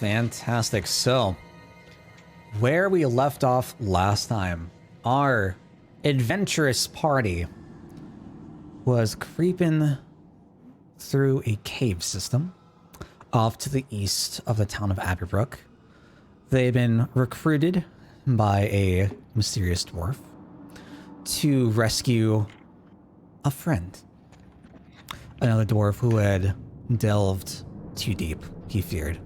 Fantastic. So, where we left off last time, our adventurous party was creeping through a cave system off to the east of the town of Abbybrook. They've been recruited by a mysterious dwarf to rescue a friend. Another dwarf who had delved too deep, he feared.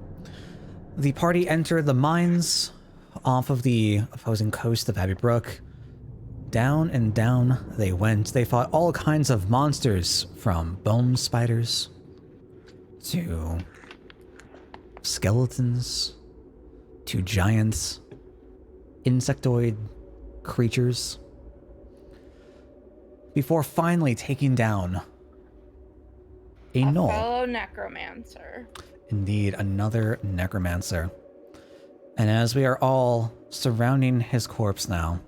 The party entered the mines off of the opposing coast of Abbybrook. Down and down they went. They fought all kinds of monsters, from bone spiders to skeletons to giant insectoid creatures, before finally taking down a gnoll. Fellow necromancer. Indeed, another necromancer. And as we are all surrounding his corpse now,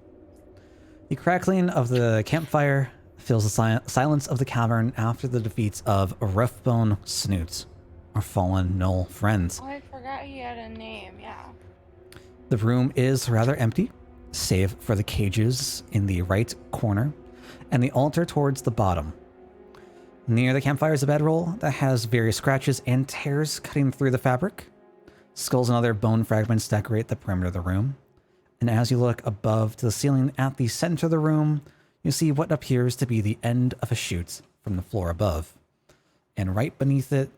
the crackling of the campfire fills the silence of the cavern after the defeats of Roughbone Snoot, our fallen gnoll friend. Oh, I forgot he had a name, yeah. The room is rather empty, save for the cages in the right corner and the altar towards the bottom. Near the campfire is a bedroll that has various scratches and tears cutting through the fabric. Skulls and other bone fragments decorate the perimeter of the room. And as you look above to the ceiling at the center of the room, you see what appears to be the end of a chute from the floor above. And right beneath it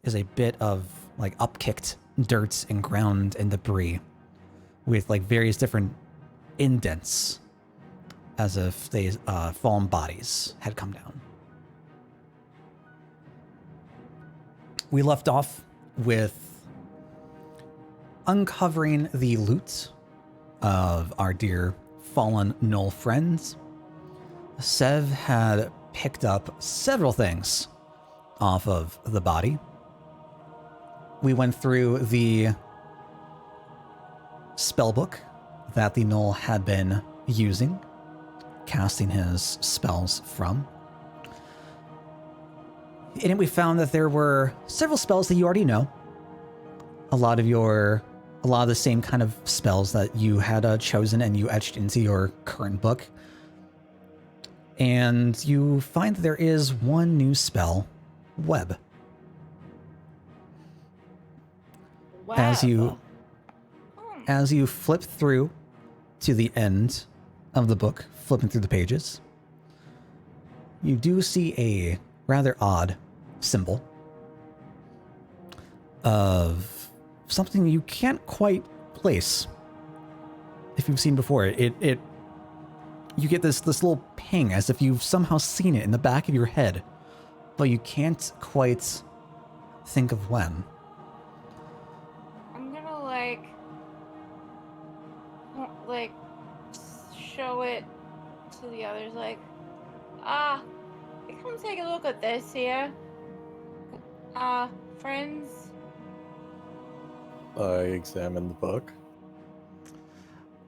is a bit of like upkicked dirt and ground and debris with like various different indents as if they fallen bodies had come down. We left off with uncovering the loot of our dear fallen gnoll friends. Sev had picked up several things off of the body. We went through the spellbook that the gnoll had been using, casting his spells from. In it, we found that there were several spells that you already know. A lot of the same kind of spells that you had chosen and you etched into your current book. And you find that there is one new spell, Web. Wow. As you flip through to the end of the book, flipping through the pages, you do see a rather odd symbol of something you can't quite place. If you've seen before, you get this little ping as if you've somehow seen it in the back of your head, but you can't quite think of when. I'm gonna like show it to the others, like, come take a look at this here. Friends. I examined the book.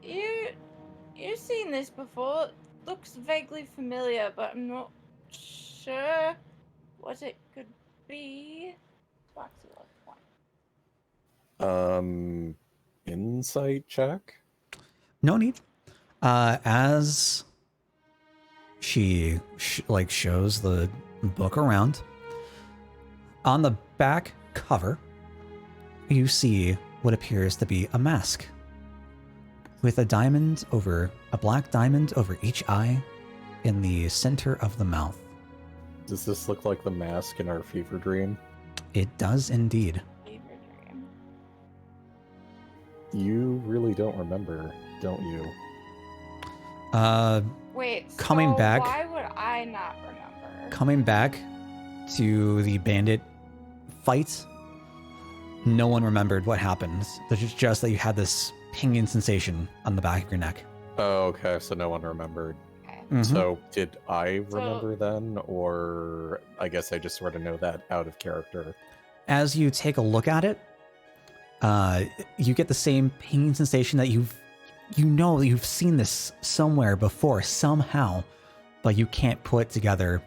You've seen this before. It looks vaguely familiar, but I'm not sure what it could be. Insight check? No need. As she shows the book around, on the back cover, you see what appears to be a mask with a black diamond over each eye in the center of the mouth. Does this look like the mask in our fever dream? It does indeed. Fever dream. You really don't remember, don't you? Wait, coming so back. Why would I not remember? Coming back to the bandit fight, no one remembered what happened. There's just that you had this pinging sensation on the back of your neck. Oh, okay, so no one remembered. Okay. Mhm. So did I remember then, or I guess I just sort of know that out of character? As you take a look at it, you get the same pinging sensation that you've seen this somewhere before somehow, but you can't put together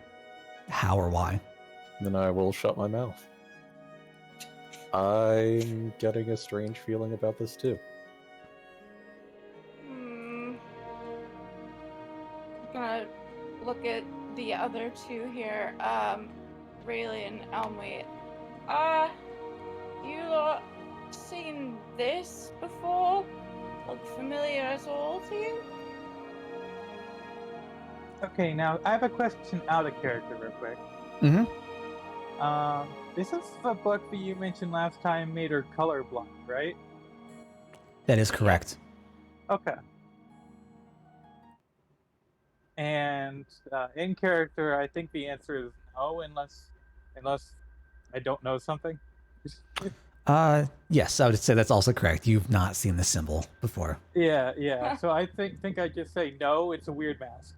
how or why. Then I will shut my mouth. I'm getting a strange feeling about this too. Hmm. I'm gonna look at the other two here. Rayleigh and Elmway. You seen this before? Look familiar at all to you? Okay, now I have a question out of character real quick. Mm-hmm. This is the book that you mentioned last time made her colorblind, right? That is correct. Okay. And in character, I think the answer is no, unless I don't know something. Yes, I would say that's also correct. You've not seen the symbol before. Yeah. So I think I just say no. It's a weird mask.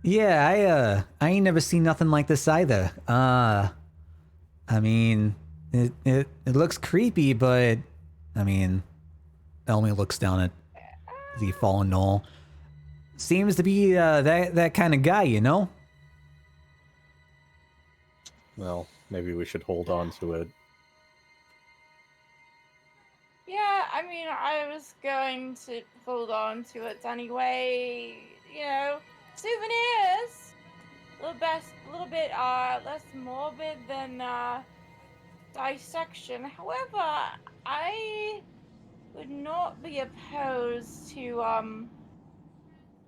Yeah, I ain't never seen nothing like this either. I mean, it looks creepy, but I mean, Elmi looks down at the fallen knoll. Seems to be that kind of guy, you know? Well, maybe we should hold on to it. Yeah, I mean, I was going to hold on to it anyway. You know, souvenirs. A little bit less morbid than dissection. However, I would not be opposed to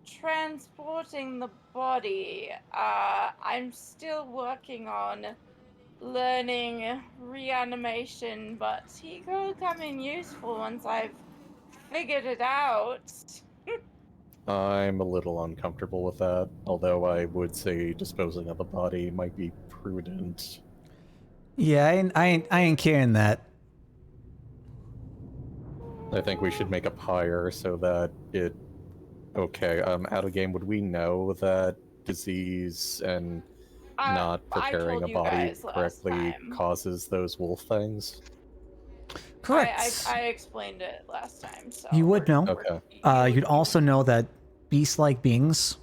transporting the body. I'm still working on learning reanimation, but he could come in useful once I've figured it out. I'm a little uncomfortable with that, although I would say disposing of the body might be prudent. Yeah, I ain't carrying that. I think we should make a pyre so that it... Okay, out of game, would we know that disease and not I preparing told a you body guys last correctly time. causes those wolf things? Correct. I explained it last time, so You would know. Okay. You'd also know that beast-like beings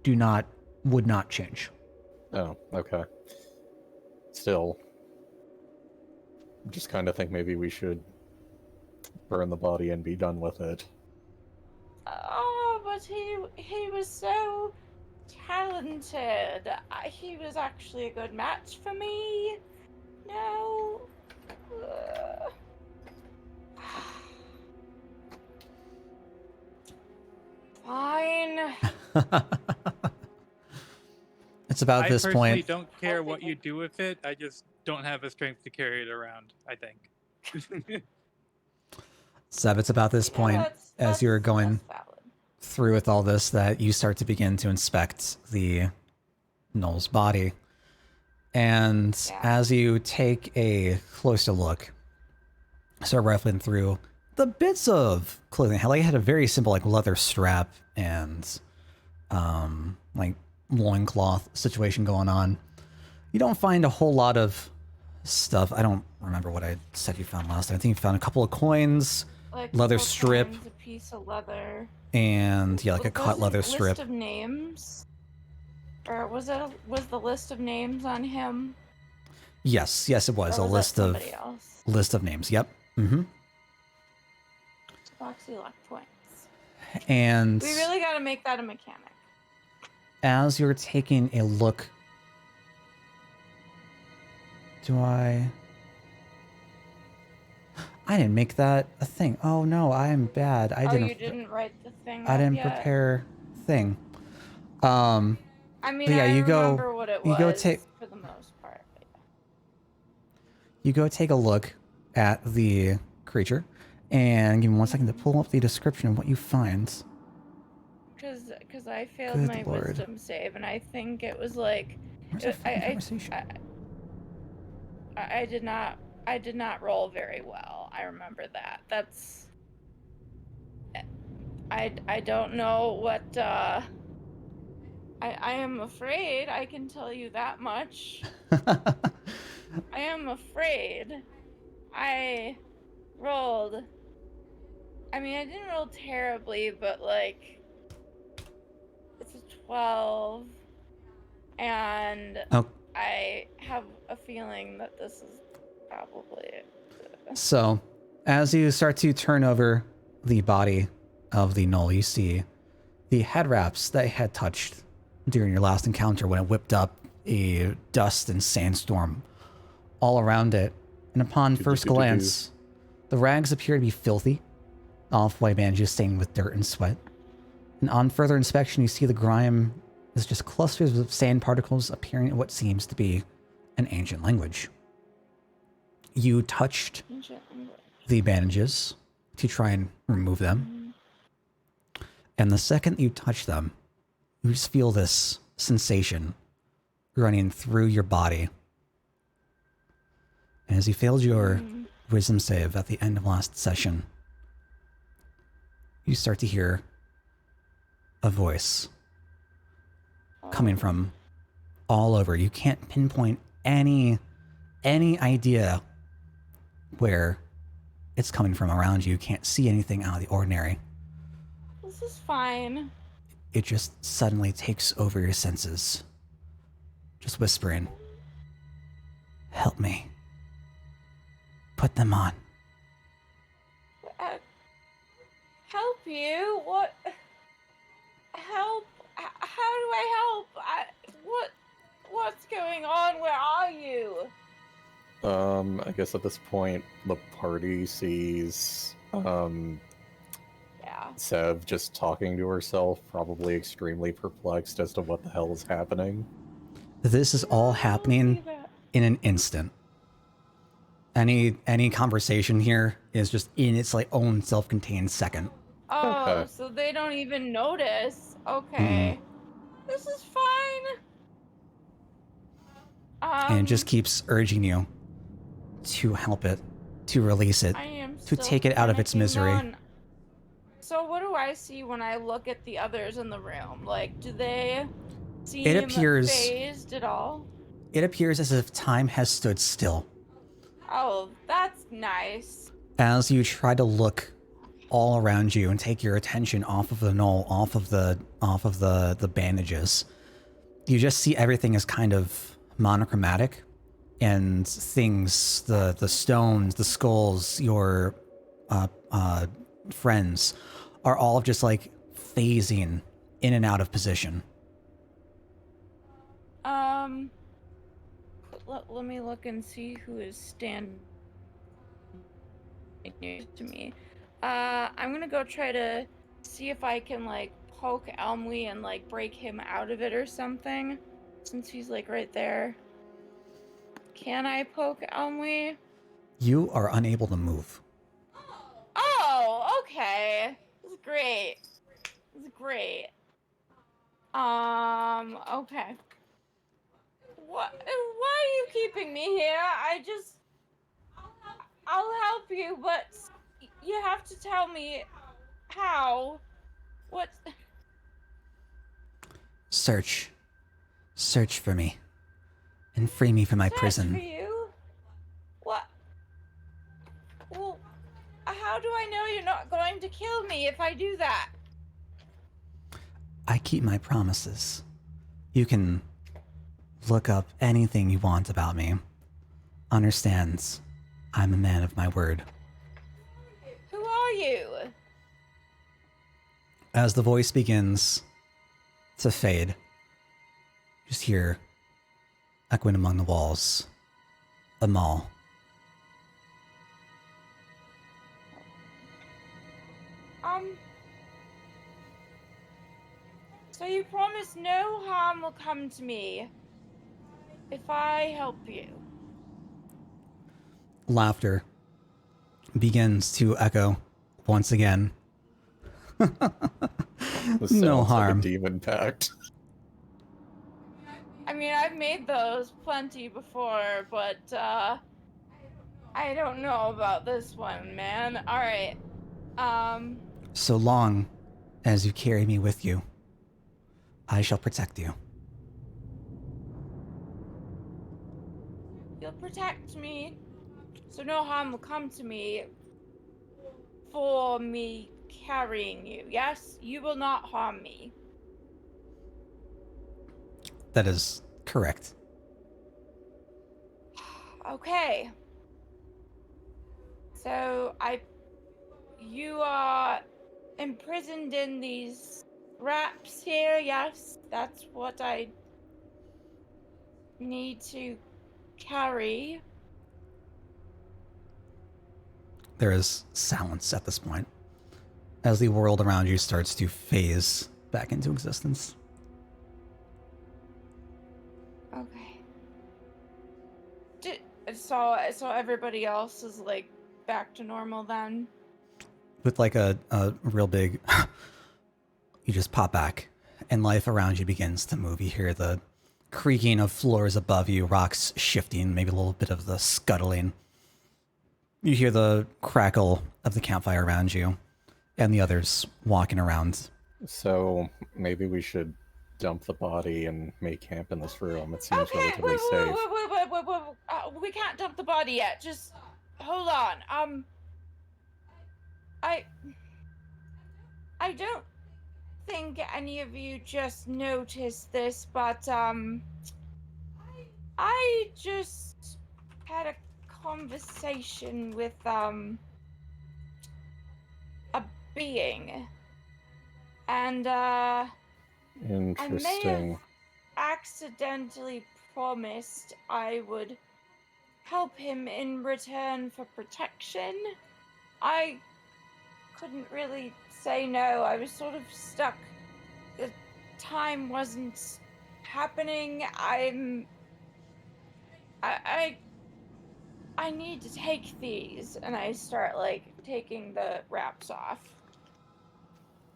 would not change. Oh, okay. Still, just kind of think maybe we should burn the body and be done with it. Oh, but he was so talented. He was actually a good match for me. No. Fine. It's about I this personally point. don't care what you do with it. I just don't have the strength to carry it around, I think. Seb, it's about this Yeah, point as you're going that's valid. through with all this that you start to begin to inspect the Knoll's body. And Yeah. as you take a closer look, start rifling through the bits of clothing. Hell, he had a very simple like leather strap and like loincloth situation going on. You don't find a whole lot of stuff. I don't remember what I said you found last time. I think you found a couple of coins, Like leather couple strip, coins, a piece of leather, and yeah, like a cut Was it leather list strip. of names, or was the list of names on him? Yes, it was Or a was list that of somebody else? list of names. Yep. Mm-hmm. Foxy luck points. And We really got to make that a mechanic. as you're taking a look, I didn't make that a thing. Oh no, I am bad. You didn't write the thing. I up didn't yet? prepare thing. I mean, but yeah, I you go- remember what it you was go take- for the most part. But yeah. You go take a look at the creature, and give me 1 second to pull up the description of what you find. Because I failed Good my Lord. wisdom save, and I think it was like Where's that fucking conversation? I did not roll very well. I remember that. That's I don't know what I am afraid, I can tell you that much. I am afraid. I rolled, I mean, I didn't roll terribly, but like it's a 12 and Oh. I have a feeling that this is Probably. So, as you start to turn over the body of the gnoll, you see the head wraps that had touched during your last encounter when it whipped up a dust and sandstorm all around it. And upon first glance, the rags appear to be filthy, off-white bandages stained with dirt and sweat. And on further inspection, you see the grime is just clusters of sand particles appearing in what seems to be an ancient language. You touched the bandages to try and remove them. And the second you touch them, you just feel this sensation running through your body. And as you failed your wisdom save at the end of last session, you start to hear a voice coming from all over. You can't pinpoint any idea where it's coming from around you. You can't see anything out of the ordinary. This is fine. It just suddenly takes over your senses. Just whispering, "Help me. Put them on." Help you? What? Help? How do I help? What's going on? Where are you? I guess at this point, the party sees, Sev just talking to herself, probably extremely perplexed as to what the hell is happening. This is all happening in an instant. Any conversation here is just in its like own self-contained second. Oh, Okay. so they don't even notice. Okay. This is fine. And it just keeps urging you to help it, to release it, I am to still take it out of its panicking misery. on- So what do I see when I look at the others in the room? Like, do they seem phased at all? It appears as if time has stood still. Oh, that's nice. As you try to look all around you and take your attention off of the gnoll, off of the bandages, you just see everything is kind of monochromatic, and things, the stones, the skulls, your friends are all just like phasing in and out of position. Let me look and see who is standing next to me. I'm gonna go try to see if I can like poke Elmley and like break him out of it or something, since he's like right there. Can I poke Elmley? You are unable to move. Oh, okay. This is great. This is great. Okay. What? Why are you keeping me here? I'll help you, but you have to tell me how. What? Search for me, and free me from my prison. For you? What? Well, how do I know you're not going to kill me if I do that? I keep my promises. You can look up anything you want about me. Understands, I'm a man of my word. Who are you? As the voice begins to fade, just hear echoing among the walls, Amal. So you promise no harm will come to me if I help you? Laughter begins to echo once again. No harm. Like a demon pact. I mean, I've made those plenty before, but I don't know about this one, man. All right. So long as you carry me with you, I shall protect you. You'll protect me, so no harm will come to me for me carrying you. Yes, you will not harm me. That is correct. Okay. So you are imprisoned in these wraps here. Yes, that's what I need to carry. There is silence at this point as the world around you starts to phase back into existence. Okay. So everybody else is like back to normal then. With like a real big, you just pop back, and life around you begins to move. You hear the creaking of floors above you, rocks shifting, maybe a little bit of the scuttling. You hear the crackle of the campfire around you, and the others walking around. So maybe we should dump the body and make camp in this room. It seems Okay, relatively safe. wait. We can't dump the body yet. Just hold on. I don't think any of you just noticed this, but I just had a conversation with a being, and I may have Interesting. accidentally promised I would help him in return for protection. I couldn't really say no. I was sort of stuck. The time wasn't happening. I need to take these, and I start like taking the wraps off.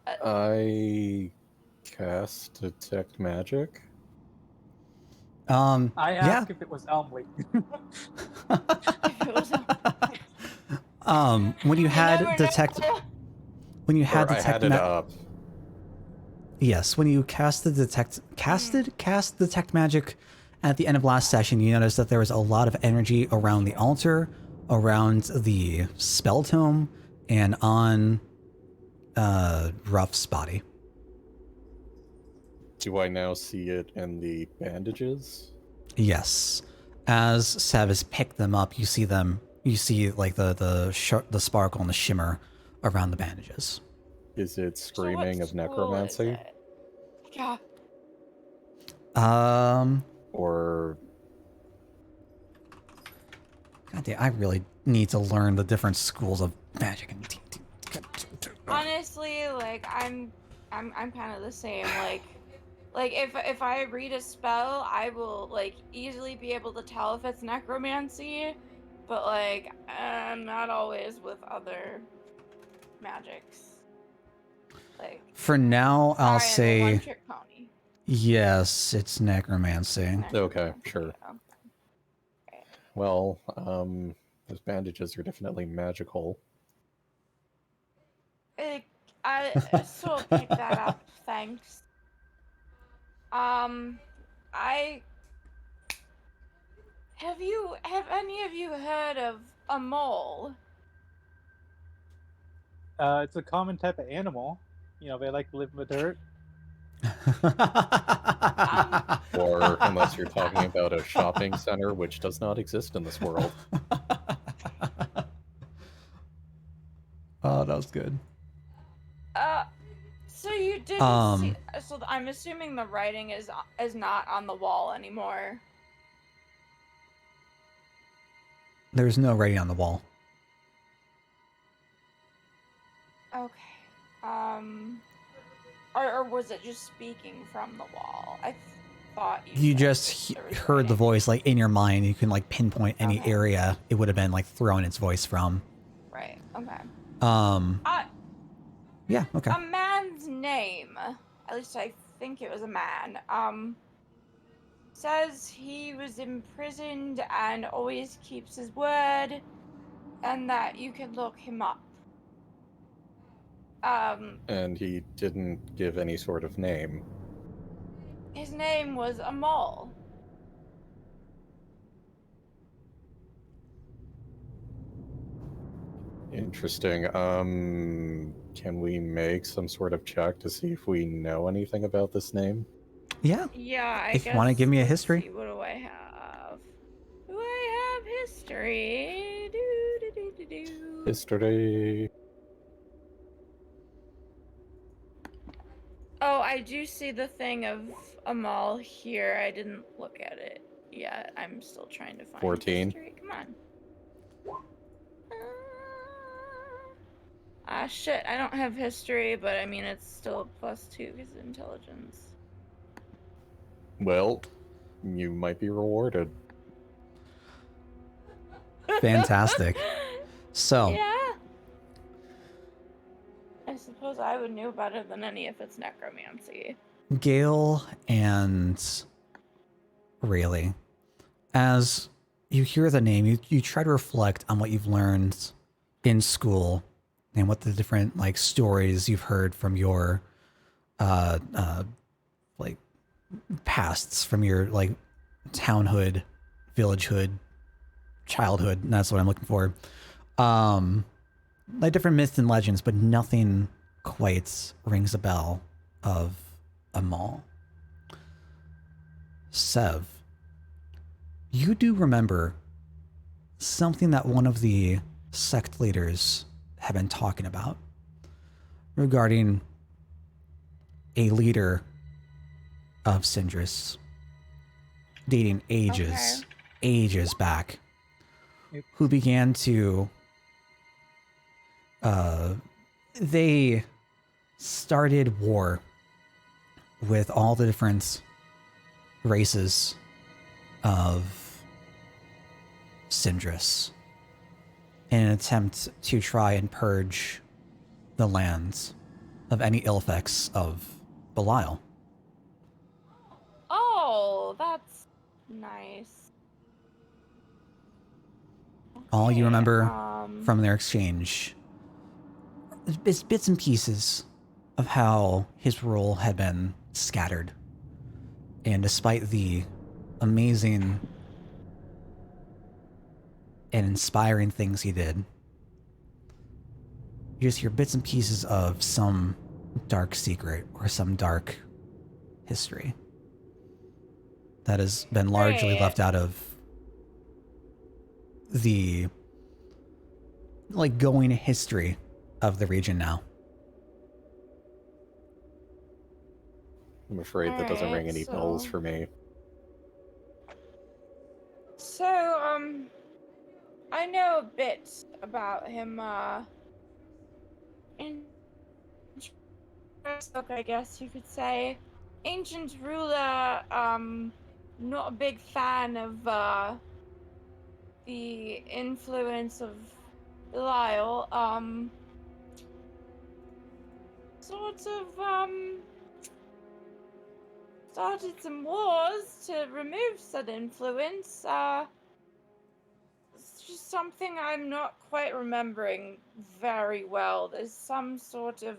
I cast detect magic. I Yeah. asked if it was Elmley. If it was When you had detect, when you had Or I detect, had it up. yes, when you cast the cast detect magic at the end of last session, you noticed that there was a lot of energy around the altar, around the spell tome, and on Ruff's body. Do I now see it in the bandages? Yes, as Savis picked them up, you see them. You see like the sparkle and the shimmer around the bandages. Is it So screaming what of school is necromancy? it? Yeah. Or God damn, I really need to learn the different schools of magic. Honestly, like I'm kind of the same. Like if I read a spell, I will like easily be able to tell if it's necromancy, but like not always with other magics. Like For now, I'll sorry, I'm a say one-trick pony. yes, it's necromancy. okay, sure. Okay. Well, those bandages are definitely magical. I sort of picked that up. Thanks. I have any of you heard of a mole? It's a common type of animal. You know, they like to live in the dirt. Or unless you're talking about a shopping center, which does not exist in this world. Oh, that was good. So you didn't see. So I'm assuming the writing is not on the wall anymore. There's no writing on the wall. Okay. Or was it just speaking from the wall? I thought You said just there was heard the writing. voice like in your mind. You can like pinpoint any Okay. area it would have been like throwing its voice from. Right. Okay. Yeah. Okay. A man's name, at least I think it was a man, says he was imprisoned and always keeps his word, and that you can look him up. And he didn't give any sort of name. His name was Amal. Interesting. Can we make some sort of check to see if we know anything about this name? Yeah. Yeah, I If guess. you want to give me a let's history. see, what do I have? Do I have history? Do, do, do, do, do. History. Oh, I do see the thing of Amal here. I didn't look at it yet. I'm still trying to find 14. history. Come on. Shit, I don't have history, but I mean, it's still +2 because of intelligence. Well, you might be rewarded. Fantastic. So, Yeah. I suppose I would know better than any if it's necromancy. Gale and Rayleigh, as you hear the name, you try to reflect on what you've learned in school and what the different like stories you've heard from your like pasts, from your like townhood, villagehood, childhood, and that's what I'm looking for. Like different myths and legends, but nothing quite rings a bell of Amal. Sev, you do remember something that one of the sect leaders have been talking about regarding a leader of Cyndrus dating ages back, Yep. who began to they started war with all the different races of Cyndrus in an attempt to try and purge the lands of any ill effects of Belial. Oh, that's nice. All you Okay, remember from their exchange is bits and pieces of how his rule had been scattered. And despite the amazing and inspiring things he did, you just hear bits and pieces of some dark secret or some dark history that has been largely Right. left out of the like going history of the region now. I'm afraid that doesn't ring Alright, any bells so- for me. So, I know a bit about him, in book, I guess you could say. Ancient ruler, not a big fan of, the influence of Belial, sort of, started some wars to remove said influence. It's just something I'm not quite remembering very well. There's some sort of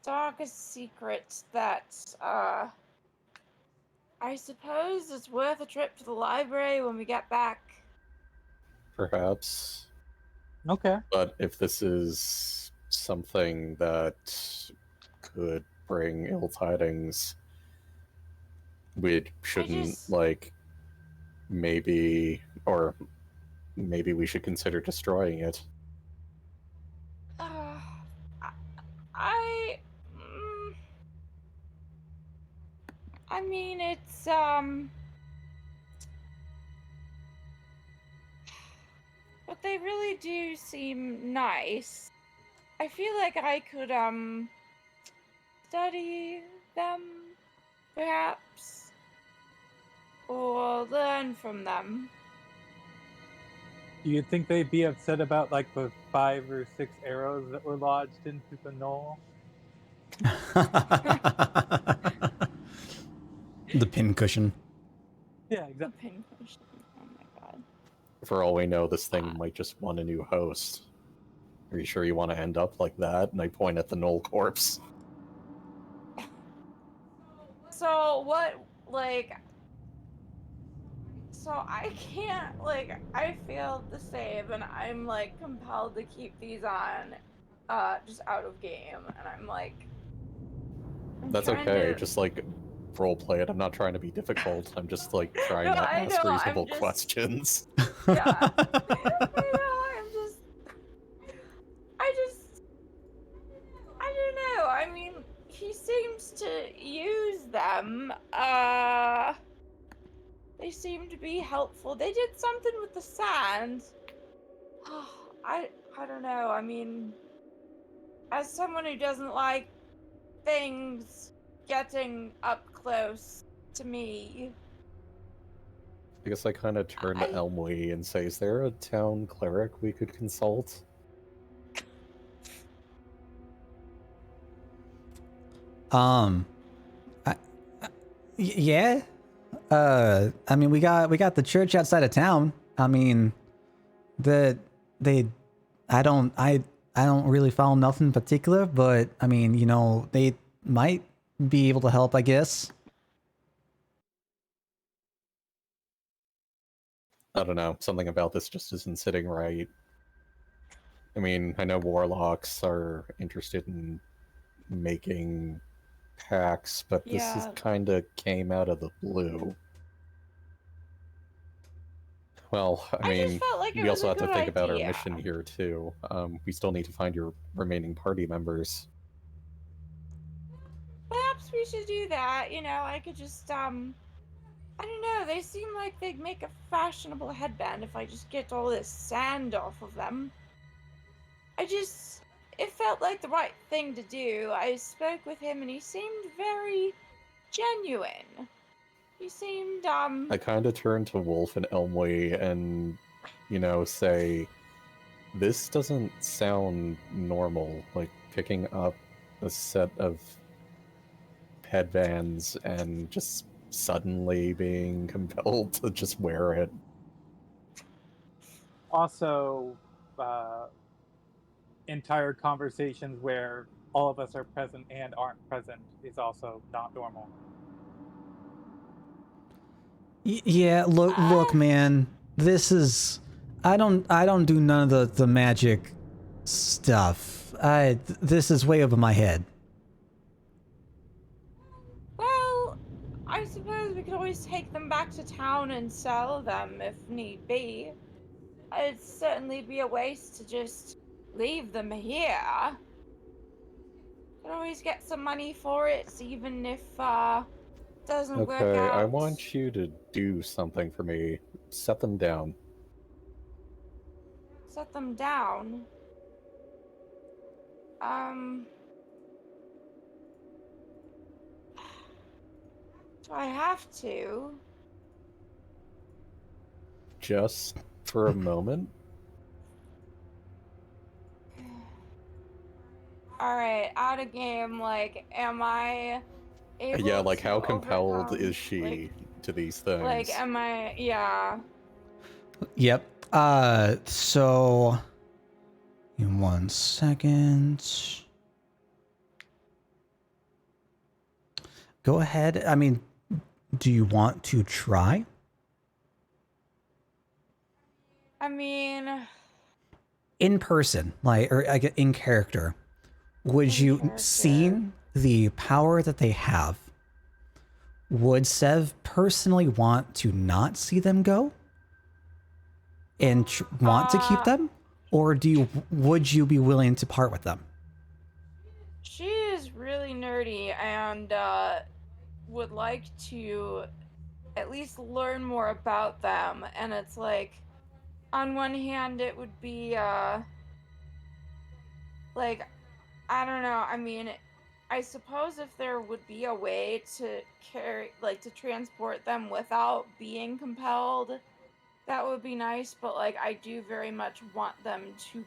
darkest secret that, I suppose is worth a trip to the library when we get back. Perhaps. Okay. But if this is something that could bring ill tidings, we shouldn't, like, maybe we should consider destroying it. I mean, it's, but they really do seem nice. I feel like I could, study them, perhaps, or learn from them. Do you think they'd be upset about like the 5 or 6 arrows that were lodged into the knoll? The pincushion. Yeah, exactly. Pincushion. Oh my god. For all we know, this thing might just want a new host. Are you sure you want to end up like that? And I point at the Knoll corpse. So what, like, so I can't, like, I failed the save and I'm, like, compelled to keep these on, just out of game, and I'm, like... That's okay, just, like, roleplay it. I'm not trying to be difficult. I'm just, like, trying No, to I ask know, I'm reasonable just- questions. Yeah. I know, I'm just... them. They seem to be helpful. They did something with the sand. I don't know. I mean, as someone who doesn't like things getting up close to me, I guess I kind of turn to Elmley and say, is there a town cleric we could consult? Yeah. I mean, we got the church outside of town. I mean, I don't really follow nothing in particular, but I mean, you know, they might be able to help, I guess. I don't know. Something about this just isn't sitting right. I mean, I know warlocks are interested in making pacts, but this is Yeah. kind of came out of the blue. Well, I I just mean, felt like it we was also a have to good think about our idea. mission here, too. We still need to find your remaining party members. Perhaps we should do that. You know, I could just, I don't know. They seem like they'd make a fashionable headband if I just get all this sand off of them. It felt like the right thing to do. I spoke with him and he seemed very genuine. He seemed, I kind of turn to Wolf and Elmley and, you know, say, this doesn't sound normal. Like, picking up a set of headbands and just suddenly being compelled to just wear it. Also, entire conversations where all of us are present and aren't present is also not normal. Yeah, look, man. This is I don't do none of the magic stuff. This is way over my head. Well, I suppose we could always take them back to town and sell them if need be. It'd certainly be a waste to just leave them here. Could always get some money for it, even if doesn't work Okay, out. I want you to do something for me. Set them down. Set them down. Do I have to? Just for a moment? Alright, out of game, like, am I able Yeah, like, to how compelled overcome, is she to these things? Like, am I, yeah. Yep. So in 1 second. Go ahead. I mean, do you want to try? I mean, In person, like, or in character, would In you, character. seeing the power that they have, would Sev personally want to not see them go and want to keep them, or would you be willing to part with them? she is really nerdy and would like to at least learn more about them. And it's like, on one hand, it would be like, I don't know. I mean, I suppose if there would be a way to to transport them without being compelled, that would be nice. But like, I do very much want them to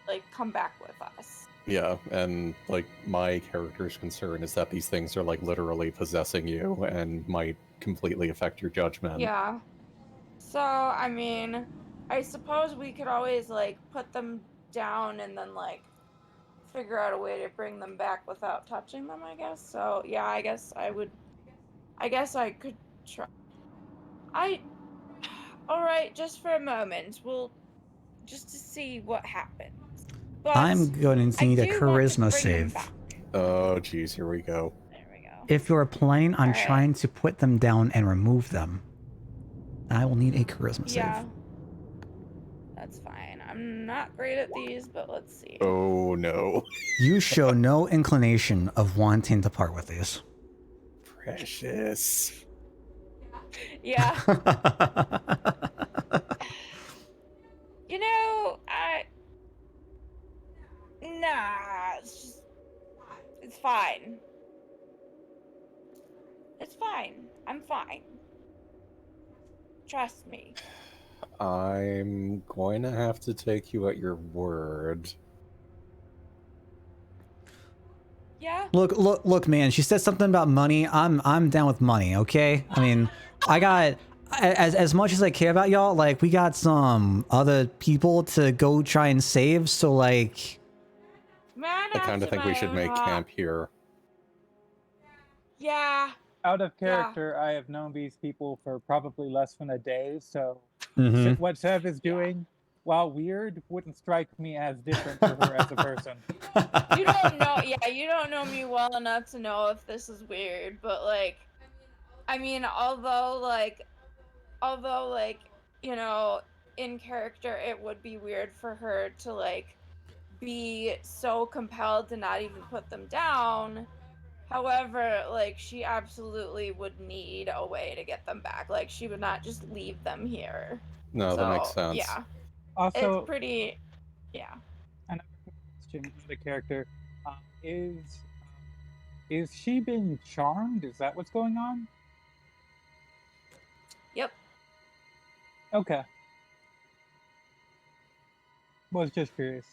like come back with us. Yeah, and, like, my character's concern is that these things are, like, literally possessing you and might completely affect your judgment. Yeah. So, I mean, I suppose we could always, like, put them down and then, like, figure out a way to bring them back without touching them, I guess. So, yeah, I guess I could try. Alright, just for a moment. Just to see what happens. But I'm going to need a charisma save. Oh, geez, here we go. There we go. If you're planning on All right. trying to put them down and remove them, I will need a charisma Yeah. save. That's fine. I'm not great at these, but let's see. Oh, no. You show no inclination of wanting to part with these. precious. Yeah. You know, nah, it's fine. It's fine. I'm fine. Trust me. I'm going to have to take you at your word. Yeah. Look, man. She said something about money. I'm down with money. Okay. I mean, I got as much as I care about y'all. Like, we got some other people to go try and save. So, like, Man, I kind of think we should make camp here. Yeah. Out of Yeah. character, I have known these people for probably less than a day, so mhm. what Sev is doing, while weird, wouldn't strike me as different to her as a person. You don't know. Yeah, you don't know me well enough to know if this is weird, but like, I mean, although like, you know, in character, it would be weird for her to like be so compelled to not even put them down. However, like, she absolutely would need a way to get them back. Like, she would not just leave them here. No, that makes sense. Yeah, Also, it's pretty. Yeah. another question of the character is she being charmed? Is that what's going on? Yep. Okay. Was just curious.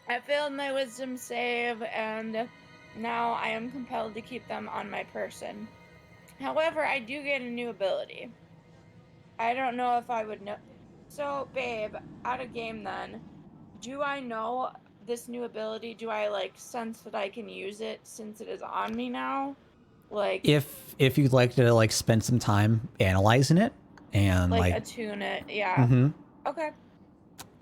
I failed my wisdom save, and now I am compelled to keep them on my person. However, I do get a new ability. I don't know if I would know. So, babe, out of game then, do I know this new ability? Do I like sense that I can use it since it is on me now? Like, if you'd like to like spend some time analyzing it and like attune it, yeah. mm-hmm. Okay.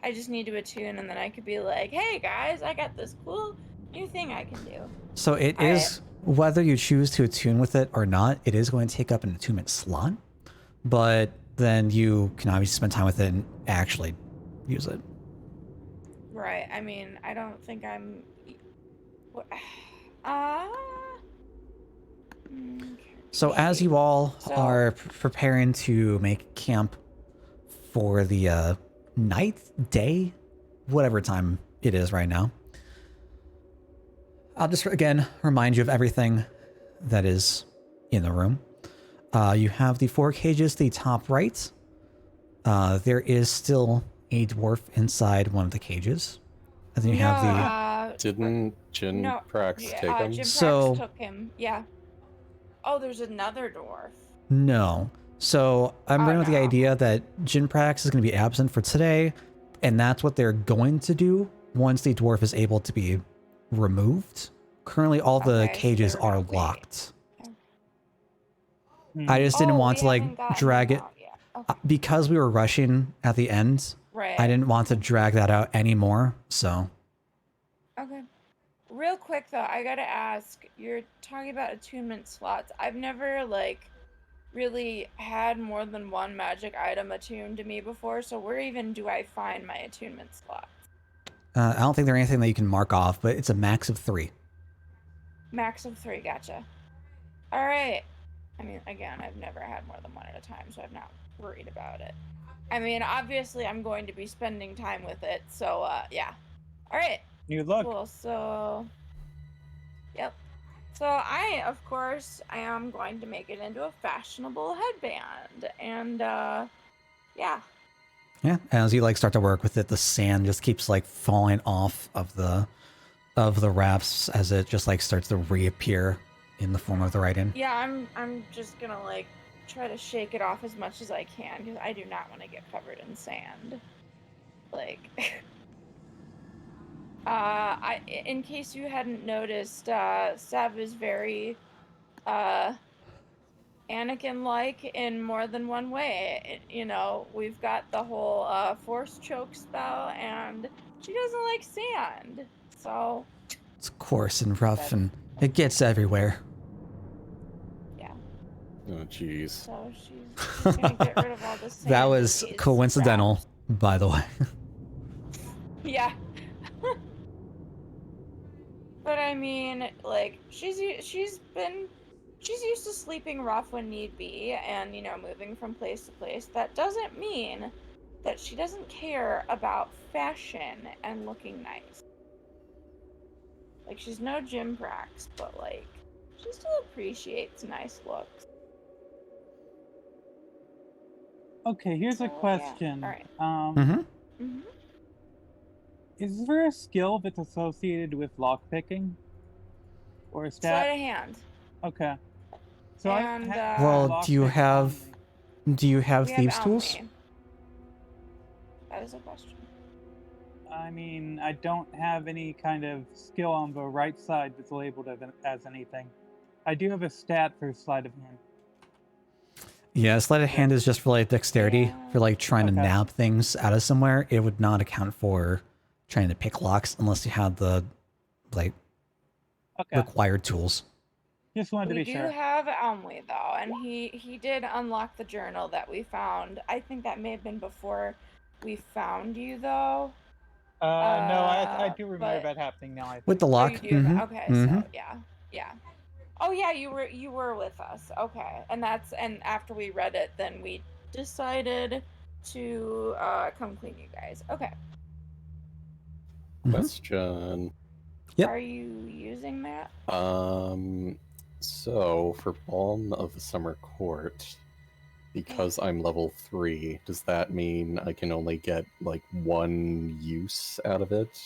I just need to attune, and then I could be like, hey guys, I got this cool new thing I can do. So it is, whether you choose to attune with it or not, it is going to take up an attunement slot, but then you can obviously spend time with it and actually use it. Right. I mean, I don't think I'm. So as you all are preparing to make camp for the night, day, whatever time it is right now, I'll just again remind you of everything that is in the room. You have the 4 cages to the top right. There is still a dwarf inside one of the cages. And then you have the... Didn't Prax take him? Prax took him, yeah. Oh, there's another dwarf. No. So I'm running with the idea that Prax is going to be absent for today, and that's what they're going to do once the dwarf is able to be removed. Currently, all the cages are locked. I just didn't want to like drag it because we were rushing at the end. Right. I didn't want to drag that out anymore. So. Okay. Real quick though, I gotta ask. You're talking about attunement slots. I've never like really had more than one magic item attuned to me before. So where even do I find my attunement slots? I don't think there's anything that you can mark off, but it's a max of 3. Max of 3. Gotcha. All right. I mean, again, I've never had more than one at a time, so I'm not worried about it. I mean, obviously, I'm going to be spending time with it, so, yeah. All right. New luck. Cool, so... Yep. So, I am going to make it into a fashionable headband, and, yeah. Yeah, as you, like, start to work with it, the sand just keeps, like, falling off of the wraps as it just, like, starts to reappear in the form of the writing. Yeah, I'm just gonna like try to shake it off as much as I can because I do not want to get covered in sand. Like, in case you hadn't noticed, Sav is very, Anakin-like in more than one way. You know, we've got the whole force choke spell, and she doesn't like sand, so. It's coarse and rough, and it gets everywhere. Oh, jeez. So she's gonna get rid of all the sand. That was coincidental, by the way. Yeah. But I mean, like, she's used to sleeping rough when need be, and moving from place to place. That doesn't mean that she doesn't care about fashion and looking nice. Like, she's no gym prax, but like, she still appreciates nice looks. Okay, here's a So, question. Yeah. All right. Mm-hmm. Mm-hmm. Is there a skill that's associated with lockpicking? Or a Sleight stat? of hand. Okay. So And Well, do you lockpick have we have thieves' tools? Almy. That is a question. I mean, I don't have any kind of skill on the right side that's labeled as anything. I do have a stat for sleight of hand. Yeah, sleight of hand is just for like dexterity, Yeah. for like trying to Okay. nab things out of somewhere. It would not account for trying to pick locks unless you had the like Okay. required tools. Just wanted to We be do sure. have Elmley though, and he did unlock the journal that we found. I think that may have been before we found you though. No, I do remember But that happening now. I think. With the oh, lock. you do. Mm-hmm. Okay, Mm-hmm. so yeah. Oh yeah, you were with us. Okay, and after we read it, then we decided to come clean you guys. Okay. Mm-hmm. Question. Yep. Are you using that? So for Balm of the Summer Court, because I'm level 3, does that mean I can only get like 1 use out of it?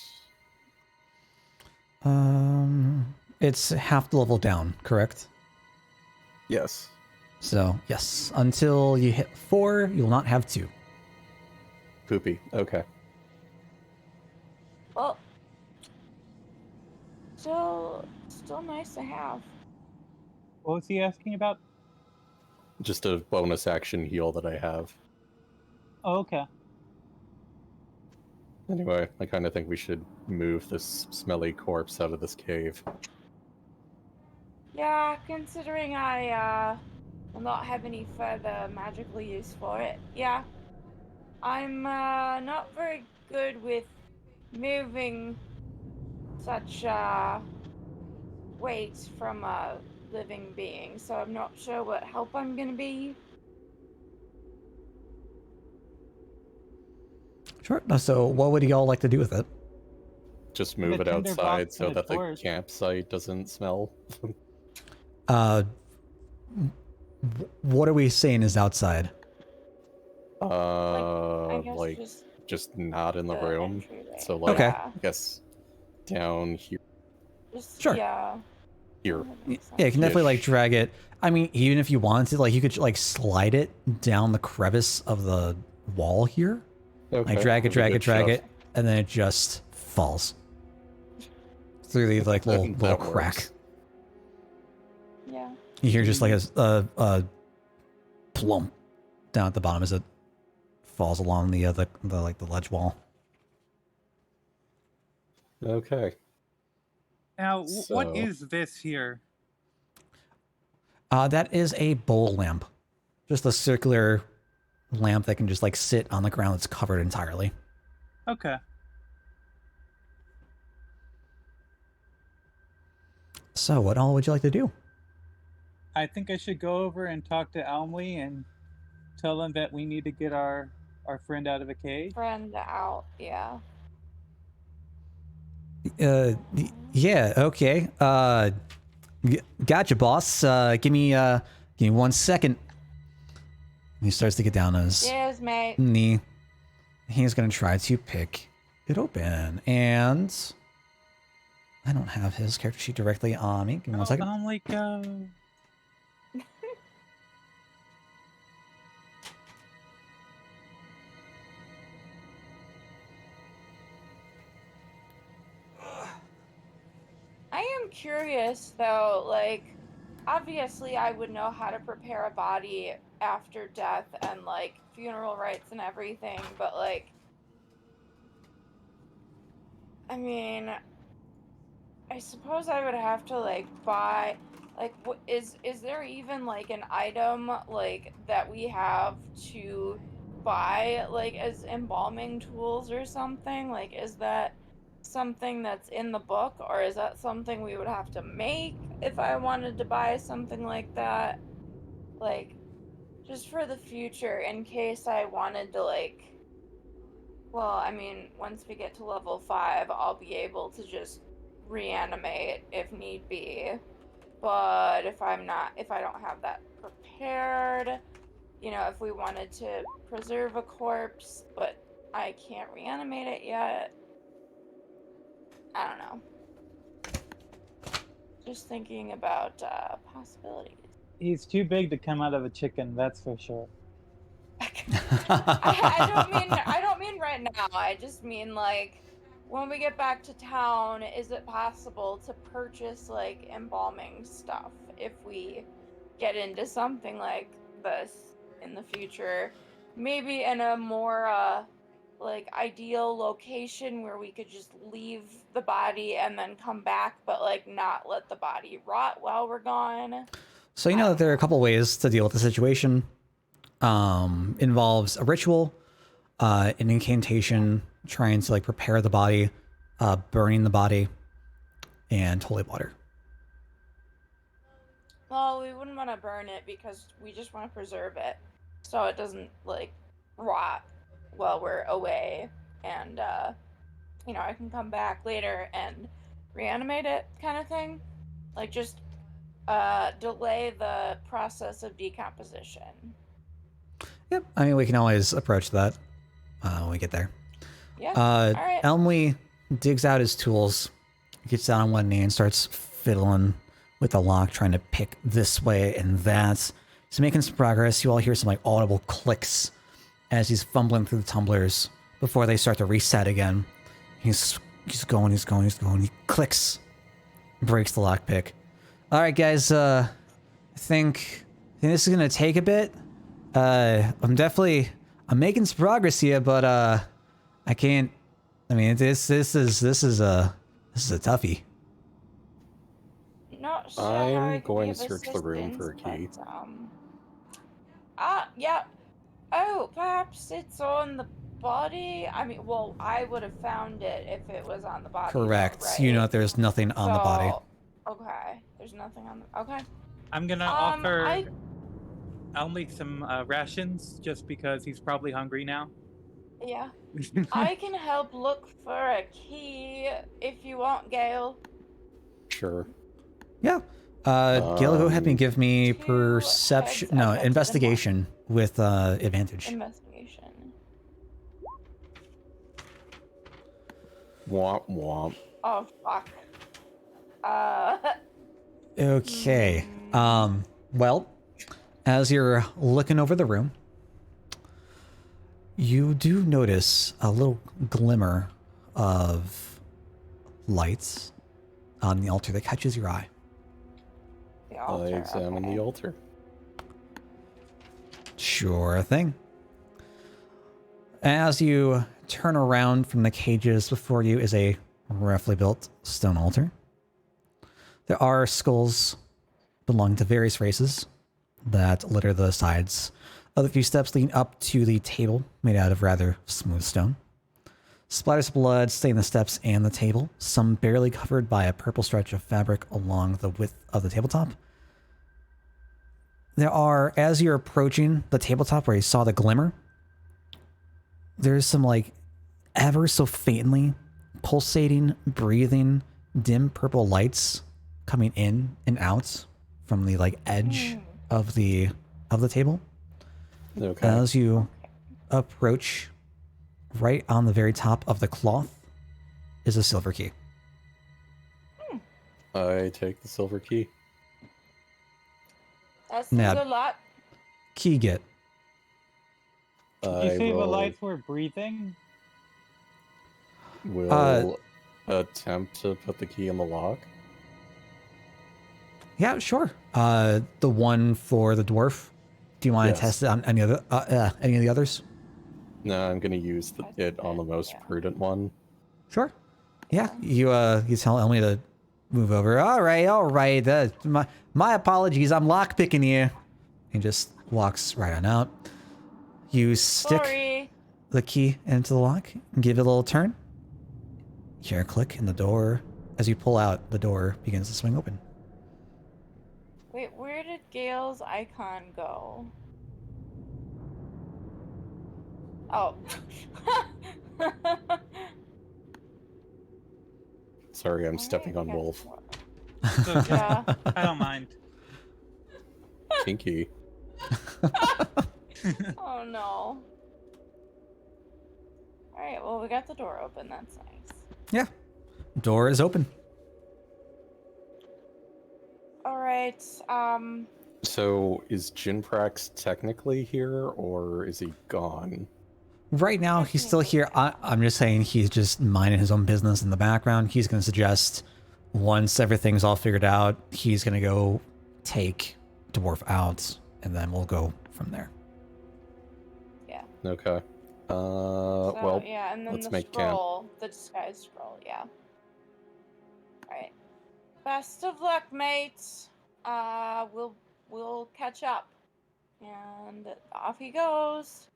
It's half the level down, correct? Yes. So yes, until you hit 4, you'll not have 2. Poopy. Okay. Well, still nice to have. What was he asking about? Just a bonus action heal that I have. Oh, okay. Anyway, I kind of think we should move this smelly corpse out of this cave. Yeah, considering I will not have any further magical use for it. Yeah. I'm not very good with moving such weight from a living being, so I'm not sure what help I'm gonna be. Sure. So what would y'all like to do with it? Just With move a it tinderbox outside so and a that the torch. campsite doesn't smell. What are we saying is outside? I guess Like just not in the the room. entryway. So like, Okay. Yeah, I guess down here. just Sure. yeah. Here. That makes Yeah, you can sense. definitely like Ish. drag it. I mean, even if you wanted to, like you could like slide it down the crevice of the wall here. Okay. Like drag it, that's a drag it, good drag shove. it, and then it just falls through the like little That crack. works. Yeah. You hear just like a plump down at the bottom as it falls along the like the ledge wall. Okay. Now, what So- is this here? That is a bowl lamp, just a circular lamp that can just like sit on the ground that's covered entirely. Okay. So, what all would you like to do? I think I should go over and talk to Almley and tell him that we need to get our friend out of a cave. Friend out. Yeah. Yeah, okay. Gotcha, boss. Give me 1 second. He starts to get down on his Cheers, mate. knee. He's gonna try to pick it open, and I don't have his character sheet directly on me. Give me 1 second. Almley, go. I am curious though, like, obviously I would know how to prepare a body after death and like funeral rites and everything, but like, I mean, I suppose I would have to like buy, like, is there even like an item like that we have to buy like as embalming tools or something? Like, is that something that's in the book, or is that something we would have to make if I wanted to buy something like that? Like, just for the future, in case I wanted to, like... Well, I mean, once we get to level 5, I'll be able to just reanimate if need be. But if I don't have that prepared, you know, if we wanted to preserve a corpse, but I can't reanimate it yet, I don't know. Just thinking about possibilities. He's too big to come out of a chicken, that's for sure. I don't mean right now. I just mean like when we get back to town, is it possible to purchase like embalming stuff if we get into something like this in the future? Maybe in a more like ideal location where we could just leave the body and then come back, but like not let the body rot while we're gone. So you know that there are a couple ways to deal with the situation. Involves a ritual, an incantation, trying to like prepare the body, burning the body, and holy water. Well, we wouldn't want to burn it because we just want to preserve it so it doesn't like rot while we're away, and you know, I can come back later and reanimate it, kind of thing. Like just delay the process of decomposition. Yep. I mean, we can always approach that when we get there. Yeah. All right. Elmley digs out his tools, gets down on one knee, and starts fiddling with the lock, trying to pick this way and that. He's making some progress. You all hear some like audible clicks as he's fumbling through the tumblers before they start to reset again. He's going. He clicks, breaks the lockpick. All right, guys. I think this is gonna take a bit. I'm making some progress here, but I can't. I mean, this is a toughie. Not sure I'm I can going be to of search the room for a key. Yeah. Oh, perhaps it's on the body. I mean, well, I would have found it if it was on the body. Correct. Though, right? You know that there's nothing on the body. Okay. There's nothing on the. Okay. I'm gonna offer only some rations, just because he's probably hungry now. Yeah. I can help look for a key if you want, Gale. Sure. Yeah. Gil, go ahead and give me perception. No, investigation with advantage. Investigation. Womp womp. Oh fuck. Okay. Well, as you're looking over the room, you do notice a little glimmer of lights on the altar that catches your eye. The altar, I examine okay. the altar. Sure thing. As you turn around from the cages, before you is a roughly built stone altar. There are skulls belonging to various races that litter the sides of the few steps leading up to the table, made out of rather smooth stone. Splatters of blood stain the steps and the table, some barely covered by a purple stretch of fabric along the width of the tabletop. There are, as you're approaching the tabletop where you saw the glimmer, there's some like ever so faintly pulsating, breathing, dim purple lights coming in and out from the like edge of the table. Okay. As you approach, right on the very top of the cloth is a silver key. I take the silver key. That seems Now- a lot. Key get. Did you say the will lights were breathing? attempt to put the key in the lock. Yeah, sure. The one for the dwarf. Do you want Yes. to test it on any of the others? No, I'm gonna use it on the most prudent one. Sure. Yeah, you tell Emily to move over. All right. My apologies. I'm lockpicking you. He just walks right on out. You stick Sorry. the key into the lock and give it a little turn. hear a click and the door, as you pull out, the door begins to swing open. Wait, where did Gale's icon go? Oh. Sorry, I'm stepping on Alright, Wolf. So, Yeah. I don't mind. Kinky. Oh no. Alright, well, we got the door open. That's nice. Yeah. Door is open. Alright, So, is Jinprax technically here, or is he gone? Right now, he's still here. I'm just saying he's just minding his own business in the background. He's going to suggest once everything's all figured out, he's going to go take Dwarf out, and then we'll go from there. yeah. Okay. So, Well, yeah, and then let's the make camp. scroll, the disguise scroll, yeah. Alright. Best of luck, mates. We'll catch up. And off he goes.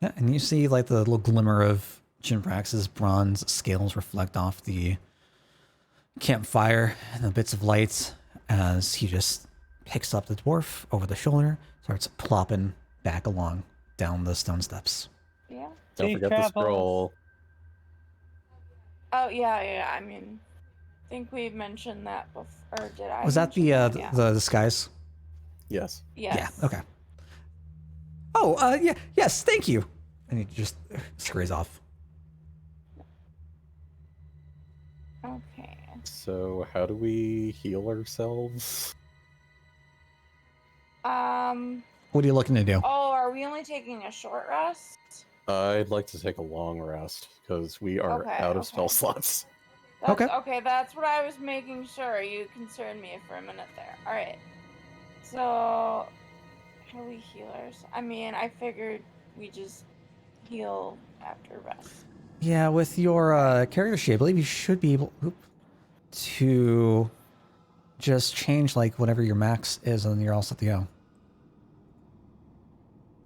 Yeah, and you see like the little glimmer of Jinprax's bronze scales reflect off the campfire and the bits of light as he just picks up the dwarf over the shoulder, starts plopping back along down the stone steps. Yeah. Don't Safe forget the travels. scroll. Oh, yeah, I mean, I think we mentioned that before, or did I? Was that the mention that? the disguise? Yes. Yes. Yeah, okay. Oh, yeah, yes, thank you. And he just scurries off. Okay. So, how do we heal ourselves? What are you looking to do? Oh, are we only taking a short rest? I'd like to take a long rest, because we are Okay, out of okay. spell slots. Okay. That's what I was making sure. You concerned me for a minute there. Alright. So, how do we heal ourselves? I mean, I figured we just heal after rest. Yeah, with your character sheet, I believe you should be able to just change like whatever your max is, and you're all set to go.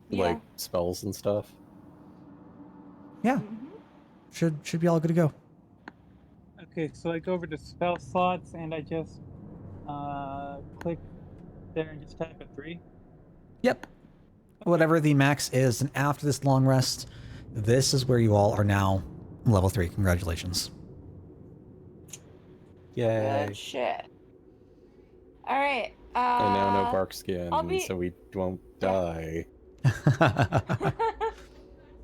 Like, spells and stuff. Yeah, Mhm. should be all good to go. Okay, so I go over to spell slots and I just click there and just type a 3. Yep. Whatever the max is, and after this long rest, this is where you all are now level 3. Congratulations. Yay. Good shit. Alright. And now no bark skin, I'll be- so we won't die.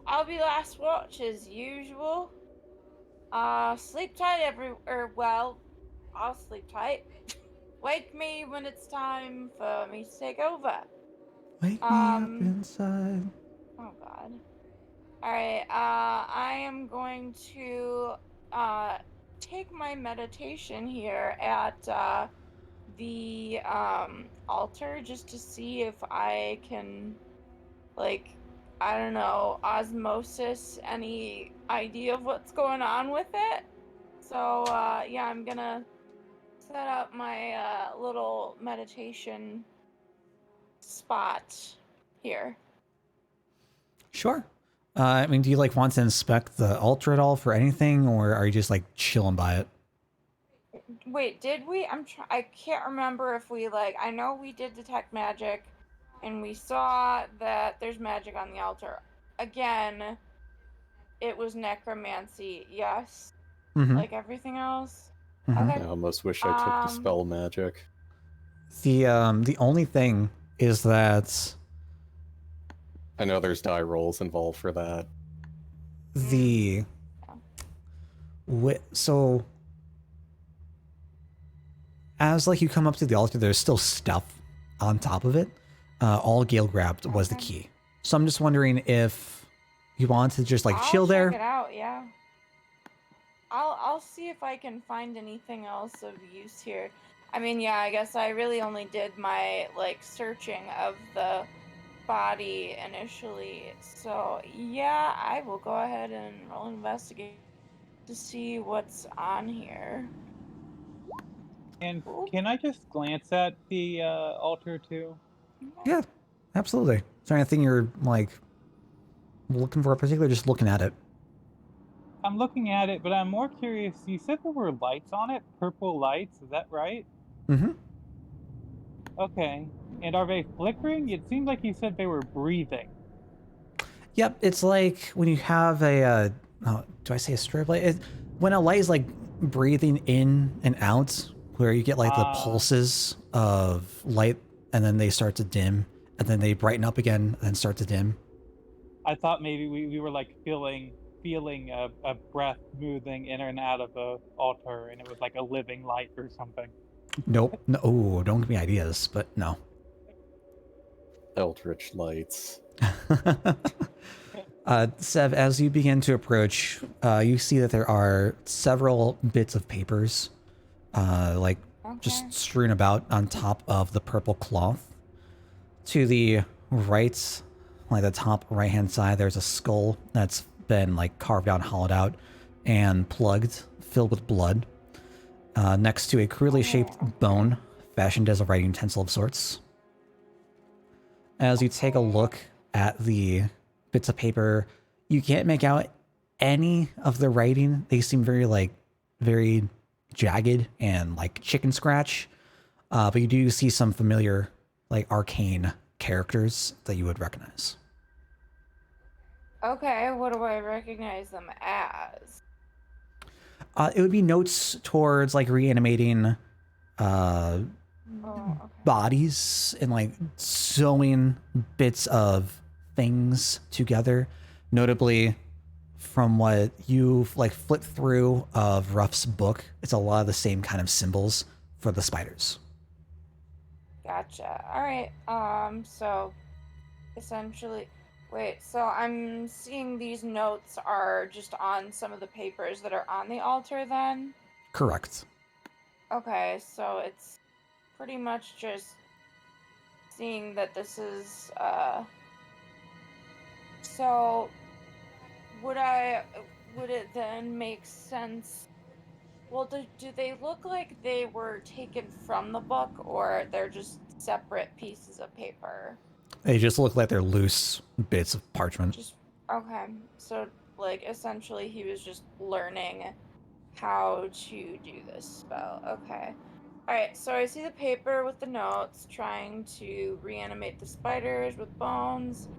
I'll be last watch as usual. Sleep tight I'll sleep tight. Wake me when it's time for me to take over. Wake me up inside. Oh god. Alright, I am going to take my meditation here at the altar just to see if I can, like, I don't know, osmosis any idea of what's going on with it. So yeah, I'm gonna set up my little meditation spot here. Sure. I mean, do you like want to inspect the altar at all for anything, or are you just like chilling by it? Wait, did we? I can't remember if we I know we did detect magic, and we saw that there's magic on the altar. Again, it was necromancy, yes. Mm-hmm. Like everything else. Mhm. Okay. I almost wish I took the spell magic. The only thing is that I know there's die rolls involved for that. So as like you come up to the altar, there's still stuff on top of it. All Gale grabbed was the key. So I'm just wondering if you want to just like chill there. I'll check it out, yeah. I'll see if I can find anything else of use here. I mean, yeah, I guess I really only did my searching of the body initially. So yeah, I will go ahead and roll investigate to see what's on here. And can I just glance at the altar too? Yeah, absolutely. Is there anything you're like looking for in particular? Just looking at it. I'm looking at it, but I'm more curious. You said there were lights on it, purple lights. Is that right? Mm-hmm. Okay. And are they flickering? It seemed like you said they were breathing. Yep, it's like when you have a, oh, do I say a strobe light? When a light is like breathing in and out, where you get like the pulses of light, and then they start to dim, and then they brighten up again, and then start to dim. I thought maybe we were like feeling a breath moving in and out of the altar, and it was like a living light or something. Nope. No, oh, don't give me ideas, but no. Eldritch lights. Sev, as you begin to approach, you see that there are several bits of papers, like just strewn about on top of the purple cloth. To the right, like the top right-hand side, there's a skull that's been like carved out, hollowed out, and plugged, filled with blood. Next to a crudely shaped bone, fashioned as a writing utensil of sorts. As you take a look at the bits of paper, you can't make out any of the writing. They seem very jagged and like chicken scratch. But you do see some familiar, like arcane characters that you would recognize. Okay, what do I recognize them as? It would be notes towards like reanimating bodies and like sewing bits of things together. Notably, from what you've like flipped through of Ruff's book, it's a lot of the same kind of symbols for the spiders. Gotcha. All right. So essentially, wait. So I'm seeing these notes are just on some of the papers that are on the altar. Then. Correct. Okay. So it's pretty much just seeing that this is. So would it then make sense? Well, do they look like they were taken from the book, or they're just separate pieces of paper? They just look like they're loose bits of parchment. Just okay. So, like, essentially, he was just learning how to do this spell. Okay. All right. So I see the paper with the notes, trying to reanimate the spiders with bones,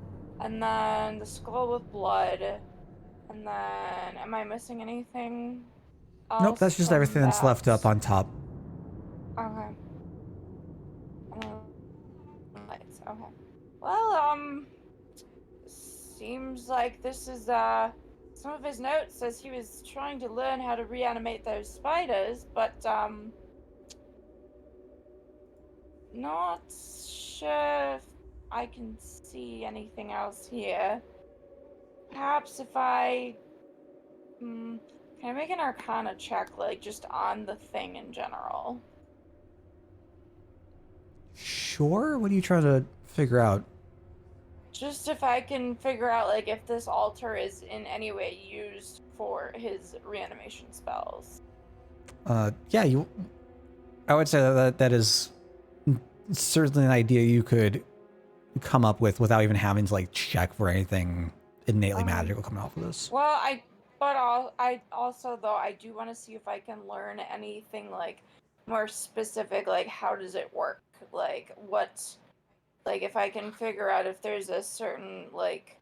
and then the skull with blood, and then am I missing anything? Nope, that's just everything that's left up on top. Okay. Lights. Okay. Well, seems like this is some of his notes says he was trying to learn how to reanimate those spiders, but not sure if I can see anything else here. Perhaps if I can I make an Arcana check, like, just on the thing in general? Sure? What are you trying to figure out? Just if I can figure out, like, if this altar is in any way used for his reanimation spells. Yeah, I would say that is certainly an idea you could come up with without even having to, like, check for anything innately magical coming off of this. Well, I also, though, I do want to see if I can learn anything, like, more specific, like, how does it work? Like, what, like, if I can figure out if there's a certain, like,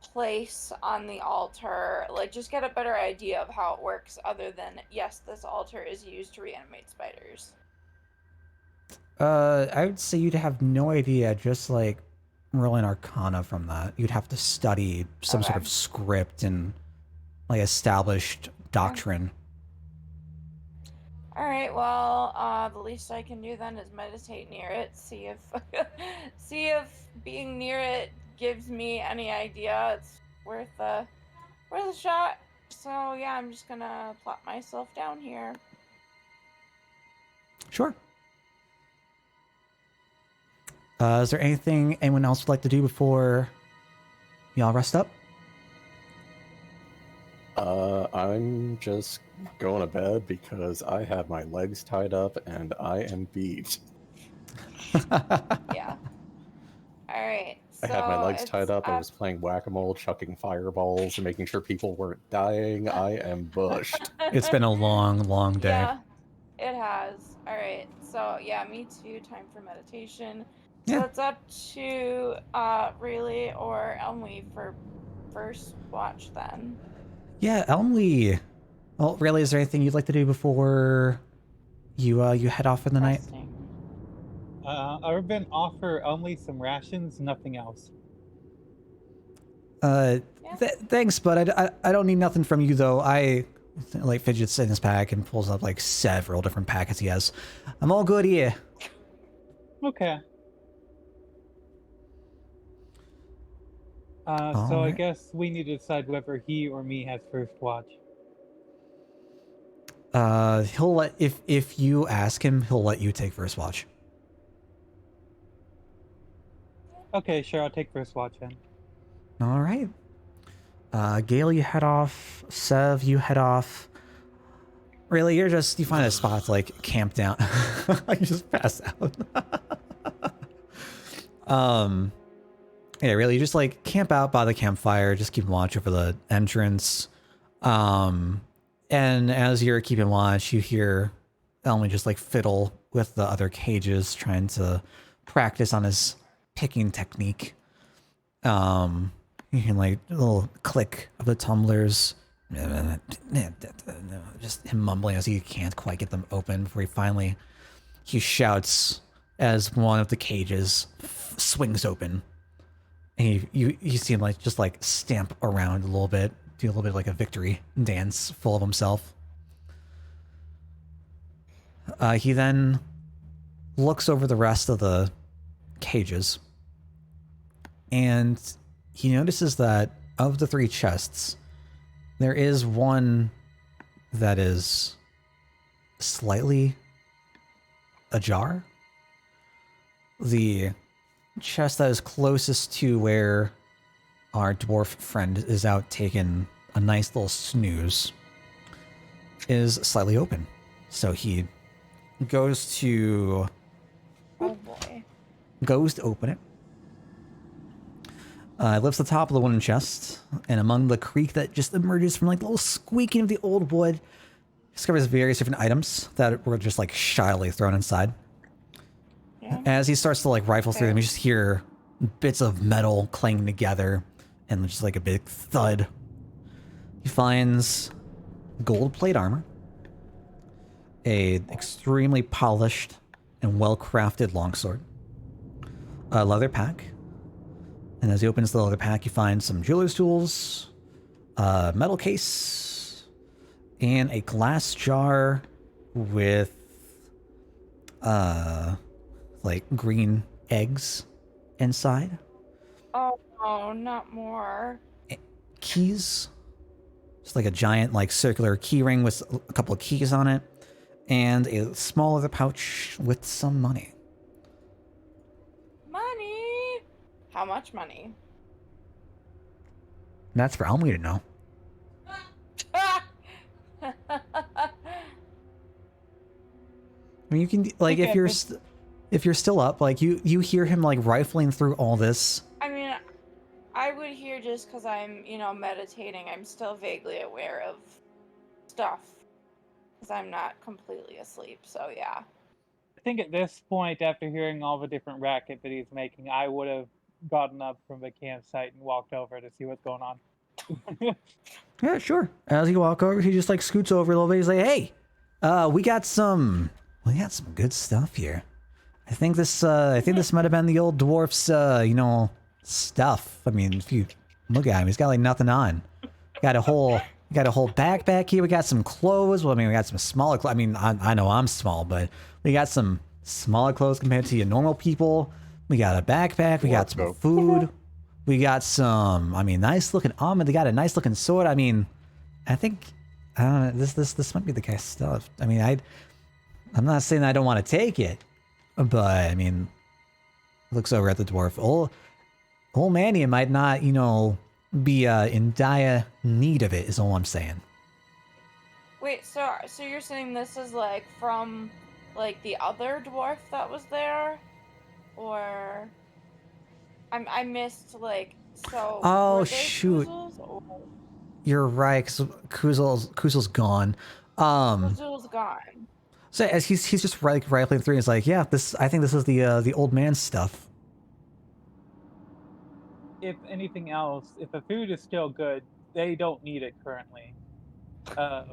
place on the altar, like, just get a better idea of how it works other than, yes, this altar is used to reanimate spiders. I would say you'd have no idea, just, like, rolling Arcana from that. You'd have to study some sort of script and, like, established doctrine. All right, well, the least I can do then is meditate near it, see if being near it gives me any idea. It's worth a shot. So yeah, I'm just gonna plop myself down here. Sure. Is there anything anyone else would like to do before y'all rest up? I'm just going to bed because I have my legs tied up and I am beat. Yeah. All right. I had my legs it's tied up. I was playing whack-a-mole, chucking fireballs, and making sure people weren't dying. I am bushed. It's been a long, long day. Yeah, it has. All right. So yeah, me too. Time for meditation. So Yeah. it's up to Rayleigh or Elmy for first watch then. Yeah, Elmley. Well, really, is there anything you'd like to do before you head off for the night? Resting. I've been offer only some rations, nothing else. Yeah. Thanks, but I don't need nothing from you though. I like fidgets in his pack and pulls up like several different packets he has. I'm all good here. Okay. So I Alright. guess we need to decide whether he or me has first watch. He'll let if you ask him, he'll let you take first watch. Okay, sure, I'll take first watch then. All right. Gale, you head off. Sev, you head off. Really, you find a spot to like camp down. You just pass out. Yeah, really, you just like camp out by the campfire, just keep watch over the entrance. And as you're keeping watch, you hear Elmy just like fiddle with the other cages, trying to practice on his picking technique. You can like a little click of the tumblers. Just him mumbling as he can't quite get them open before he shouts as one of the cages swings open. And you see him like just like stamp around a little bit, do a little bit of like a victory dance full of himself. He then looks over the rest of the cages and he notices that of the 3 chests, there is one that is slightly ajar. The chest that is closest to where our dwarf friend is out taking a nice little snooze is slightly open. So he goes to Oh boy. open it. Lifts the top of the wooden chest, and among the creak that just emerges from like the little squeaking of the old wood, discovers various different items that were just like shyly thrown inside. Yeah. As he starts to like rifle through them, you just hear bits of metal clanging together and just like a big thud. He finds gold plate armor, a extremely polished and well-crafted longsword, a leather pack, and as he opens the leather pack, you find some jeweler's tools, a metal case, and a glass jar with like green eggs inside. Oh, not more. Keys. Just like a giant like circular key ring with a couple of keys on it. And a small leather pouch with some money. Money. How much money? That's for Elmy to know. I mean, you can like Okay, if you're still up, like you hear him like rifling through all this. I mean, I would hear just because I'm, meditating. I'm still vaguely aware of stuff because I'm not completely asleep. So yeah. I think at this point, after hearing all the different racket that he's making, I would have gotten up from the campsite and walked over to see what's going on. Yeah, sure. As you walk over, he just like scoots over a little bit. He's like, "Hey, we got some good stuff here. I think this might have been the old dwarf's, stuff. I mean, if you look at him, he's got like nothing on. Got a whole backpack here. We got some clothes. Well, I mean, we got some smaller clothes. I mean, I know I'm small, but we got some smaller clothes compared to your normal people. We got a backpack. We got some food. We got some, nice looking armor. They got a nice looking sword. I mean, I think, I don't know, this might be the guy's stuff. I mean, I'm not saying I don't want to take it, but I mean, looks over at the dwarf. Old Manny might not, be in dire need of it, is all I'm saying. Wait, so you're saying this is like from like the other dwarf that was there, or? I missed like so. Oh, were they shoot. Koozles or You're right, because Kuzel's gone. Koozle's gone? So as he's just rifling through, he's like, yeah, I think this is the old man stuff. If anything else, if the food is still good, they don't need it currently.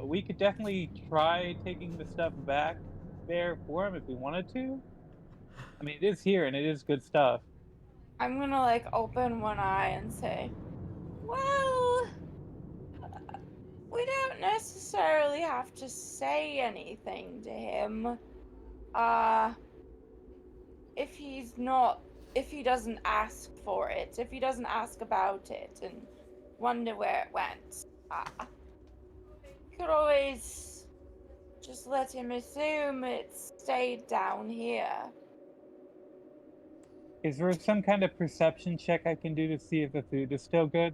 We could definitely try taking the stuff back there for them if we wanted to. I mean, it is here and it is good stuff. I'm gonna like open one eye and say, well, we don't necessarily have to say anything to him. If he doesn't ask for it, if he doesn't ask about it and wonder where it went, you could always just let him assume it stayed down here. Is there some kind of perception check I can do to see if the food is still good?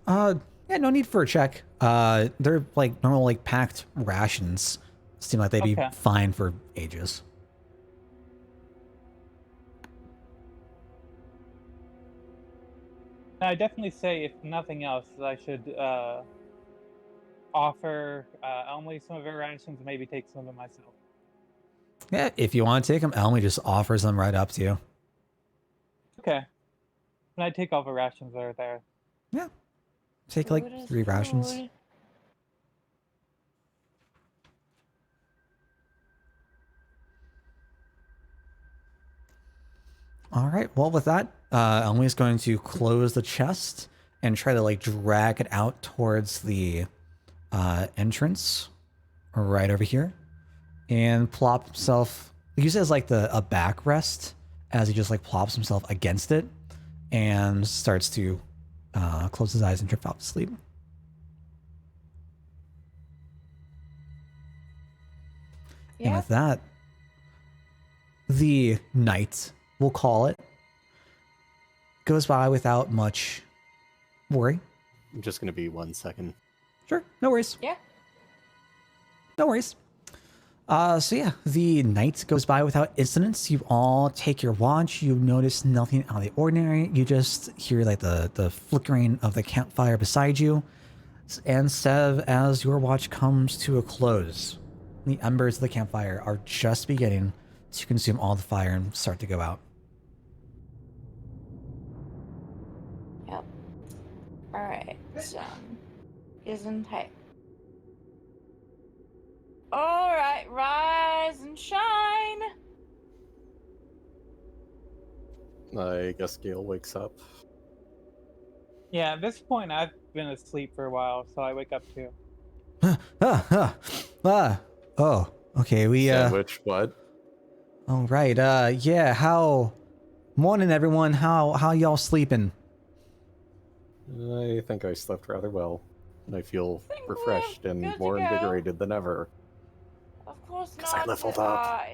Yeah, no need for a check. They're like normal, like packed rations. Seem like they'd be Okay. fine for ages. I definitely say, if nothing else, that I should offer Elmy some of her rations and maybe take some of them myself. Yeah, if you want to take them, Elmy just offers them right up to you. Okay. And I take all the rations that are there. Yeah, take like Food is 3 rations. food. All right. Well, with that, Elmy's going to close the chest and try to like drag it out towards the entrance right over here, and plop himself. Use it as like a backrest as he just like plops himself against it and starts to close his eyes and drift off to sleep. And Yeah. with that, the night, we'll call it, goes by without much worry. I'm just going to be 1 second. Sure, no worries. Yeah. No worries. So yeah, the night goes by without incidents. You all take your watch. You notice nothing out of the ordinary. You just hear like the flickering of the campfire beside you. And Sev, as your watch comes to a close, the embers of the campfire are just beginning to consume all the fire and start to go out. Yep. Alright, isn't it? Alright, rise and shine! I guess Gale wakes up. Yeah, at this point, I've been asleep for a while, so I wake up too. Oh, okay, we, Sandwich, what? all right, yeah, morning everyone, how y'all sleeping? I think I slept rather well. And I feel think we're refreshed and good to more go. invigorated than ever. Of course 'Cause I not. leveled up.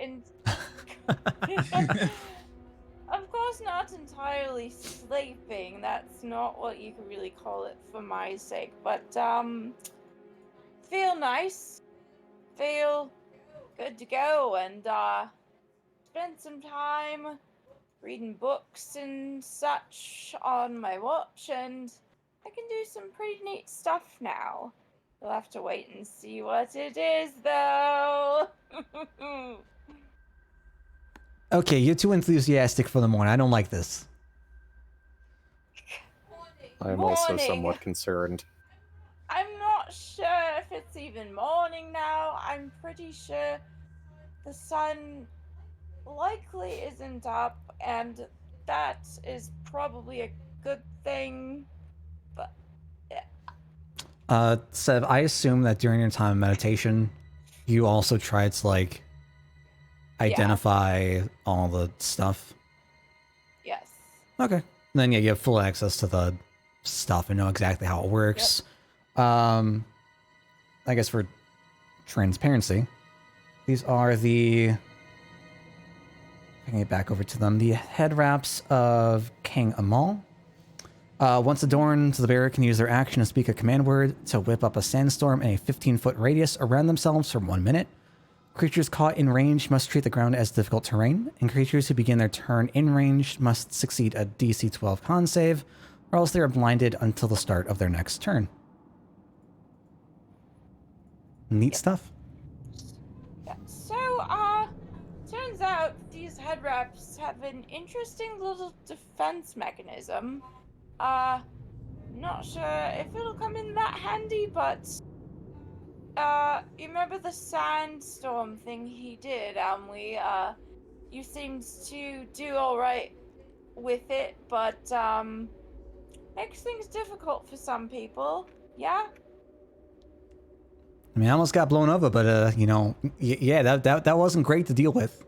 Of course not entirely sleeping. That's not what you could really call it for my sake. But, feel nice. Feel good to go and, spend some time reading books and such on my watch, and I can do some pretty neat stuff now. You'll have to wait and see what it is, though. Okay, you're too enthusiastic for the morning. I don't like this. I'm also Morning. somewhat concerned. I'm not sure if it's even morning now. I'm pretty sure the sun likely isn't up, and that is probably a good thing. But Sev, I assume that during your time of meditation, you also tried to like identify all the stuff. yes. Okay. And then yeah, you have full access to the stuff and know exactly how it works. I guess for transparency, these are the, bringing it back over to them, the head wraps of King Amal. Once adorned, the bearer can use their action to speak a command word to whip up a sandstorm in a 15-foot radius around themselves for 1 minute. Creatures caught in range must treat the ground as difficult terrain, and creatures who begin their turn in range must succeed a DC 12 con save, or else they are blinded until the start of their next turn. Neat stuff. Yeah. So, turns out these head wraps have an interesting little defense mechanism. Not sure if it'll come in that handy, but you remember the sandstorm thing he did, you seemed to do alright with it, but, makes things difficult for some people, yeah? I mean, I almost got blown over, but, you know, yeah, that wasn't great to deal with.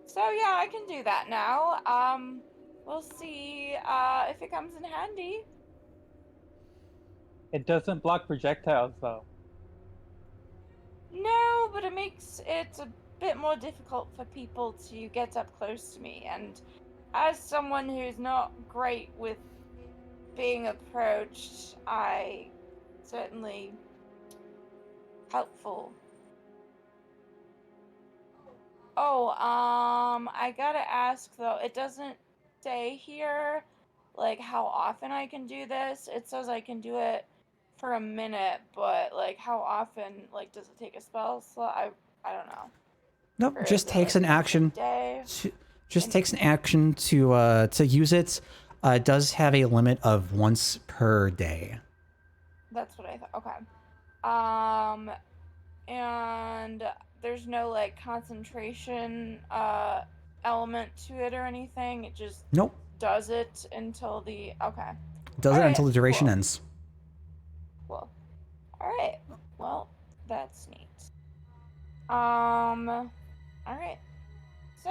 So, yeah, I can do that now. We'll see, if it comes in handy. It doesn't block projectiles, though. No, but it makes it a bit more difficult for people to get up close to me, and as someone who's not great with being approached, I certainly helpful. Oh, I gotta ask though, it doesn't say here like how often I can do this. It says I can do it for a minute, but like how often, like does it take a spell slot? I don't know. Nope, Or just is it, takes like, an action. day? Just takes an action to use it. It does have a limit of once per day. That's what I thought. Okay. And there's no like concentration element to it or anything. It just Nope. does it until the okay. Does it Alright, until the duration cool. ends. Cool. Alright. Well, that's neat. Alright. So,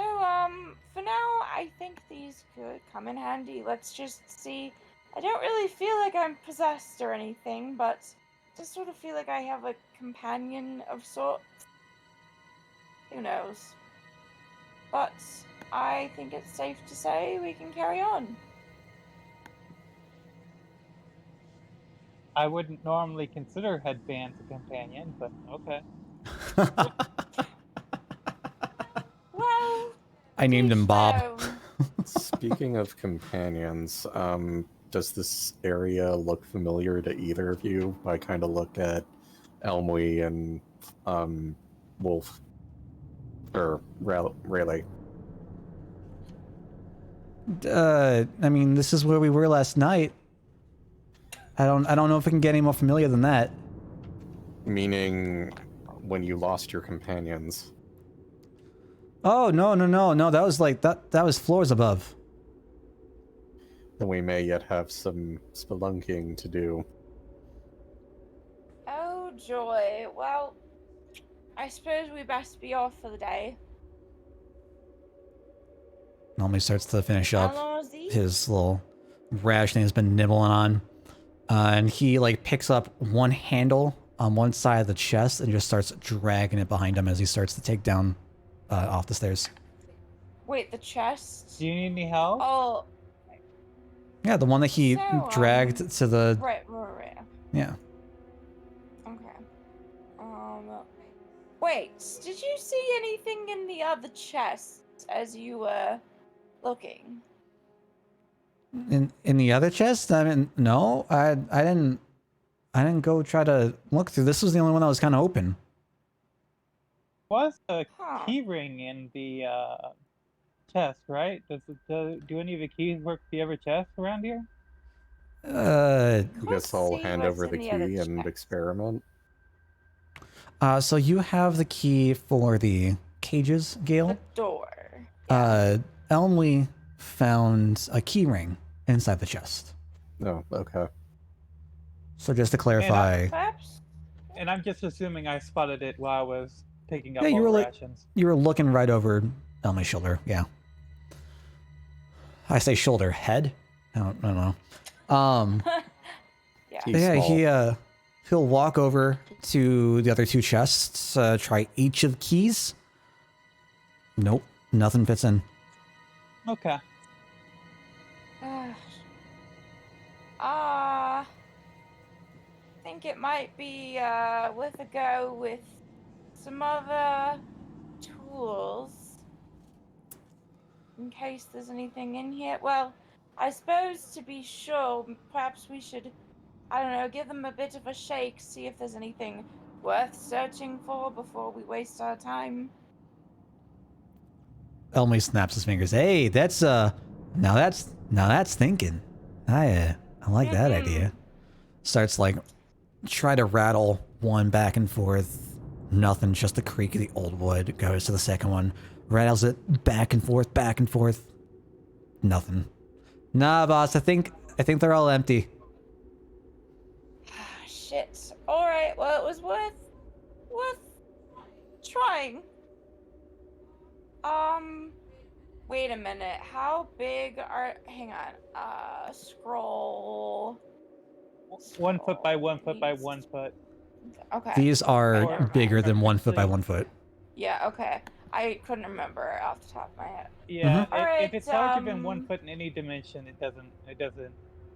for now, I think these could come in handy. Let's just see. I don't really feel like I'm possessed or anything, but just sort of feel like I have a companion of sorts. Who knows? But I think it's safe to say we can carry on. I wouldn't normally consider headbands a companion, but okay. Well, I named him each Bob. their own. Speaking of companions, does this area look familiar to either of you? I kind of look at Elmwe and Wolf, or Rayleigh. I mean, this is where we were last night. I don't know if we can get any more familiar than that. Meaning, when you lost your companions. Oh, no. That was like, that was floors above. Then we may yet have some spelunking to do. Oh, joy. Well, I suppose we best be off for the day. Normally starts to finish How up long is these? his little ration he's been nibbling on. And he like picks up one handle on one side of the chest and just starts dragging it behind him as he starts to take down off the stairs. Wait, the chest? Do you need any help? Oh, Yeah, the one that he So, dragged to the... right. Yeah. Okay. Wait, did you see anything in the other chests as you were looking? In the other chest? I mean, no, I didn't go try to look through. This was the only one that was kind of open. Was a Huh. key ring in the chest, right? Do any of the keys work the other chest around here? I Let's guess I'll see hand what's over the in the other key and chest. experiment. So you have the key for the cages, The Gale. door. Elmwe found a key ring inside the chest. Oh, okay. So just to clarify, Perhaps? And I'm just assuming I spotted it while I was picking up Yeah, you all were the like- rations. you were looking right over Elmwe's shoulder. Yeah. I say shoulder, head. I don't know. Yeah. He's Yeah, small. he'll walk over to the other two chests, try each of the keys. Nope, nothing fits in. Okay. Think it might be worth a go with some other tools in case there's anything in here. Well, I suppose to be sure, perhaps we should, I don't know, give them a bit of a shake, see if there's anything worth searching for before we waste our time. Elmy snaps his fingers. Hey, that's now that's thinking. I like that idea. Starts like try to rattle one back and forth. Nothing, just the creak of the old wood. Goes to the second one, rattles it back and forth, back and forth. Nothing. Nah, boss. I think they're all empty. Shit. All right. Well, it was worth trying. Wait a minute. How big are? Hang on. Scroll. 1 foot by 1 foot by 1 foot. Okay. These are Or- bigger than 1 foot by 1 foot. Yeah. Okay. I couldn't remember off the top of my head. Yeah, Mm-hmm. if Alright, it's larger than 1 foot in any dimension,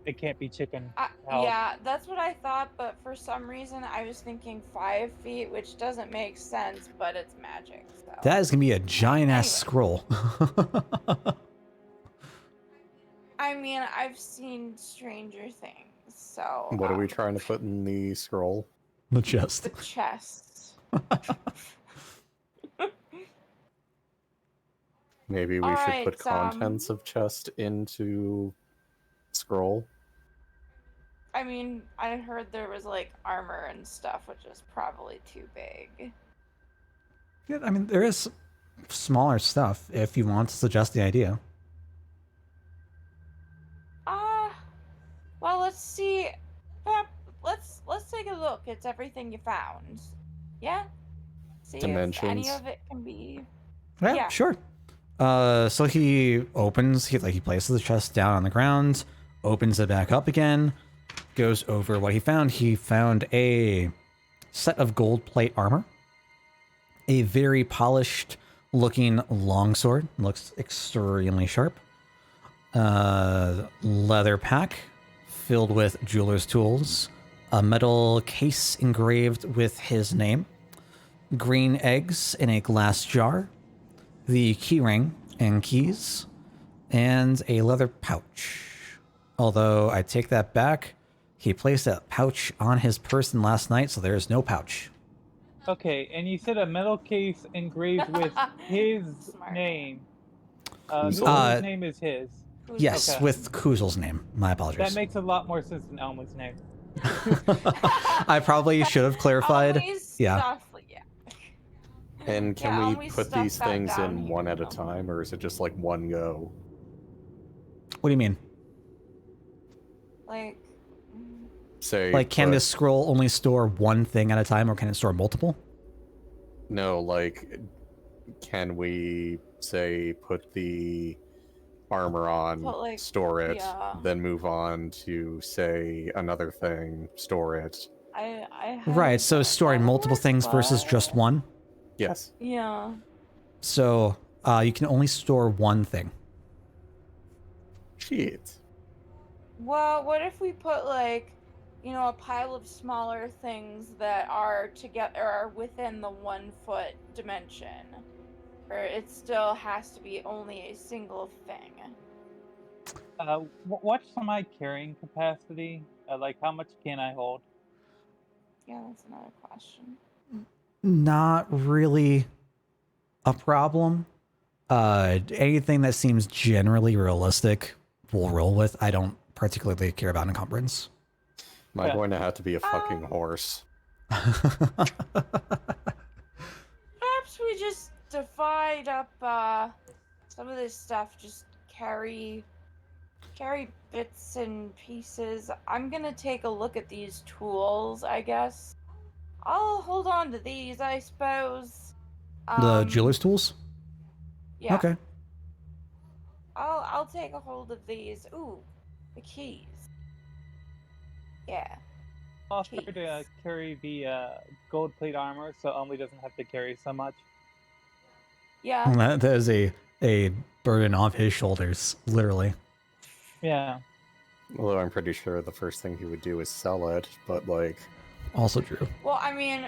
it can't be chicken. health. Yeah, that's what I thought, but for some reason I was thinking 5 feet, which doesn't make sense, but it's magic. So. That is gonna be a giant ass scroll. I mean, I've seen Stranger Things, so. What are we trying to put in the scroll? The chest. The chest. Maybe we should Alright, put contents of chest into scroll. I mean, I heard there was like armor and stuff, which is probably too big. Yeah, I mean, there is smaller stuff if you want to suggest the idea. Well, let's see. Let's take a look at everything you found. Yeah? See if any Dimensions. of it can be. Yeah, Yeah. sure. So he places the chest down on the ground, opens it back up again, goes over what he found. He found a set of gold plate armor, a very polished looking longsword, looks extremely sharp, leather pack filled with jeweler's tools, a metal case engraved with his name, green eggs in a glass jar, the keyring and keys, and a leather pouch. Although I take that back, he placed that pouch on his person last night, so there is no pouch. Okay, and you said a metal case engraved with his Smart. name. Whose Whose name is his? Yes, Okay. with Kuzel's name. My That apologies. makes a lot more sense than Elmer's name. I probably should have clarified. Always Yeah. Stuff, yeah. And can Yeah, we always put stuff these that things down in here. one at a time, or is it just like one go? What do you mean? Like, Say, Like, can put- this scroll only store one thing at a time, or can it store multiple? No, like, can we say put the armor on, Put, like, store it, yeah. then move on to say another thing, store it? I Right, haven't so done storing that multiple things versus but- just one. Yes. Yeah. So you can only store one thing. Shit. Well, what if we put like, a pile of smaller things that are together are within the 1 foot dimension, or it still has to be only a single thing? What's my carrying capacity? Like, how much can I hold? Yeah, that's another question. Not really a problem. Anything that seems generally realistic, we'll roll with. I don't particularly care about encumbrance. Am I Yeah. going to have to be a fucking horse? Perhaps we just divide up some of this stuff, just carry bits and pieces. I'm gonna take a look at these tools, I guess. I'll hold on to these, I suppose. The jeweler's tools? Yeah. Okay. I'll take a hold of these. Ooh, the keys. Yeah. I'll try to Jeez. carry the gold plate armor so Elmy doesn't have to carry so much. Yeah. That is a burden off his shoulders, literally. Yeah. Although I'm pretty sure the first thing he would do is sell it, but like, Also true. Well, I mean,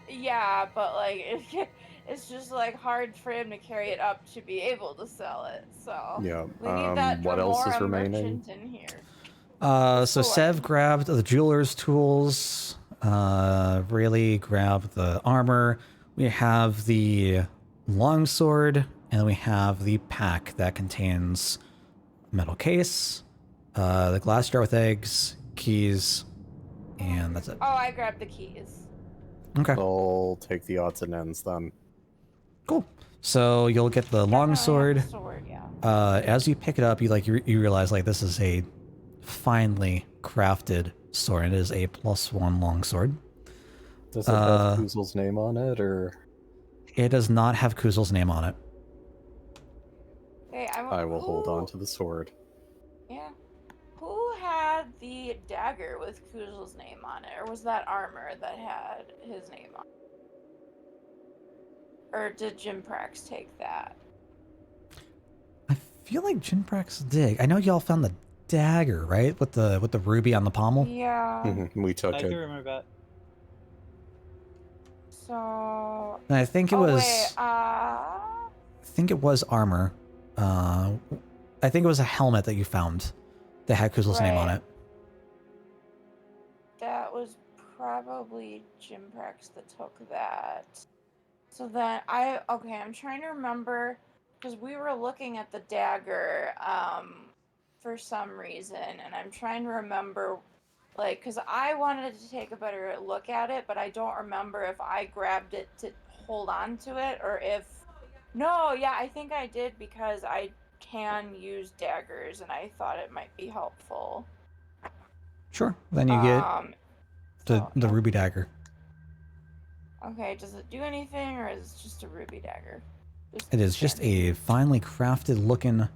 Yeah, but like it's just like hard for him to carry it up to be able to sell it. So Yeah. we need that What else is Dremora remaining? merchant in here. So Sev sword. grabbed the jeweler's tools. Really grabbed the armor. We have the longsword, and we have the pack that contains metal case, the glass jar with eggs, keys, and that's it. Oh, I grabbed the keys. Okay, I'll take the odds and ends then. cool. So you'll get the Yeah, no, I have longsword. the sword, yeah. As you pick it up, you realize like this is a finely crafted sword. It is a +1 longsword. Does it have Kuzel's name on it, or? It does not have Kuzel's name on it. Hey, I will hold on to the sword. Yeah. Who had the dagger with Kuzel's name on it? Or was that armor that had his name on it? Or did Jim Prax take that? I feel like Jinprax did. I know y'all found the dagger, right? With the ruby on the pommel. Yeah. We took I it. do remember that. So. And I think it Oh, was. wait. I think it was armor. I think it was a helmet that you found that had Kuzel's name on Right. it. That was probably Jim Prax that took that. So then I'm trying to remember because we were looking at the dagger for some reason, and I'm trying to remember like because I wanted to take a better look at it, but I don't remember if I grabbed it to hold on to it or if no, yeah, I think I did because I can use daggers and I thought it might be helpful. Sure. Then you get the yeah. ruby dagger. Okay, does it do anything or is it just a ruby dagger? It is just a finely crafted looking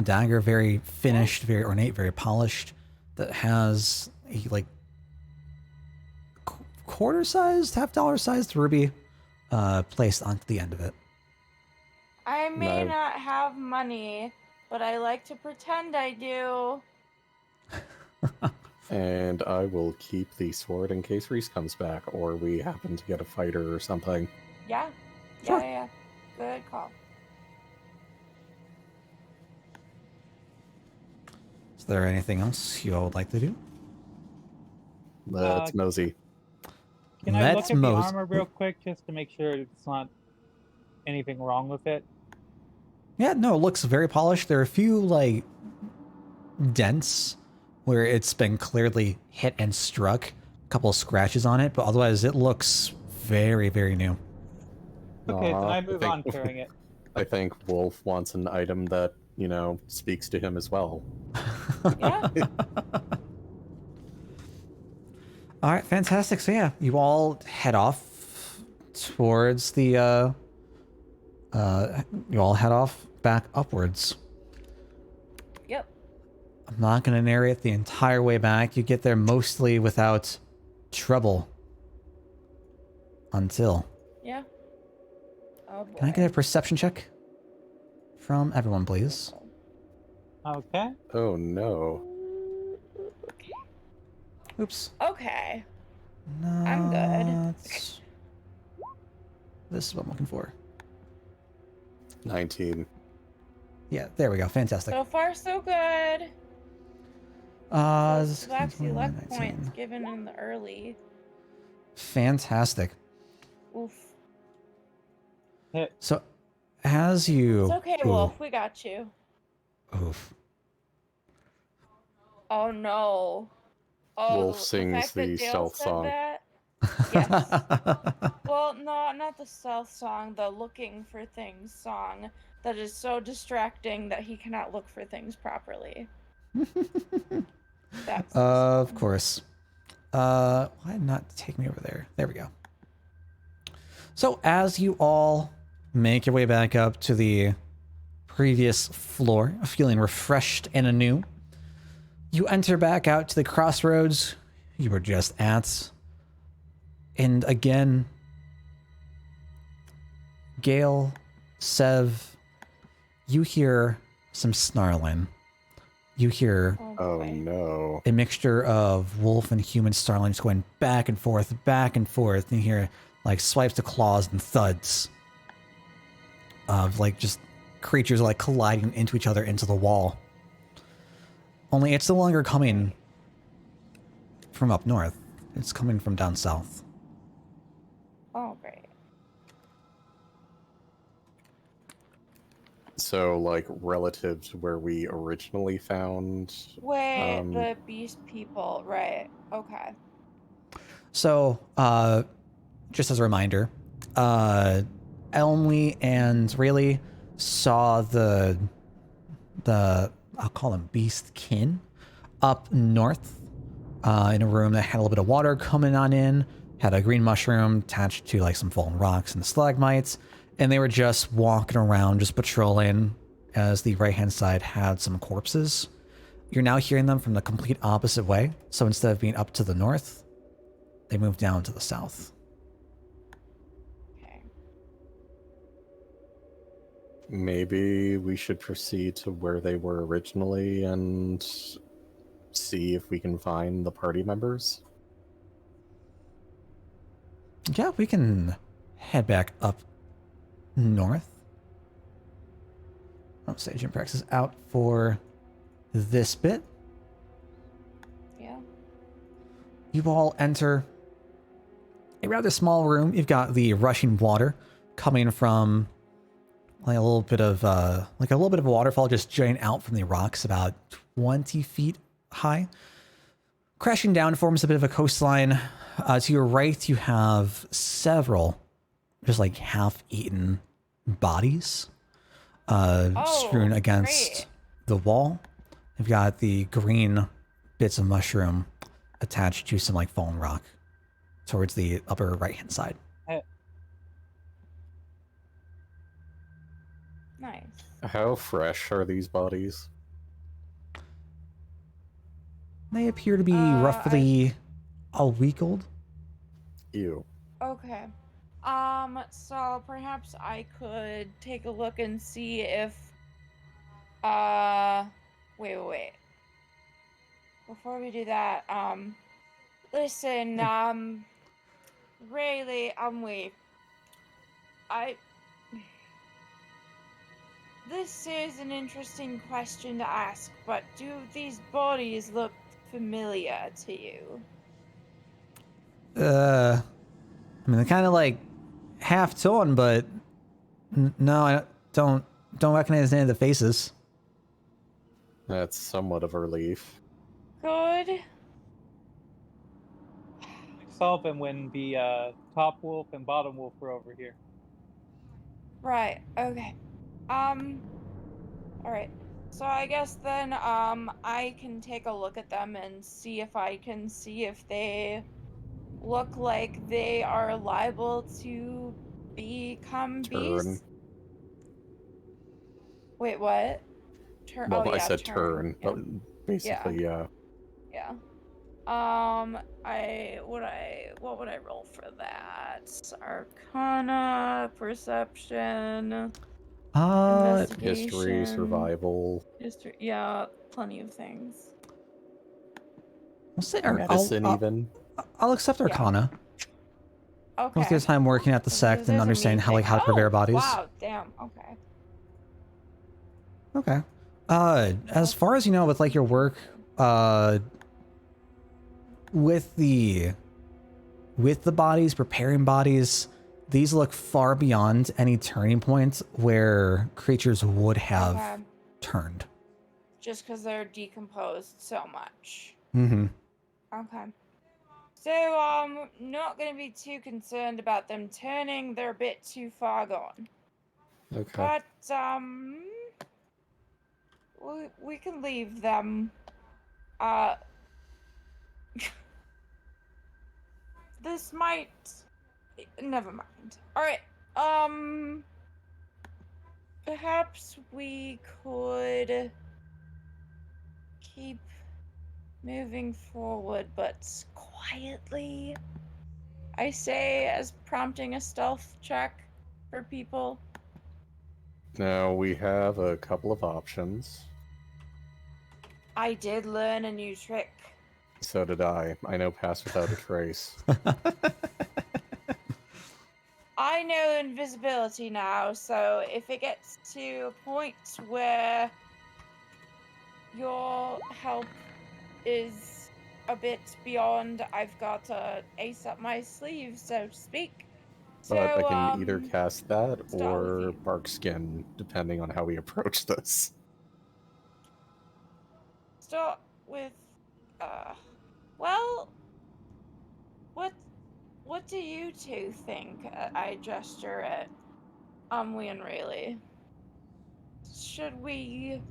dagger, very finished, very ornate, very polished, that has a like quarter sized, $half sized ruby placed onto the end of it. I may not have money, but I like to pretend I do. And I will keep the sword in case Reese comes back, or we happen to get a fighter or something. Yeah. Sure. Yeah. Good call. Is there anything else you all would like to do? Let's mosey. Can I look Let's at the mosey. armor real quick just to make sure it's not anything wrong with it? Yeah, no, it looks very polished. There are a few like dents where it's been clearly hit and struck, a couple of scratches on it, but otherwise it looks very, very new. Okay, then I move on carrying it. I think Wolf wants an item that, speaks to him as well. Yeah. All right, fantastic. So yeah, you all head off towards the you all head off back upwards. Yep. I'm not going to narrate the entire way back. You get there mostly without trouble until. Yeah. Oh boy. Can I get a perception check from everyone, please? Okay. Oh no. Oops. Okay. No. I'm good. This is what I'm looking for. 19. Yeah, there we go. Fantastic. So far, so good. This is Waxy luck 19. points given in the early. Fantastic. Oof. So, as you... It's okay, Wolf. We got you. Oof. Oh no. Oh, Wolf sings fact that the Dale stealth said song. that- Yes. Well, no, not the stealth song, the looking for things song that is so distracting that he cannot look for things properly. That's Of course. Why not take me over there? There we go. So as you all make your way back up to the previous floor, feeling refreshed and anew, you enter back out to the crossroads you were just at. And again, Gale, Sev, you hear some snarling. You hear Oh no. a mixture of wolf and human snarling just going back and forth, and you hear like swipes the claws and thuds of like just creatures like colliding into each other into the wall. Only it's no longer coming from up north. It's coming from down south. Oh, great. So, like, relative to where we originally found. Wait, the beast people, right? Okay. So, just as a reminder, Elmy and Rayleigh saw the I'll call them beast kin up north in a room that had a little bit of water coming on in, had a green mushroom attached to like some fallen rocks and stalagmites, and they were just walking around, just patrolling as the right-hand side had some corpses. You're now hearing them from the complete opposite way. So instead of being up to the north, they moved down to the south. Okay. Maybe we should proceed to where they were originally and see if we can find the party members. Yeah, we can head back up north. Oh, Sage Imprex is out for this bit. Yeah. You all enter a rather small room. You've got the rushing water coming from like a little bit of a waterfall just jutting out from the rocks about 20 feet high. Crashing down forms a bit of a coastline. To your right, you have several just like half-eaten bodies strewn against great. the wall. You've got the green bits of mushroom attached to some like fallen rock towards the upper right-hand side. Nice. How fresh are these bodies? They appear to be roughly a week old. Ew. Okay. So perhaps I could take a look and see if, wait. Before we do that, listen, Rayleigh, this is an interesting question to ask, but do these bodies look familiar to you? I mean, they're kind of like half torn, but no, I don't recognize any of the faces. That's somewhat of a relief. Good. Saw them when the top wolf and bottom wolf were over here. Right, okay. Alright. So I guess then, I can take a look at them and see if I can see if they look like they are liable to become beasts. Wait, what? Turn. Well, Oh, I yeah, said turn, Yeah. but basically, yeah. Yeah. What would I roll for that? Arcana, perception, History, investigation, survival, history. Yeah, plenty of things. We'll say medicine, even. I'll accept Arcana. Okay. Most of your time working at the sect and understanding how to prepare bodies. Wow, damn. Okay. Okay. As far as you know, with like your work, with the bodies, preparing bodies, these look far beyond any turning point where creatures would have turned. Just because they're decomposed so much. Mm-hmm. Okay. So, not gonna be too concerned about them turning. They're a bit too far gone. Okay. But, we can leave them. This might... Never mind. Alright, perhaps we could keep moving forward, but quietly. I say, as prompting a stealth check for people. Now, we have a couple of options. I did learn a new trick. So did I. I know Pass Without a Trace. I know invisibility now, so if it gets to a point where your help is a bit beyond, I've got a ace up my sleeve, so to speak. But I So, can either cast that start with or you. Bark Skin, depending on how we approach this. Start with, well, what, what do you two think? I gesture at Umwe and Rayleigh. Should we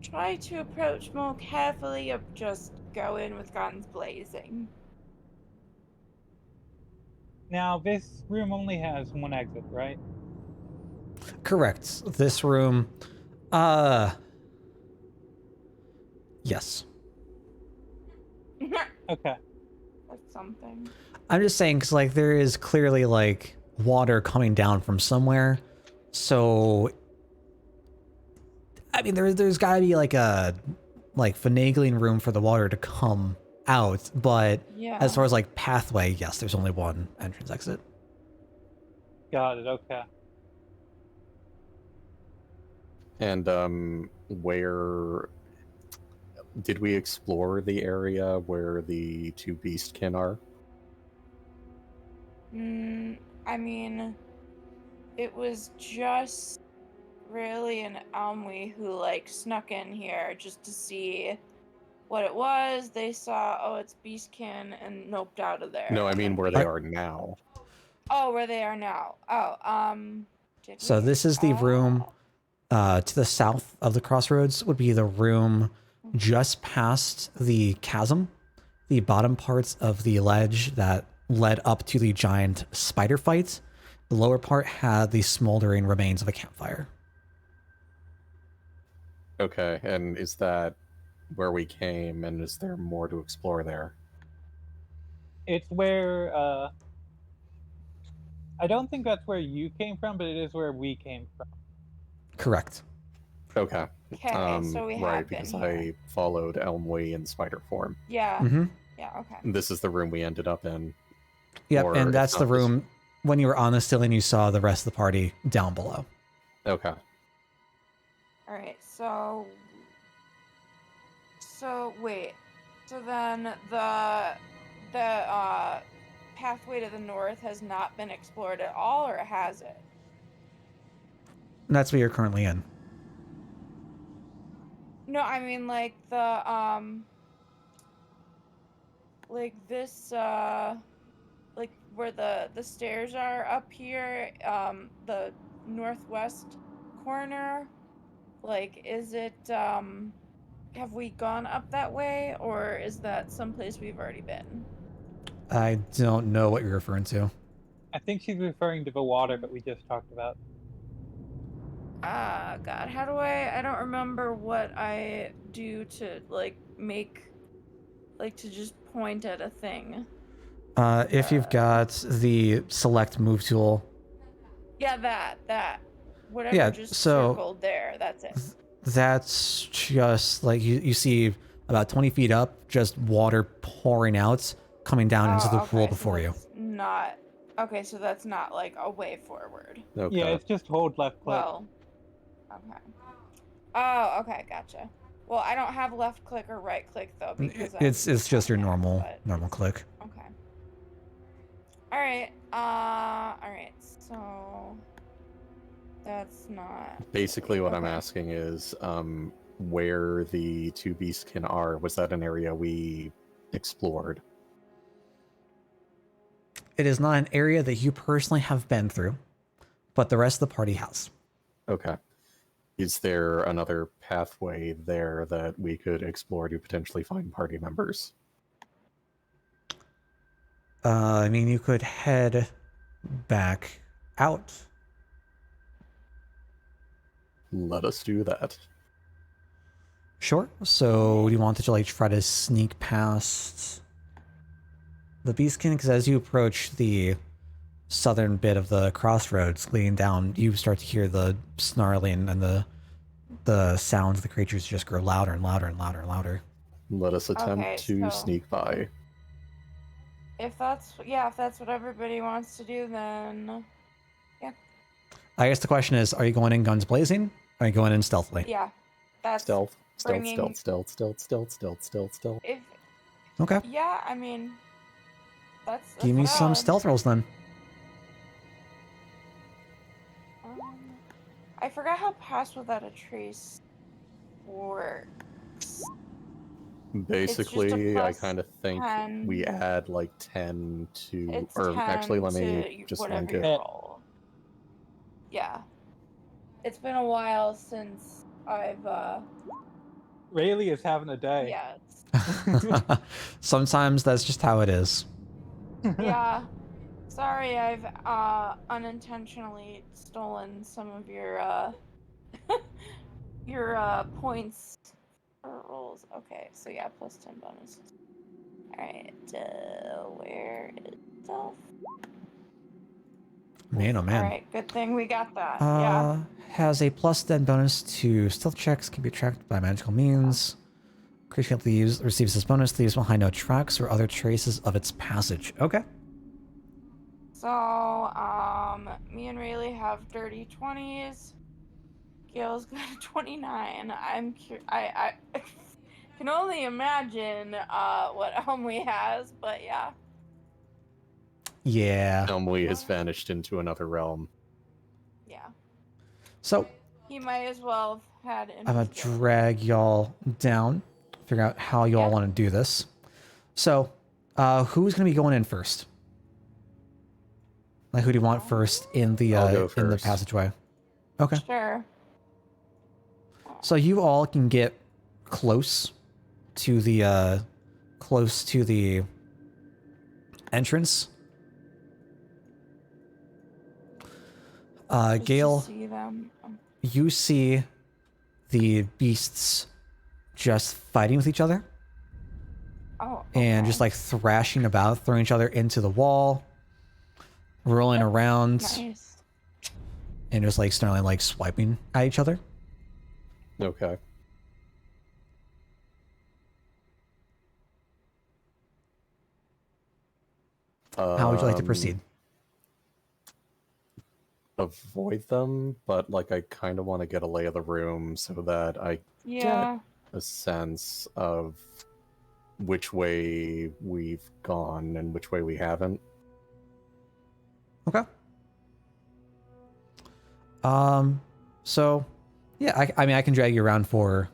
try to approach more carefully or just go in with guns blazing? Now, this room only has one exit, right? Correct. This room, yes. Okay. That's something. I'm just saying, because, like, there is clearly, like, water coming down from somewhere. So, I mean, there's got to be, like, a, like, finagling room for the water to come out. But Yeah. as far as, like, pathway, yes, there's only one entrance exit. Got it. Okay. And where did we explore the area where the two beastkin are? I mean, it was just really an Almwe who, like, snuck in here just to see what it was. They saw, oh, it's Beastkin, and noped out of there. No, I and mean then where we- they are now. Oh, where they are now. Oh, did So we? this is the room to the south of the crossroads would be the room just past the chasm, the bottom parts of the ledge that led up to the giant spider fight. The lower part had the smoldering remains of a campfire. Okay, and is that where we came, and is there more to explore there? It's where I don't think that's where you came from, but it is where we came from. Correct. Okay. Okay, so we right, have been because here. I followed Elmway in spider form. Yeah. Mm-hmm. Yeah. Okay. This is the room we ended up in. Yep, Or and if that's the not, this- room when you were on the ceiling. You saw the rest of the party down below. Okay. All right. So wait. So then the pathway to the north has not been explored at all, or has it? And that's what you're currently in. No, I mean like the like this like where the stairs are up here, the northwest corner. Like, is it have we gone up that way, or is that someplace we've already been? I don't know what you're referring to. I think she's referring to the water that we just talked about. Ah, God, how do I don't remember what I do to, like, make, like, to just point at a thing. If you've got the select move tool, Yeah, that. Whatever Yeah, just so- circled there, that's it. that's just like you see about 20 feet up, just water pouring out, coming down into the pool Okay, so before you. that's not... Okay, so that's not, like, a way forward. Okay. Yeah, it's just hold left click. Well, okay. Oh, okay, gotcha. Well, I don't have left click or right click though because It's just your yeah, normal but click. okay. All right. All right. So that's not Basically, what I'm okay. asking is, where the two beastkin are. Was that an area we explored? It is not an area that you personally have been through, but the rest of the party has. Okay. Is there another pathway there that we could explore to potentially find party members? I mean, you could head back out. Let us do that. Sure. So you want to like try to sneak past the beastkin? Because as you approach the southern bit of the crossroads leading down, you start to hear the snarling and the sounds of the creatures just grow louder and louder and louder and louder. Let us attempt Okay, to so- sneak by. If that's what everybody wants to do, then I guess the question is, are you going in guns blazing? Or are you going in stealthily? Yeah, that's Stealth, bringing- stealth. if. Okay. Yeah, I mean, that's Give me some valid. stealth rolls then. I forgot how Pass Without a Trace works. Basically, I plus kind of think 10. we add like 10 to, It's or 10 actually, let to me just whatever link you it. roll. Yeah. It's been a while since I've Rayleigh is having a day. yeah. Sometimes that's just how it is. Yeah. Sorry, I've unintentionally stolen some of your your points for rolls. Okay, so yeah, plus 10 bonus. Alright, where is stealth? Man, oh man. Alright, good thing we got that. Yeah. Has a plus 10 bonus to stealth checks, can be tracked by magical means. Creature receives this bonus, leaves behind no tracks or other traces of its passage. Okay. So, me and Rayleigh have dirty 20s. Gail's got a 29. I can only imagine what Elmley has, but yeah. Yeah. Elmley has vanished into another realm. Yeah. So, He might as well have had I'm gonna invisibility. drag y'all down, figure out how y'all Yeah. want to do this. So, who's gonna be going in first? Like, who do you want first in the I'll go in the first. passageway? Okay. Sure. So you all can get close to the entrance. Just to Gale, see them. you see the beasts just fighting with each other Oh. and okay. just like thrashing about, throwing each other into the wall, rolling around, Nice. and just like starting like swiping at each other. Okay. How would you like to proceed? Avoid them, but like I kind of want to get a lay of the room so that I Yeah. get a sense of which way we've gone and which way we haven't. Okay. So, yeah, I mean, I can drag you around for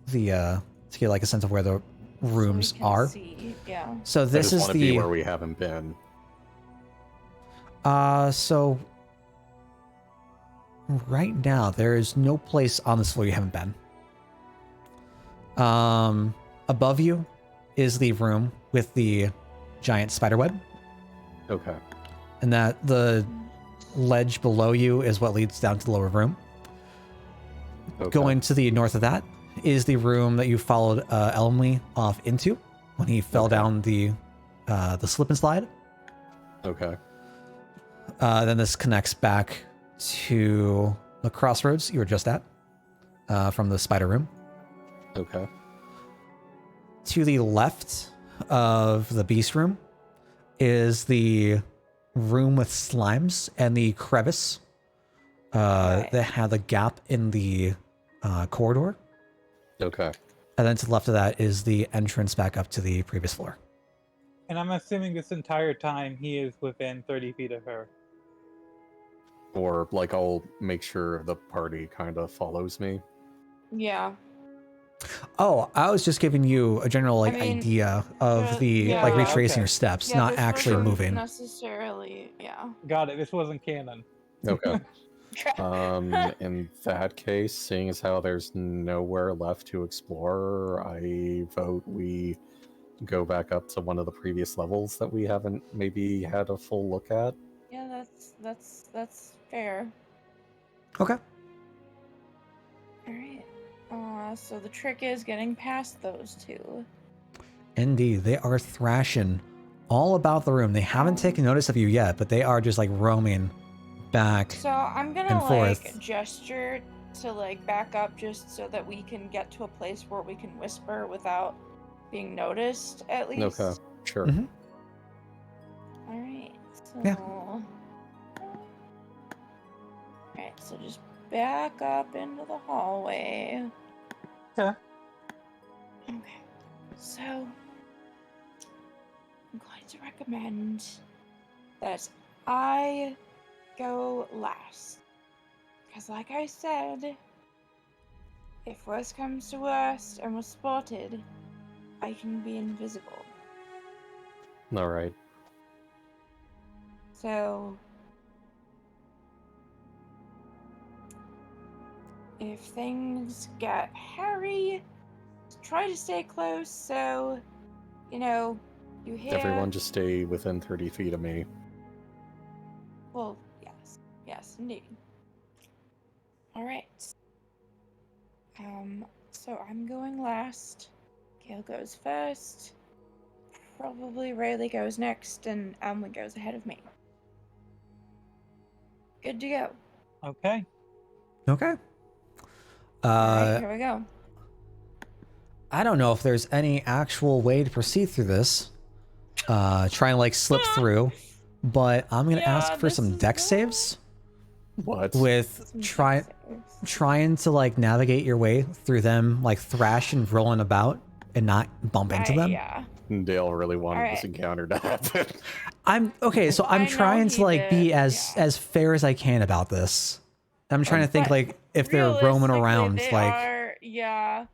the to get like a sense of where the rooms so we can are. See. Yeah. So I this just is want to be the where we haven't been. so right now there is no place on this floor you haven't been. Above you is the room with the giant spider web, Okay. and that the ledge below you is what leads down to the lower room. Okay. Going to the north of that is the room that you followed Elmley off into when he fell Okay. down the slip and slide. Okay. Then this connects back to the crossroads you were just at from the spider room. Okay. To the left of the beast room is the room with slimes and the crevice Right. that had the gap in the corridor. Okay. And then to the left of that is the entrance back up to the previous floor. And I'm assuming this entire time he is within 30 feet of her. Or like I'll make sure the party kind of follows me. Yeah. Oh, I was just giving you a general like I mean, idea of the yeah, like retracing okay. your steps, Yeah, not this actually wasn't moving. Necessarily. Yeah. Got it. This wasn't canon. Okay. In that case, seeing as how there's nowhere left to explore, I vote we go back up to one of the previous levels that we haven't maybe had a full look at. Yeah, that's fair. Okay. All right. So the trick is getting past those two. Indeed, they are thrashing all about the room. They haven't taken notice of you yet, but they are just like roaming back. So I'm gonna And like forth. gesture to like back up just so that we can get to a place where we can whisper without being noticed at least. Okay, sure. Mhm. All right. So Yeah. just back up into the hallway. Okay. Okay. So, I'm going to recommend that I go last. Because, like I said, if worst comes to worst and was spotted, I can be invisible. All right. So, if things get hairy, try to stay close so, you hear. Everyone just stay within 30 feet of me. Well, yes. Yes, indeed. Alright. So I'm going last. Gale goes first. Probably Rayleigh goes next, and Elmwood goes ahead of me. Good to go. Okay. Okay. Alright, here we go. I don't know if there's any actual way to proceed through this. Try and like slip through, but I'm gonna ask for this some is dex bad. saves Some with dex saves. trying to like navigate your way through them, like thrash and rolling about and not bump into them. Yeah. Dale really wanted All this right. encounter to happen. I'm okay, so I'm I know trying to he like be did, as fair as I can about this. I'm trying to think But like if they're roaming realistically, around, they like are, yeah.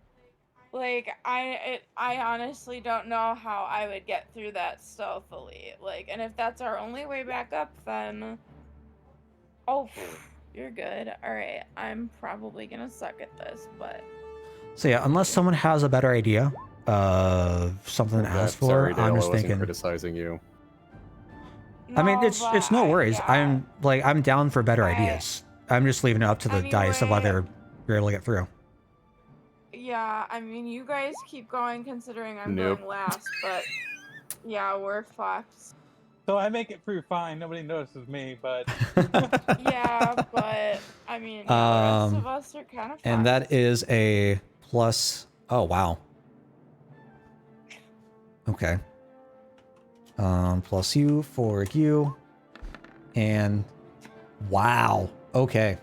Like I honestly don't know how I would get through that stealthily. Like, and if that's our only way back up, then you're good. All right, I'm probably gonna suck at this, but so yeah. Unless someone has a better idea of something to ask for, Sorry, Dale, I'm I just wasn't thinking. criticizing you. I mean, No, it's but no worries. yeah. I'm down for better I- ideas. I'm just leaving it up to the dice of whether you're able to get through. Yeah, I mean, you guys keep going considering I'm Nope. going last, but yeah, we're fucked. So I make it through fine. Nobody notices me, but Yeah, but I mean, yeah, the rest of us are kind of fucked. And that is a plus. Oh wow. Okay. Plus you for you, and wow. Okay.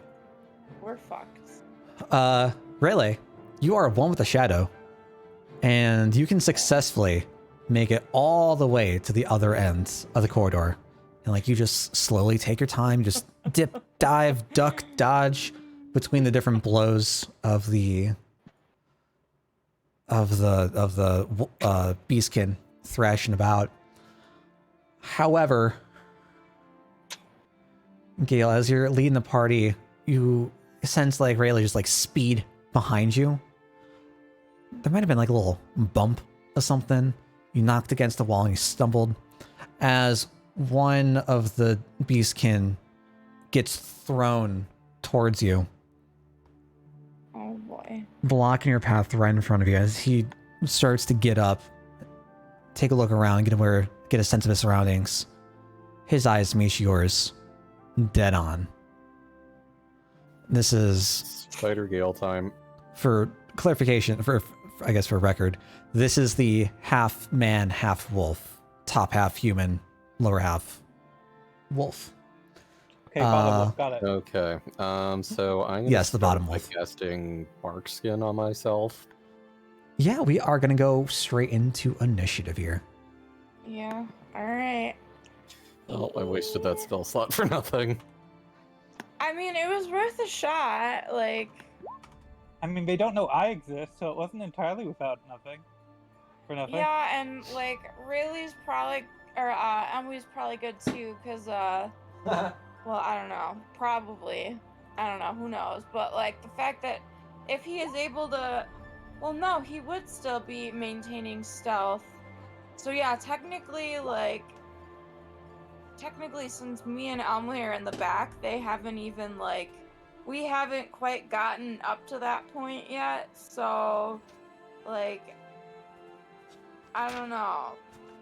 We're fucked. Rayleigh, you are one with the shadow, and you can successfully make it all the way to the other end of the corridor. And like you just slowly take your time, just dip, dive, duck, dodge between the different blows of the beastkin thrashing about. However, Gale, as you're leading the party, you sense like Rayleigh just like speed behind you. There might have been like a little bump or something. You knocked against the wall and you stumbled as one of the beastkin gets thrown towards you, Oh boy. blocking your path right in front of you. As he starts to get up, take a look around, get a sense of his surroundings. His eyes meet yours, dead on. This is, Spider Gale time. for clarification, for I guess for record, this is the half man, half wolf, top half human, lower half wolf. okay, bottom left, got it. Okay. So I'm gonna Yes, the start bottom by wolf. casting bark skin on myself. Yeah, we are gonna go straight into initiative here. Yeah. All right. Oh, I wasted that spell slot for nothing. I mean, it was worth a shot. Like, I mean, they don't know I exist, so it wasn't entirely without nothing. For nothing. yeah, and like Rayleigh's probably, or Emily's probably good too, cause well, I don't know, probably, I don't know, who knows, but like the fact that if he is able to, well, no, he would still be maintaining stealth. So yeah, technically, since me and Emily are in the back, they haven't even like, we haven't quite gotten up to that point yet. So, like, I don't know.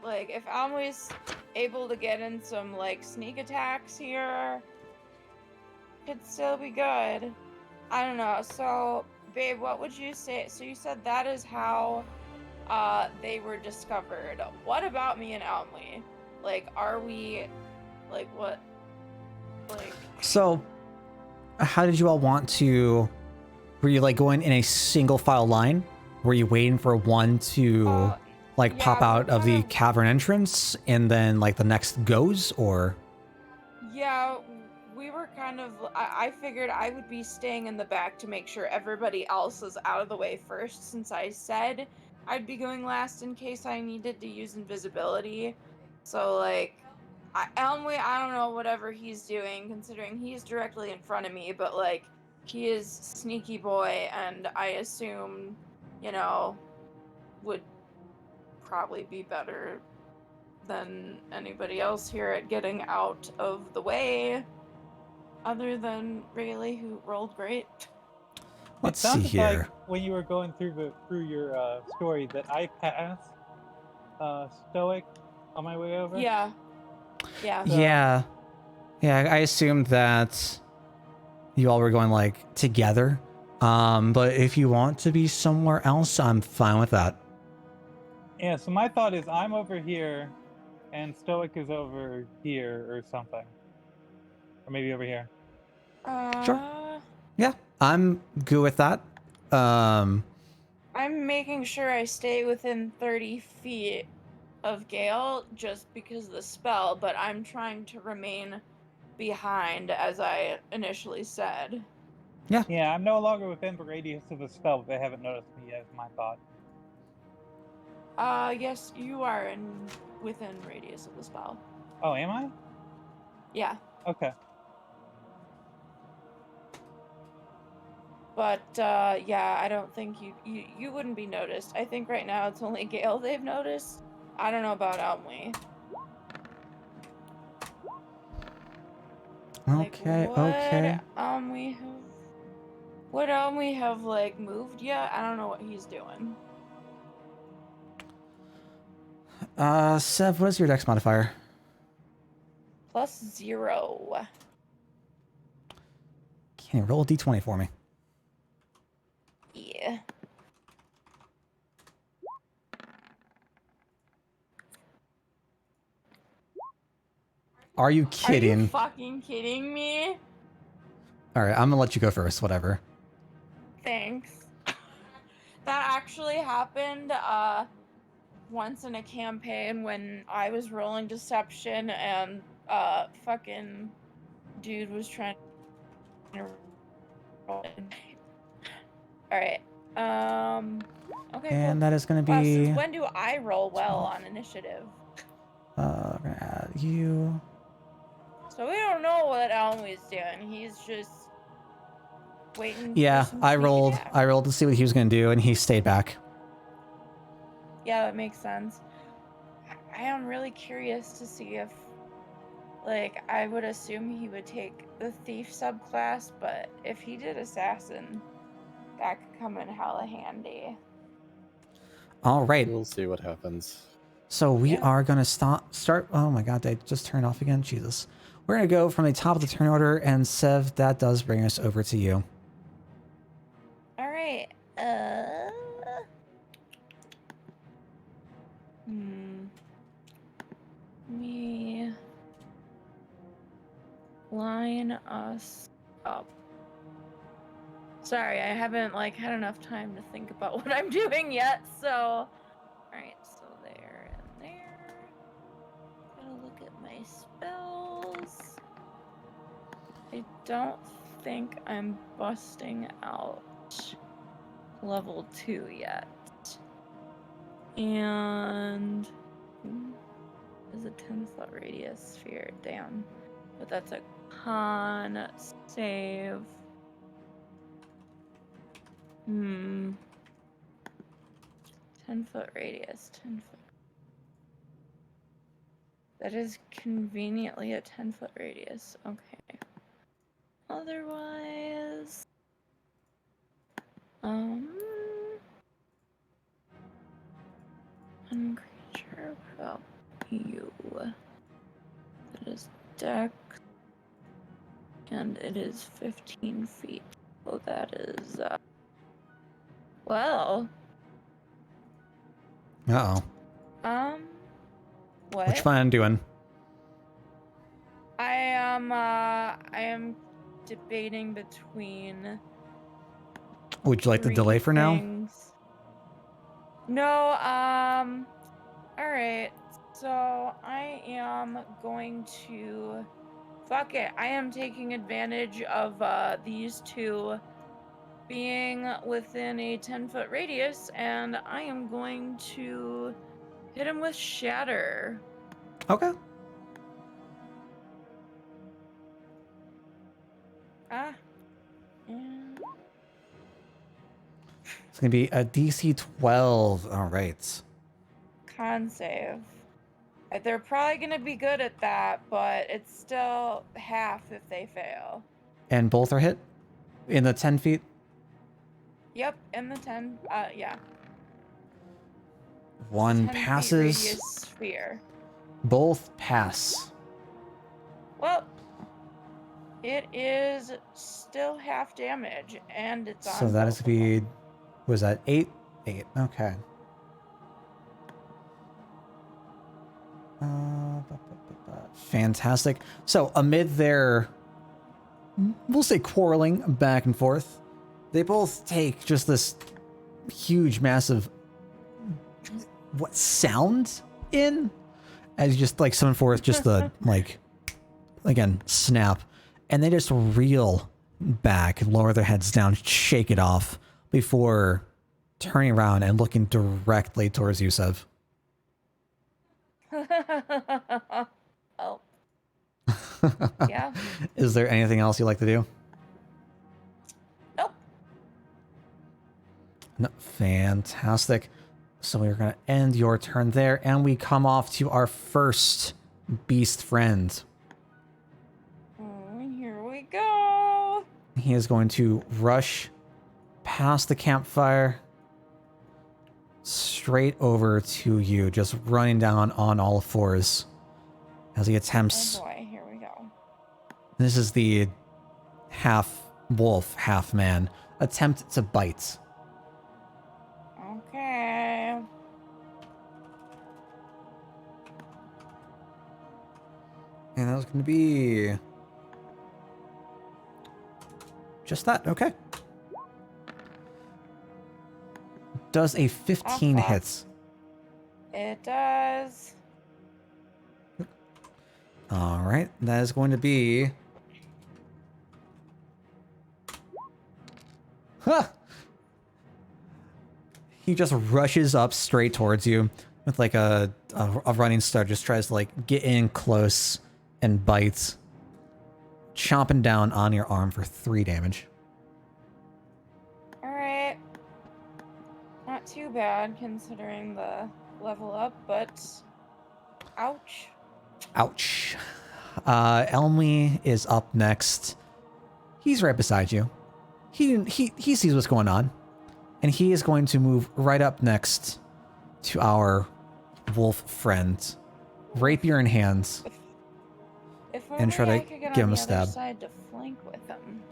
Like, if Emily's able to get in some like sneak attacks here, could still be good. I don't know. So, babe, what would you say? So you said that is how they were discovered. What about me and Emily? Like, are we, like, what, like? So, how did you all want to? Were you like going in a single file line? Were you waiting for one to like pop yeah, out we're of the kind of- cavern entrance and then like the next goes, or? Yeah, we were kind of. I figured I would be staying in the back to make sure everybody else is out of the way first, since I said I'd be going last in case I needed to use invisibility. So, like, Elmway, I don't know whatever he's doing, considering he's directly in front of me, but, like, he is sneaky boy, and I assume, you know, would probably be better than anybody else here at getting out of the way, other than Rayleigh, who rolled great. Let's It see sounded like here. when you were going through your story that I passed Stoic on my way over. Yeah. Yeah. Yeah, yeah. I assumed that you all were going like together. But if you want to be somewhere else, I'm fine with that. Yeah, so my thought is I'm over here and Stoic is over here or something. Or maybe over here. Sure. Yeah, I'm good with that. I'm making sure I stay within 30 feet of Gale just because of the spell, but I'm trying to remain behind, as I initially said. Yeah, I'm no longer within the radius of the spell, but they haven't noticed me yet, is my thought. Yes, you are within radius of the spell. Oh, am I? Yeah. Okay. But, yeah, I don't think you wouldn't be noticed. I think right now it's only Gale they've noticed. I don't know about Elmley. Okay, okay. Would Elmley have, like, moved yet? I don't know what he's doing. Sev, what is your dex modifier? +0. Can you roll a d20 for me? Yeah. Are you Are you kidding? fucking kidding me? All right, I'm gonna let you go first. Whatever. Thanks. That actually happened once in a campaign when I was rolling deception and fucking dude was trying to roll it. Alright. Okay, And cool. that is gonna Wow, since be. when do I roll well on initiative? We're gonna add you. So we don't know what Elmy's doing. He's just waiting Yeah, for some I sneak rolled. attack. I rolled to see what he was gonna do, and he stayed back. Yeah, that makes sense. I am really curious to see if, like, I would assume he would take the thief subclass, but if he did assassin, that could come in hella handy. All right. We'll see what happens. So we Yeah. are gonna start. Oh my god, they just turned off again. Jesus. We're gonna go from the top of the turn order, and Sev, that does bring us over to you. All right. Me line us up. Sorry, I haven't like had enough time to think about what I'm doing yet. So, all right. So there and there. Gotta look at my spells. I don't think I'm busting out level 2 yet. And is a 10-foot radius sphere. Damn. But that's a con save. 10-foot radius. 10-foot. That is conveniently a 10-foot radius. Okay. Otherwise, one creature. What about you? That is dex, and it is 15 feet. So that is well. Uh oh. What? Which one I'm doing? I am debating between Would you like to three delay for now? things. No, alright. So I am going to fuck it. I am taking advantage of these two being within a 10-foot radius, and I am going to hit him with Shatter. Okay. And It's going to be a DC 12. All right. con save. They're probably going to be good at that, but it's still half if they fail. And both are hit in the 10 feet. Yep, in the 10. Yeah. One 10 feet passes. radius sphere. Both pass. Well, it is still half damage, and it's on. So that is both to of be, them. was that 8? 8. Okay. Fantastic. So amid their, we'll say, quarreling back and forth, they both take just this huge, massive, what, sound in? As you just, like, summon forth just the, like, again, snap. And they just reel back, lower their heads down, shake it off before turning around and looking directly towards Yusef. Oh. Yeah. Is there anything else you'd like to do? Nope. No, fantastic. So we're going to end your turn there, and we come off to our first beast friend. Here we go. He is going to rush past the campfire straight over to you, just running down on all fours as he attempts. Oh boy, here we go. This is the half wolf, half man attempt to bite. Okay. And that was going to be just that. Okay. Does a 15 fuck. hits? It does. All right. That is going to be... Huh! He just rushes up straight towards you with like a running start. Just tries to like get in close and bites. Chomping down on your arm for 3 damage. Alright. Not too bad considering the level up, but ouch. Ouch. Elmy is up next. He's right beside you. He sees what's going on. And he is going to move right up next to our wolf friend. Rapier in hands. If And try to only I could get give on him a the stab. other side to flank with him.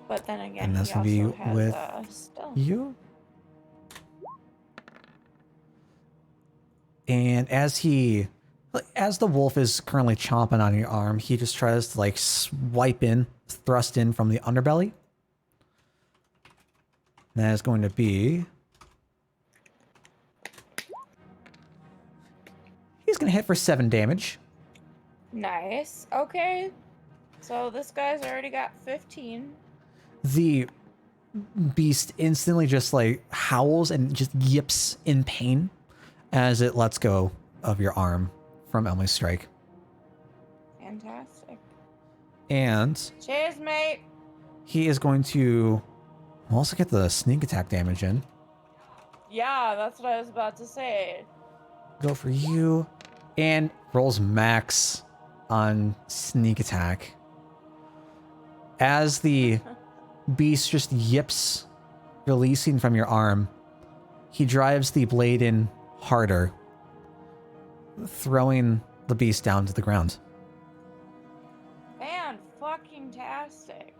But then again, And that's he gonna be also has with stealth. you. And as the wolf is currently chomping on your arm, he just tries to like swipe in, thrust in from the underbelly. And that is going to be... He's going to hit for 7 damage. Nice. Okay. So this guy's already got 15. The beast instantly just like howls and just yips in pain as it lets go of your arm from Emily's strike. Fantastic. And Cheers, mate. he is going to also get the sneak attack damage in. Yeah, that's what I was about to say. Go for you. And rolls max on sneak attack. As the beast just yips, releasing from your arm, he drives the blade in harder, throwing the beast down to the ground. Fan-fucking-tastic.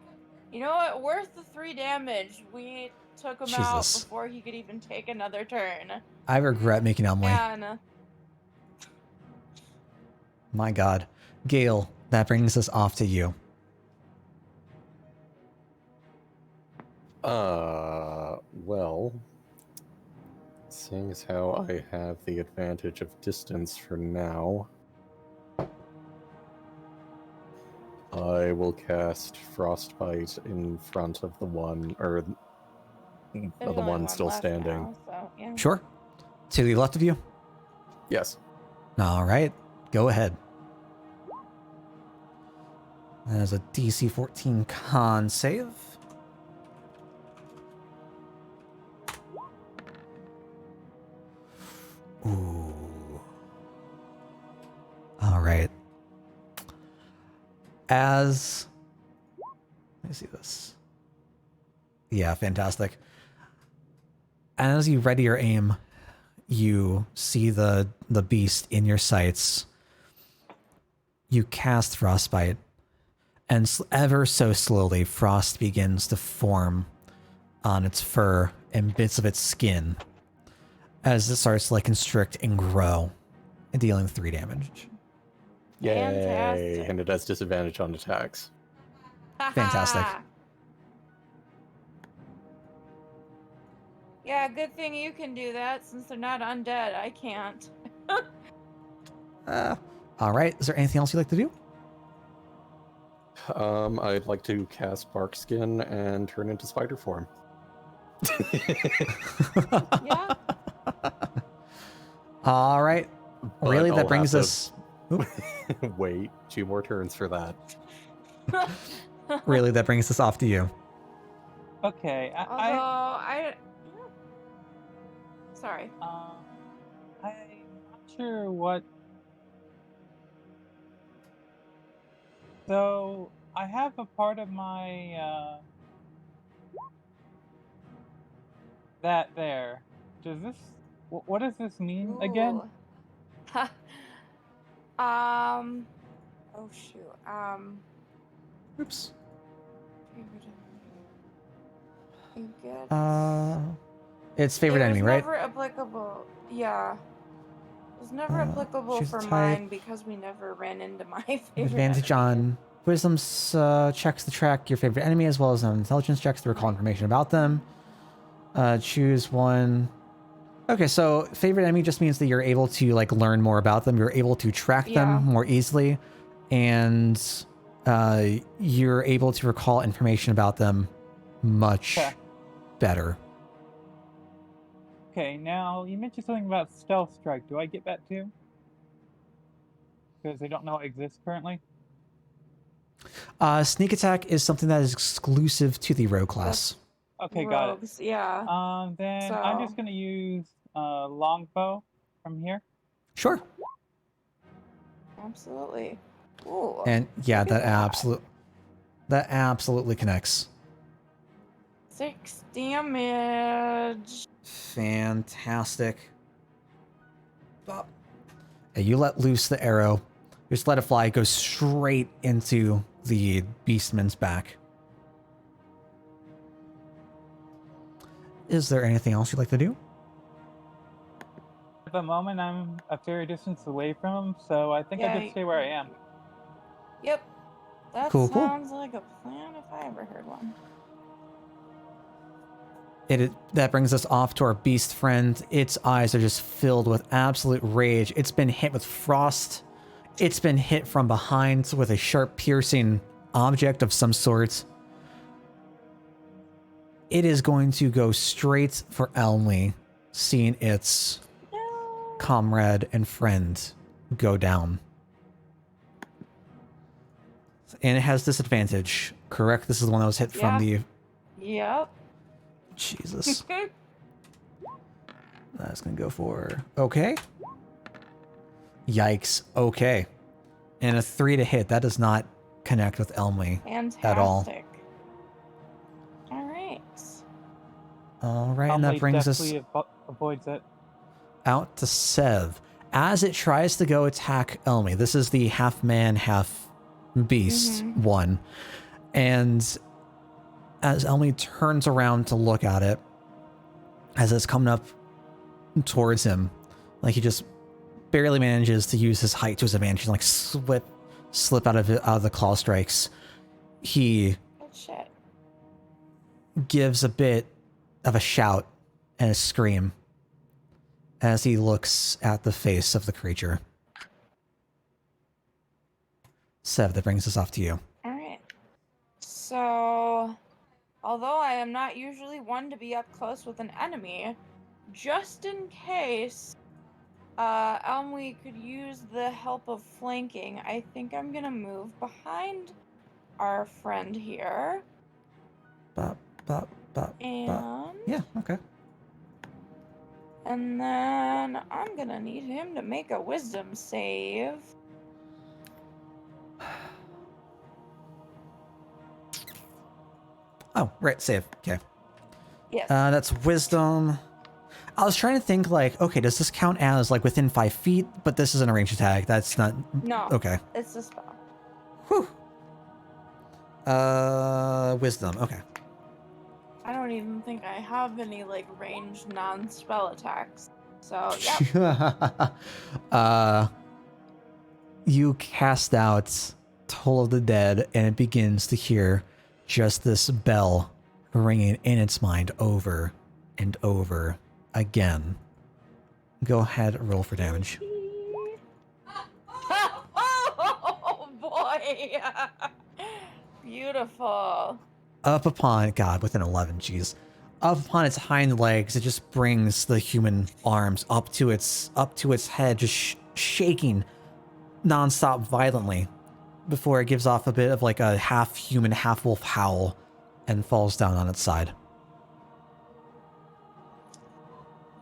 You know what? Worth the 3 damage. We took him out Jesus. before he could even take another turn. I regret making Emily. And My God. Gale, that brings us off to you. Well, seeing as how I have the advantage of distance for now, I will cast Frostbite in front of the one, or There's the only one one still left standing. now, so yeah. Sure. To the left of you. Yes. All right. Go ahead. That is a DC 14 con save. Ooh. All right. Let me see this. Yeah, fantastic. As you ready your aim, you see the beast in your sights. You cast Frostbite, and ever so slowly, frost begins to form on its fur and bits of its skin as it starts to like constrict and grow, and dealing 3 damage. Yay! Fantastic. And it has disadvantage on attacks. Fantastic. Yeah, good thing you can do that since they're not undead. I can't. All right. Is there anything else you'd like to do? I'd like to cast Bark Skin and turn into spider form. Yeah. All right. But Really, I'll that brings have us. to wait 2 more turns for that. Really, that brings us off to you. Okay, Sorry. I'm not sure what. So I have a part of my that there. Does this? What does this mean again? Ooh. Oh shoot. Oops. You get. It's favorite enemy, right? Never applicable. Yeah. It was never applicable choose for type. mine because we never ran into my favorite Advantage enemy. on wisdom's checks to track your favorite enemy, as well as on intelligence checks to recall information about them. Choose one. Okay, so favorite enemy just means that you're able to like learn more about them. You're able to track them more easily, and you're able to recall information about them much better. Okay, now you mentioned something about stealth strike. Do I get that too? Because I don't know it exists currently. Sneak attack is something that is exclusive to the rogue class. Okay, Rogues, got it. yeah. Then I'm just gonna use longbow from here. Sure. Absolutely. Ooh. And yeah, look at that absolutely connects. 6 damage. Fantastic. Bop. And you let loose the arrow. Just let it fly. It goes straight into the beastman's back. Is there anything else you'd like to do? At the moment, I'm a fair distance away from him, so I think I just stay where I am. Yep. That Cool. sounds like a plan if I ever heard one. That brings us off to our beast friend. Its eyes are just filled with absolute rage. It's been hit with frost. It's been hit from behind with a sharp, piercing object of some sort. It is going to go straight for Elmley, seeing its comrade and friend go down. And it has disadvantage, correct? This is the one that was hit from the... Yep. Jesus. That's going to go for... Okay. Yikes. Okay. And a 3 to hit. That does not connect with Elmley at all. Fantastic. All right, and that brings us avoids it. out to Sev. As it tries to go attack Elmi, this is the half man, half beast one. And as Elmi turns around to look at it, as it's coming up towards him, like he just barely manages to use his height to his advantage and like slip out of the claw strikes. He gives a bit of a shout and a scream as he looks at the face of the creature. Sev, that brings us off to you. All right. So, although I am not usually one to be up close with an enemy, just in case Elmwe could use the help of flanking, I think I'm gonna move behind our friend here. Bop, bop, bop, bop. And Yeah, okay. and then I'm gonna need him to make a wisdom save. Oh, right, save. Okay. Yes. That's wisdom. I was trying to think, like, okay, does this count as, like, within 5 feet? But this isn't a ranged attack. That's not... No. Okay. It's a spell. Whew. Wisdom. Okay. I don't even think I have any, like, ranged non-spell attacks. So, yeah. You cast out Toll of the Dead, and it begins to hear just this bell ringing in its mind over and over again. Go ahead, roll for damage. Oh, boy! Beautiful. Up upon, God, with an 11, jeez. Up upon its hind legs, it just brings the human arms up to its head, just shaking nonstop violently before it gives off a bit of like a half human, half wolf howl and falls down on its side.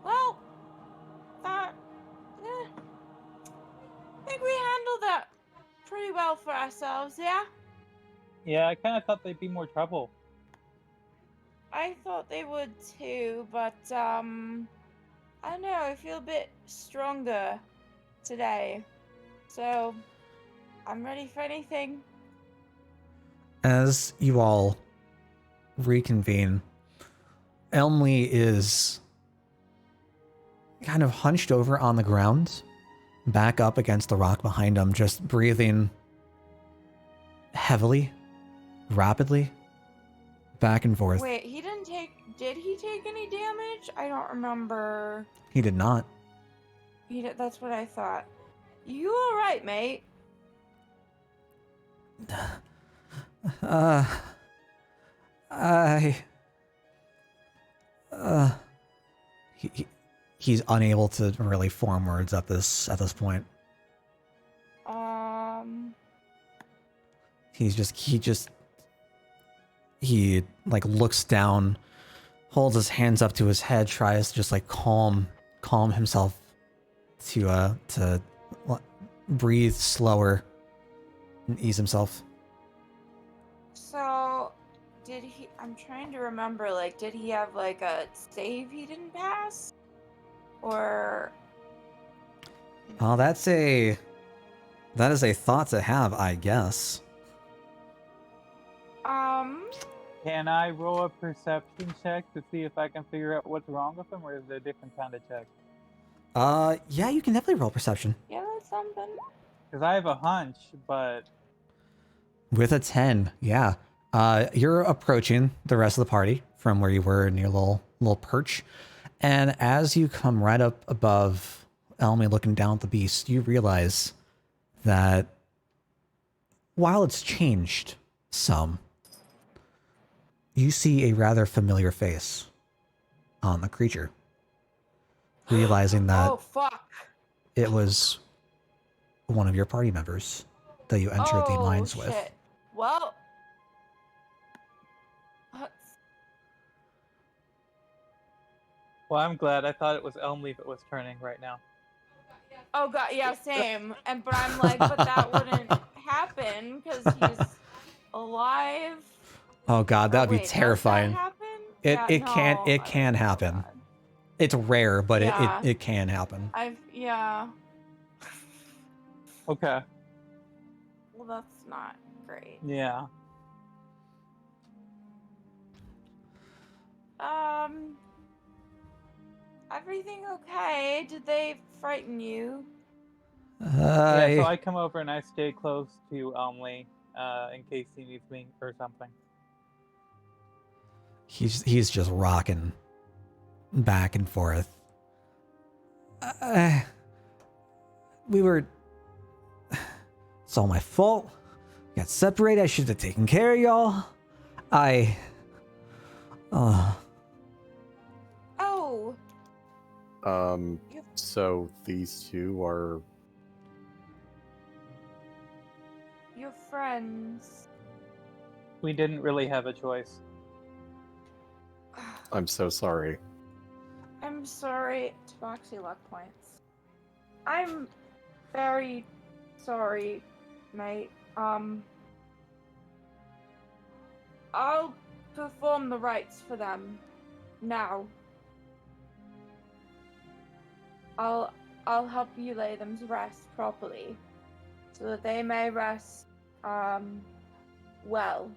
Well, I think we handled that pretty well for ourselves, yeah? Yeah, I kind of thought they'd be more trouble. I thought they would too, but, I don't know, I feel a bit stronger today. So, I'm ready for anything. As you all reconvene, Elmley is kind of hunched over on the ground, back up against the rock behind him, just breathing heavily, rapidly, back and forth. Wait, did he take any damage? I don't remember. He did not. That's what I thought. You alright, mate? He's unable to really form words at this point. He like looks down, holds his hands up to his head, tries to just like calm himself to breathe slower and ease himself. So, I'm trying to remember, like, did he have, like, a save he didn't pass? Or... Oh, that is a thought to have, I guess. Can I roll a perception check to see if I can figure out what's wrong with him, or is it a different kind of check? Yeah, you can definitely roll perception. Yeah, that's something. Because I have a hunch, but... With a 10, yeah. You're approaching the rest of the party from where you were in your little perch. And as you come right up above Elmy looking down at the beast, you realize that while it's changed some, you see a rather familiar face on the creature. Realizing that Oh, fuck. it was one of your party members that you entered the mines with. Shit. Well... Well, I'm glad. I thought it was Elmleaf that was turning right now. Oh god, yeah, same. But I'm like, but that wouldn't happen because he's alive. Oh god, that'd be Wait, terrifying. does that happen? It can happen. God. It's rare, but Yeah. it can happen. Yeah. Okay. Well, that's not great. Yeah. Everything okay? Did they frighten you? Yeah, so I come over and I stay close to Elmley in case he needs me or something. He's just rocking back and forth. We were... It's all my fault. Got separated. I should have taken care of y'all. Oh, So these two are... your friends. We didn't really have a choice. I'm so sorry. I'm sorry. Tabaxi luck points. I'm very sorry, mate. I'll perform the rites for them now. I'll help you lay them to rest properly, so that they may rest well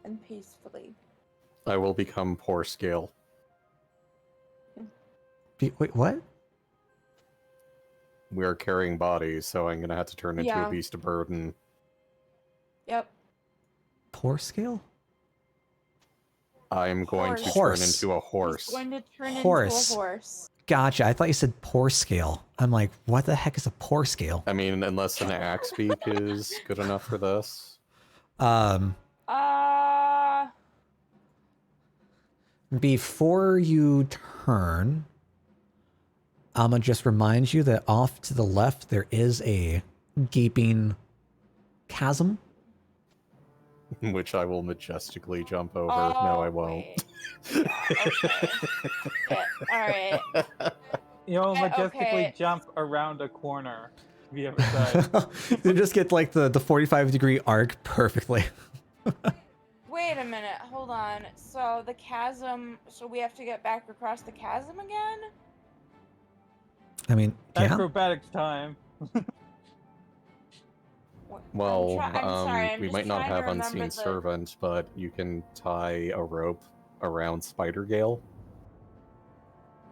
and peacefully. I will become poor scale. Wait, what? We are carrying bodies, so I'm gonna have to turn into Yeah. a beast of burden. Yep. Poor scale? I'm going to turn Horse. into a He's horse. going to turn Horse. into a horse. Gotcha. I thought you said poor scale. I'm like, what the heck is a poor scale? I mean, unless an axe beak is good enough for this. Before you turn, I'm gonna just remind you that off to the left there is a gaping chasm. Which I will majestically jump over. No, I won't. Wait. Okay. Yeah, all right. You'll majestically Okay. jump around a corner to the other side. You just get like the 45-degree arc perfectly. Wait a minute. Hold on. So the chasm. So we have to get back across the chasm again? I mean, yeah. Acrobatics time. Well, I'm sorry, I'm we just might not trying to have remember Unseen the- Servant, but you can tie a rope around Spider Gale.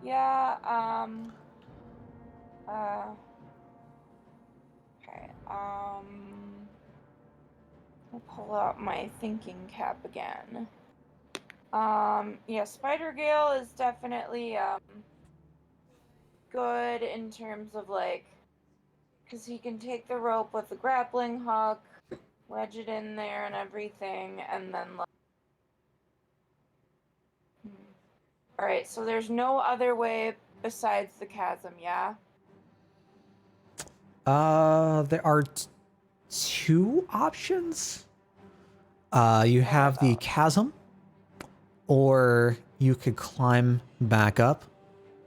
Yeah. Okay. I'll pull out my thinking cap again. Yeah, Spider Gale is definitely good in terms of like, because he can take the rope with the grappling hook, wedge it in there and everything, and then like. All right, so there's no other way besides the chasm, yeah? There are two options. You have the chasm, or you could climb back up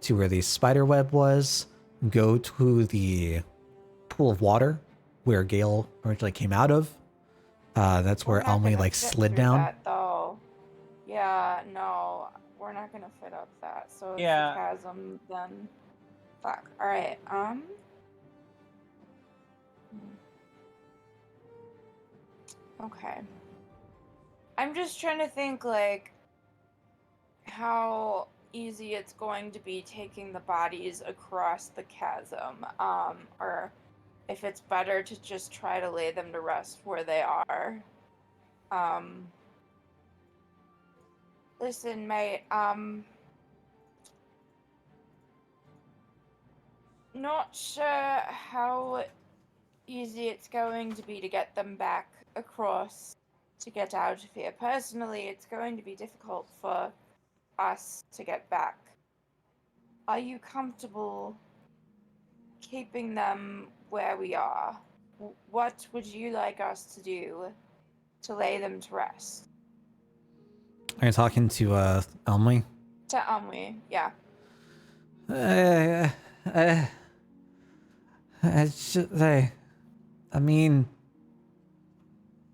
to where the spider web was, go to the pool of water where Gale originally came out of. That's where We're not Almy gonna like fit slid through down. That, though. Yeah, no, we're not gonna fit up that. So it's Yeah. the chasm then. Fuck. All right. Okay. I'm just trying to think like how easy it's going to be taking the bodies across the chasm, or if it's better to just try to lay them to rest where they are. Listen, mate, not sure how easy it's going to be to get them back across to get out of here. Personally, it's going to be difficult for us to get back. Are you comfortable keeping them where we are? What would you like us to do to lay them to rest? Are you talking to Almy? To Amwe, yeah. It's just, I mean,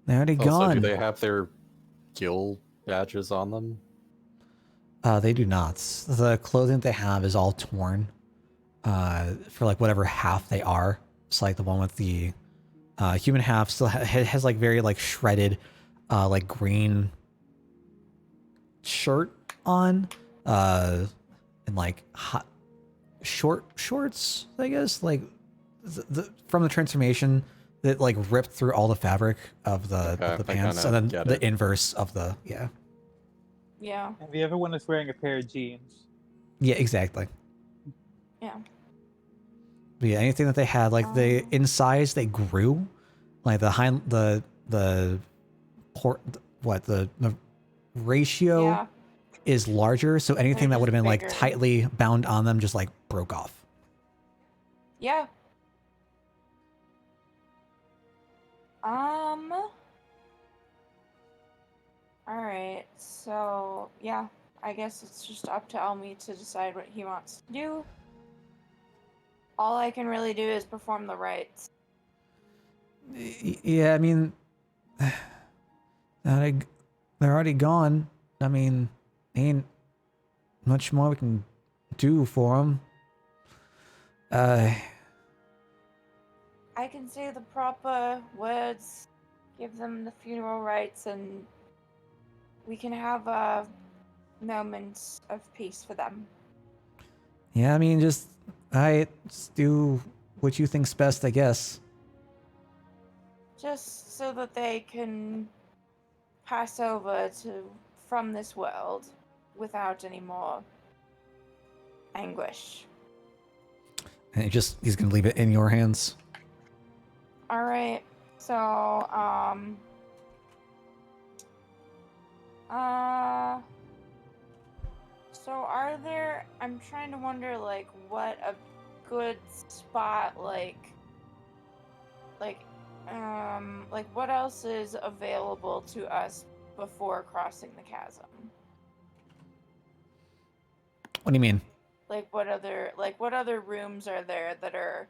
they're already Also, gone. do they have their guild badges on them? They do not. The clothing they have is all torn. For like whatever half they are. It's like the one with the human half still has like very like shredded, like green shirt on, and like hot short shorts. I guess like from the transformation that like ripped through all the fabric of the Okay, I pants, kinda and then get the it. inverse of the Yeah. And the other one is wearing a pair of jeans. Yeah, exactly. Yeah. But yeah, anything that they had, like they Um, in size, they grew. Like the port, what the ratio Yeah. is larger, so anything They're that would have just been like bigger. tightly bound on them just like broke off. Yeah. Um. All right. So yeah, I guess it's just up to Elmi to decide what he wants to do. All I can really do is perform the rites. Yeah, I mean, they're already gone. I mean, ain't much more we can do for them. I can say the proper words, give them the funeral rites, and we can have a moment of peace for them. Yeah, I mean, just do what you think's best, I guess. Just so that they can pass over to from this world without any more anguish. And he's gonna leave it in your hands. All right. So, so are there, I'm trying to wonder like what a good spot like what else is available to us before crossing the chasm? What do you mean? Like what other rooms are there that are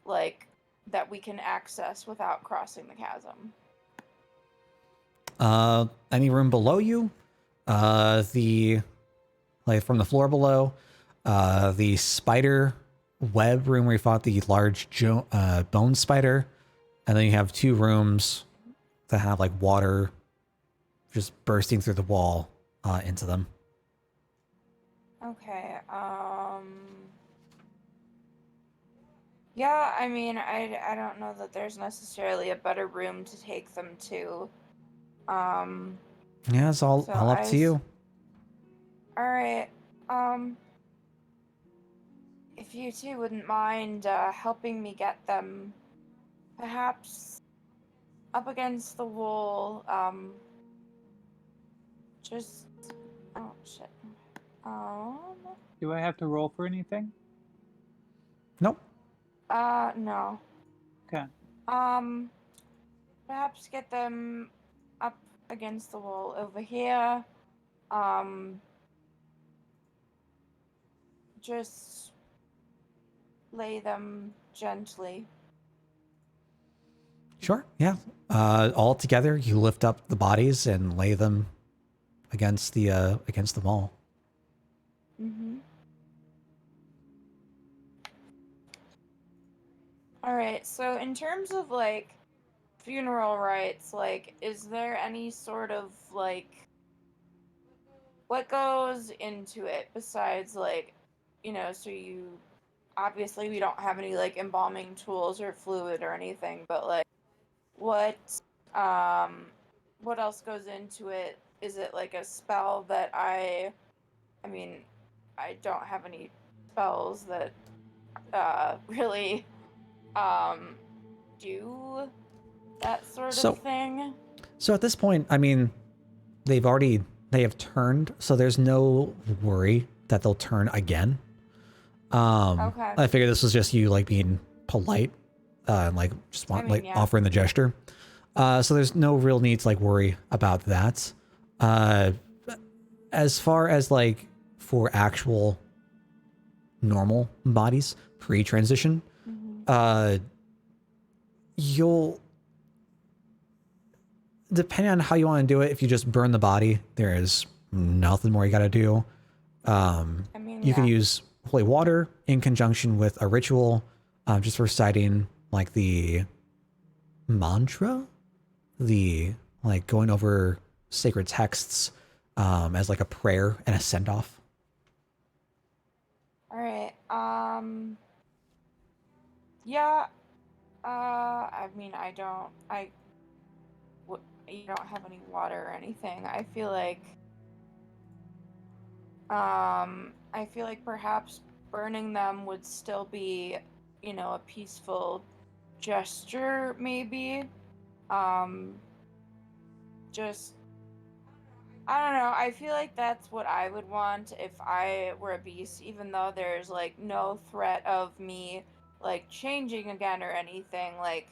like that we can access without crossing the chasm? Any room below you? The like from the floor below, the spider web room where you fought the large bone spider, and then you have two rooms that have like water just bursting through the wall into them. Okay. Yeah, I mean, I don't know that there's necessarily a better room to take them to. Yeah, it's all So up to you. All right. Um, if you two wouldn't mind helping me get them, perhaps up against the wall. Just oh shit. Um. Do I have to roll for anything? Nope. No. Okay. Perhaps get them up against the wall over here. Just lay them gently. Sure. Yeah. All together, you lift up the bodies and lay them against the wall. Mm-hmm. All right. So in terms of like funeral rites, like, is there any sort of like what goes into it besides like, so you obviously we don't have any like embalming tools or fluid or anything, but like what um what else goes into it? Is it like a spell that I mean, I don't have any spells that really do that sort So of thing. so at this point, I mean, they have turned, so there's no worry that they'll turn again. Okay. I figure this was just you like being polite, and like just want like Yeah. offering the gesture. So there's no real need to like worry about that. As far as like for actual normal bodies pre-transition, Mm-hmm. you'll depending on how you want to do it. If you just burn the body, there is nothing more you got to do. You can use holy water in conjunction with a ritual, just reciting like the mantra, the like going over sacred texts as like a prayer and a send off. All right. Yeah. I mean, you don't have any water or anything. I feel like I feel like perhaps burning them would still be, a peaceful gesture, maybe. Just, I don't know. I feel like that's what I would want if I were a beast, even though there's like no threat of me like changing again or anything. Like,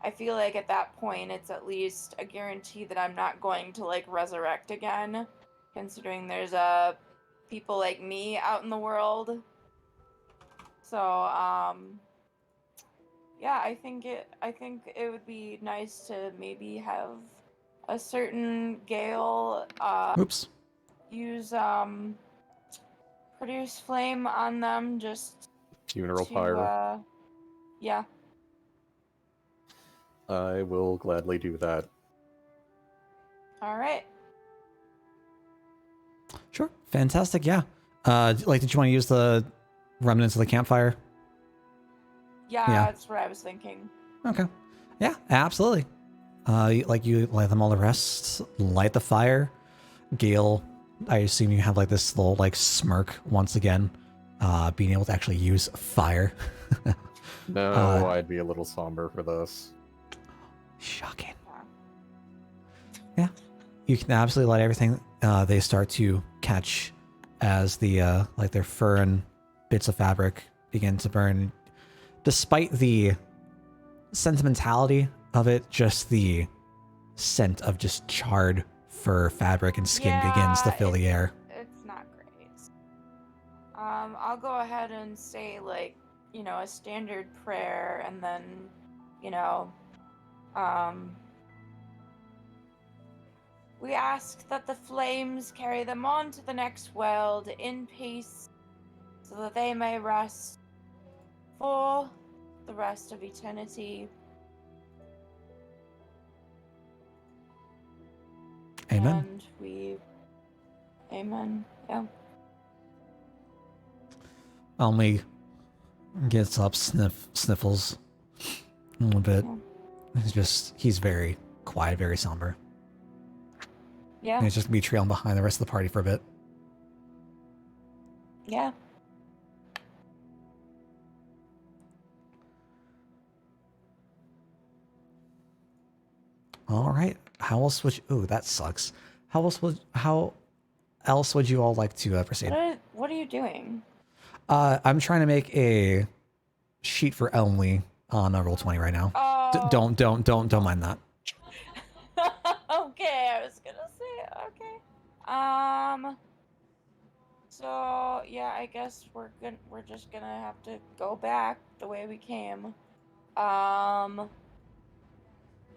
I feel like at that point it's at least a guarantee that I'm not going to like resurrect again, considering there's people like me out in the world. So, yeah, I think it would be nice to maybe have a certain Gale Oops. use produce flame on them just Funeral to pyre. yeah. I will gladly do that. All right. Sure. Fantastic. Yeah. Like, did you want to use the remnants of the campfire? Yeah, Yeah. that's what I was thinking. Okay. Yeah, absolutely. You light them all to rest, light the fire. Gale, I assume you have like this little like smirk once again, being able to actually use fire. No, I'd be a little somber for this. Shocking. Yeah, you can absolutely light everything. They start to catch as the like their fur and bits of fabric begin to burn. Despite the sentimentality of it, just the scent of just charred fur, fabric, and skin begins to fill the air. It's not great. I'll go ahead and say like, a standard prayer and then, we ask that the flames carry them on to the next world in peace so that they may rest for the rest of eternity. Amen. And amen. Yeah. Only gets up, sniffles a little bit. Yeah. He's very quiet, very somber. Yeah. And he's just gonna be trailing behind the rest of the party for a bit. Yeah. All right. How else would you? Ooh, that sucks. How else would you all like to proceed? What are you doing? I'm trying to make a sheet for Elmley on Roll20 right now. Oh. Don't mind that. Okay, I was gonna say okay. So yeah, I guess we're just gonna have to go back the way we came.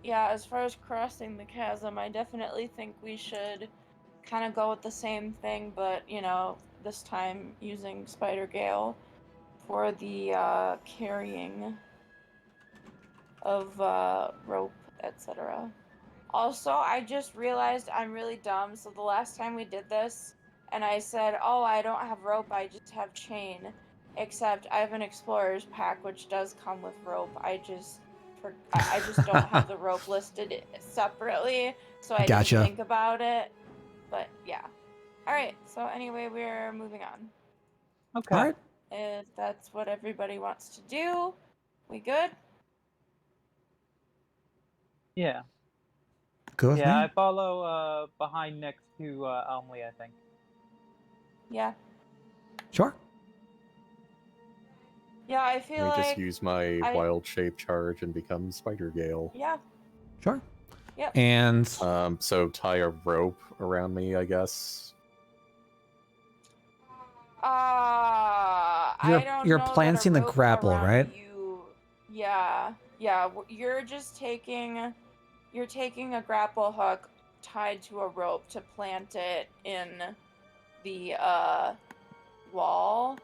Yeah, as far as crossing the chasm, I definitely think we should kind of go with the same thing, but this time using Spider Gale for the carrying of rope, etc. Also, I just realized I'm really dumb. So the last time we did this, and I said, "Oh, I don't have rope. I just have chain." Except I have an explorer's pack, which does come with rope. I just don't have the rope listed separately, so I Gotcha. didn't think about it. But yeah. All right. So anyway, we're moving on. Okay. All right. If that's what everybody wants to do, we good? Yeah. Good with Yeah, me. I follow behind next to Elmley, I think. Yeah. Sure. Yeah, I feel Let me like just use my wild shape charge and become Spider Gale. Yeah. Sure. Yep. And So tie a rope around me, I guess. I don't you're know that a planting the rope grapple, around right? You, yeah. You're just taking a grapple hook tied to a rope to plant it in the wall.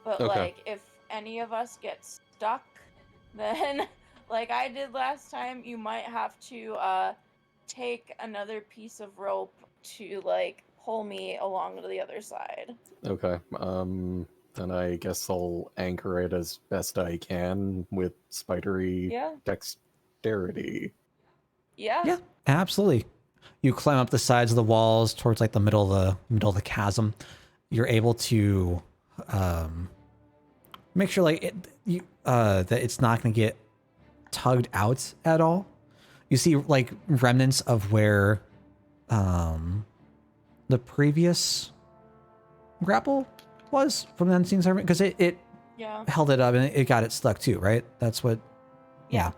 But Okay. like, if any of us get stuck, then like I did last time, you might have to take another piece of rope to like pull me along to the other side. Okay. Then I guess I'll anchor it as best I can with spidery dexterity. Yeah. Yeah, absolutely. You climb up the sides of the walls towards like the middle of the chasm. you're able to make sure like that it's not going to get tugged out at all. You see like remnants of where the previous grapple was from the unseen servant, because it Yeah. held it up and it got it stuck too, right? That's what. Yeah.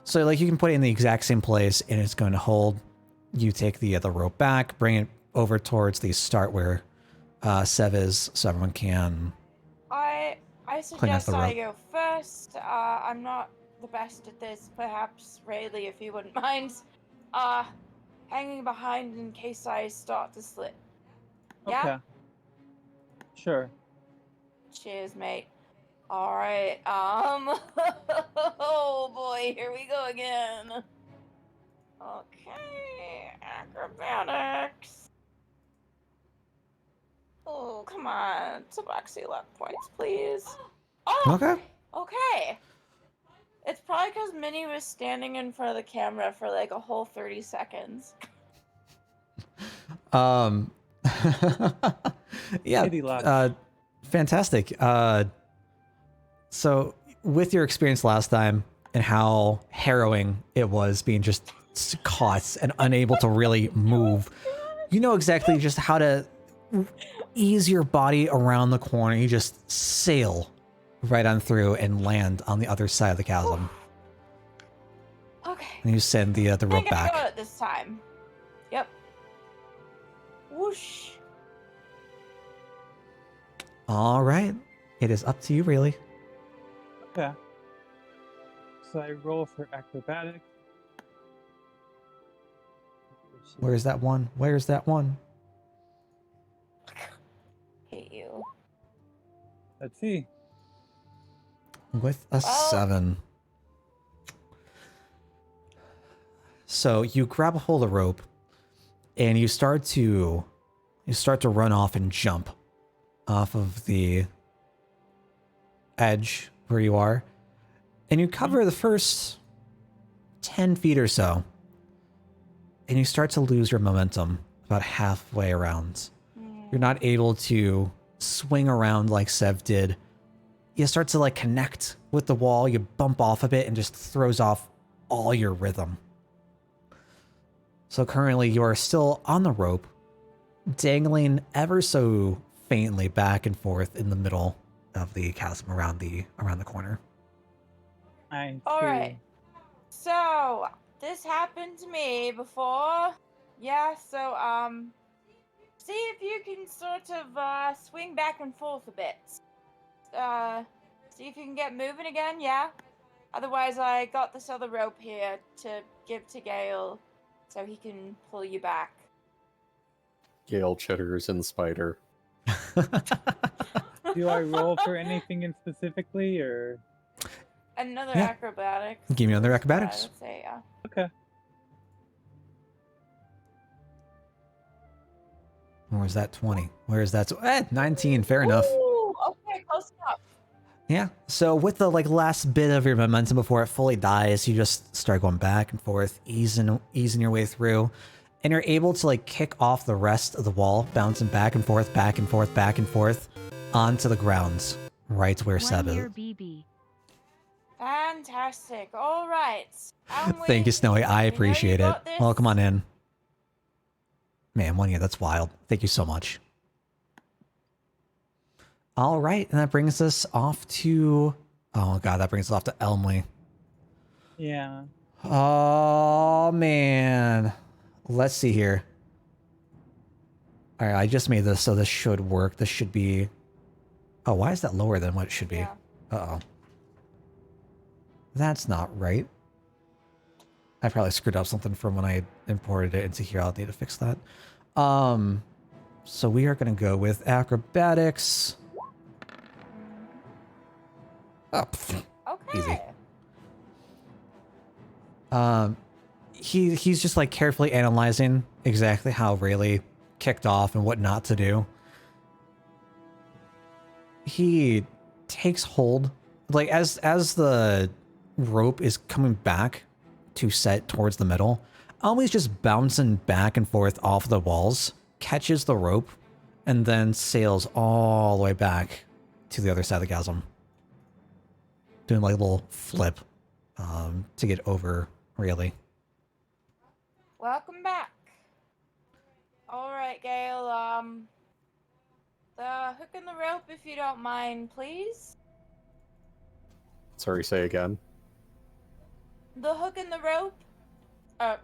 So like you can put it in the exact same place and it's going to hold. You take the rope back, bring it over towards the start where Sev is, so everyone can. I Clean up suggest the I rope. go first. I'm not the best at this. Perhaps Rayleigh, if you wouldn't mind, hanging behind in case I start to slip. Yeah. Okay. Sure. Cheers, mate. All right. Oh boy, here we go again. Okay, acrobatics. Oh, come on. Tabaxi luck points, please. Oh, Okay. okay. It's probably because Minnie was standing in front of the camera for like a whole 30 seconds. Yeah. Pity luck. Fantastic. So with your experience last time and how harrowing it was being just caught and unable to really move, you know exactly just how to ease your body around the corner. You just sail right on through and land on the other side of the chasm. Okay. And you send the I rope think I back. got it this time. Yep. Whoosh. All right. It is up to you, really. Okay. So I roll for acrobatics. Where's that one? Where's that one? Hate you. Let's see. With a 7. So you grab a hold of the rope and you start to run off and jump off of the edge where you are. And you cover the first 10 feet or so. And you start to lose your momentum about halfway around. You're not able to swing around like Sev did. You start to like connect with the wall. You bump off of it and just throws off all your rhythm. So currently you are still on the rope, dangling ever so faintly back and forth in the middle of the chasm around the corner. I All see. right. So this happened to me before. Yeah. So see if you can sort of swing back and forth a bit. See if you can get moving again. Yeah. Otherwise, I got this other rope here to give to Gale, so he can pull you back. Gale chitters and Spider. Do I roll for anything in specifically, or? Another Yeah. acrobatics. Give me another acrobatics. I would say, yeah. Okay. Where's that 20? Where's that? 19. Fair enough. Ooh, okay, close enough. Yeah. So with the like last bit of your momentum before it fully dies, you just start going back and forth, easing your way through, and you're able to like kick off the rest of the wall, bouncing back and forth, back and forth, back and forth, onto the ground, right where Seb is. BB. Fantastic. All right. Thank you, Snowy. I appreciate it. got this. Welcome on in. Man, 1 year, that's wild. Thank you so much. All right, and that brings us off to... Oh, God, that brings us off to Elmley. Yeah. Oh, man. Let's see here. All right, I just made this, so this should work. This should be... Oh, why is that lower than what it should be? Yeah. Uh-oh. That's not right. I probably screwed up something from when I imported it into here. I'll need to fix that. So we are going to go with acrobatics. Oh, pfft. Okay. Easy. He's just like carefully analyzing exactly how Rayleigh kicked off and what not to do. He takes hold, like as the rope is coming back to set towards the middle, Almy's just bouncing back and forth off the walls, catches the rope, and then sails all the way back to the other side of the chasm, doing like a little flip to get over Rayleigh. Welcome back. All right, Gail. The hook and the rope, if you don't mind, please. Sorry, say again. The hook and the rope.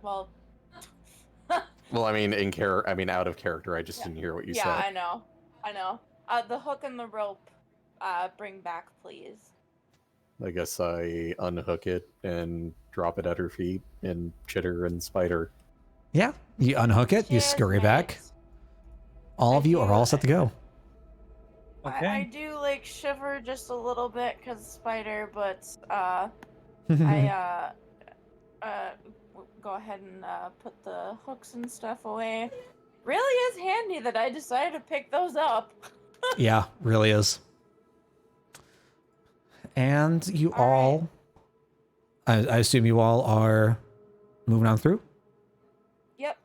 Well. Well, I mean, out of character. I just didn't hear what you said. Yeah, I know. The hook and the rope. Bring back, please. I guess I unhook it and drop it at her feet, and Chitter and Spider. Yeah, you unhook it, you Cheers, scurry back. mates. All of you are all set to go. Okay. I do like shiver just a little bit because spider, but I go ahead and put the hooks and stuff away. Really is handy that I decided to pick those up. Yeah, really is. And you all, I assume you all are moving on through? Yep.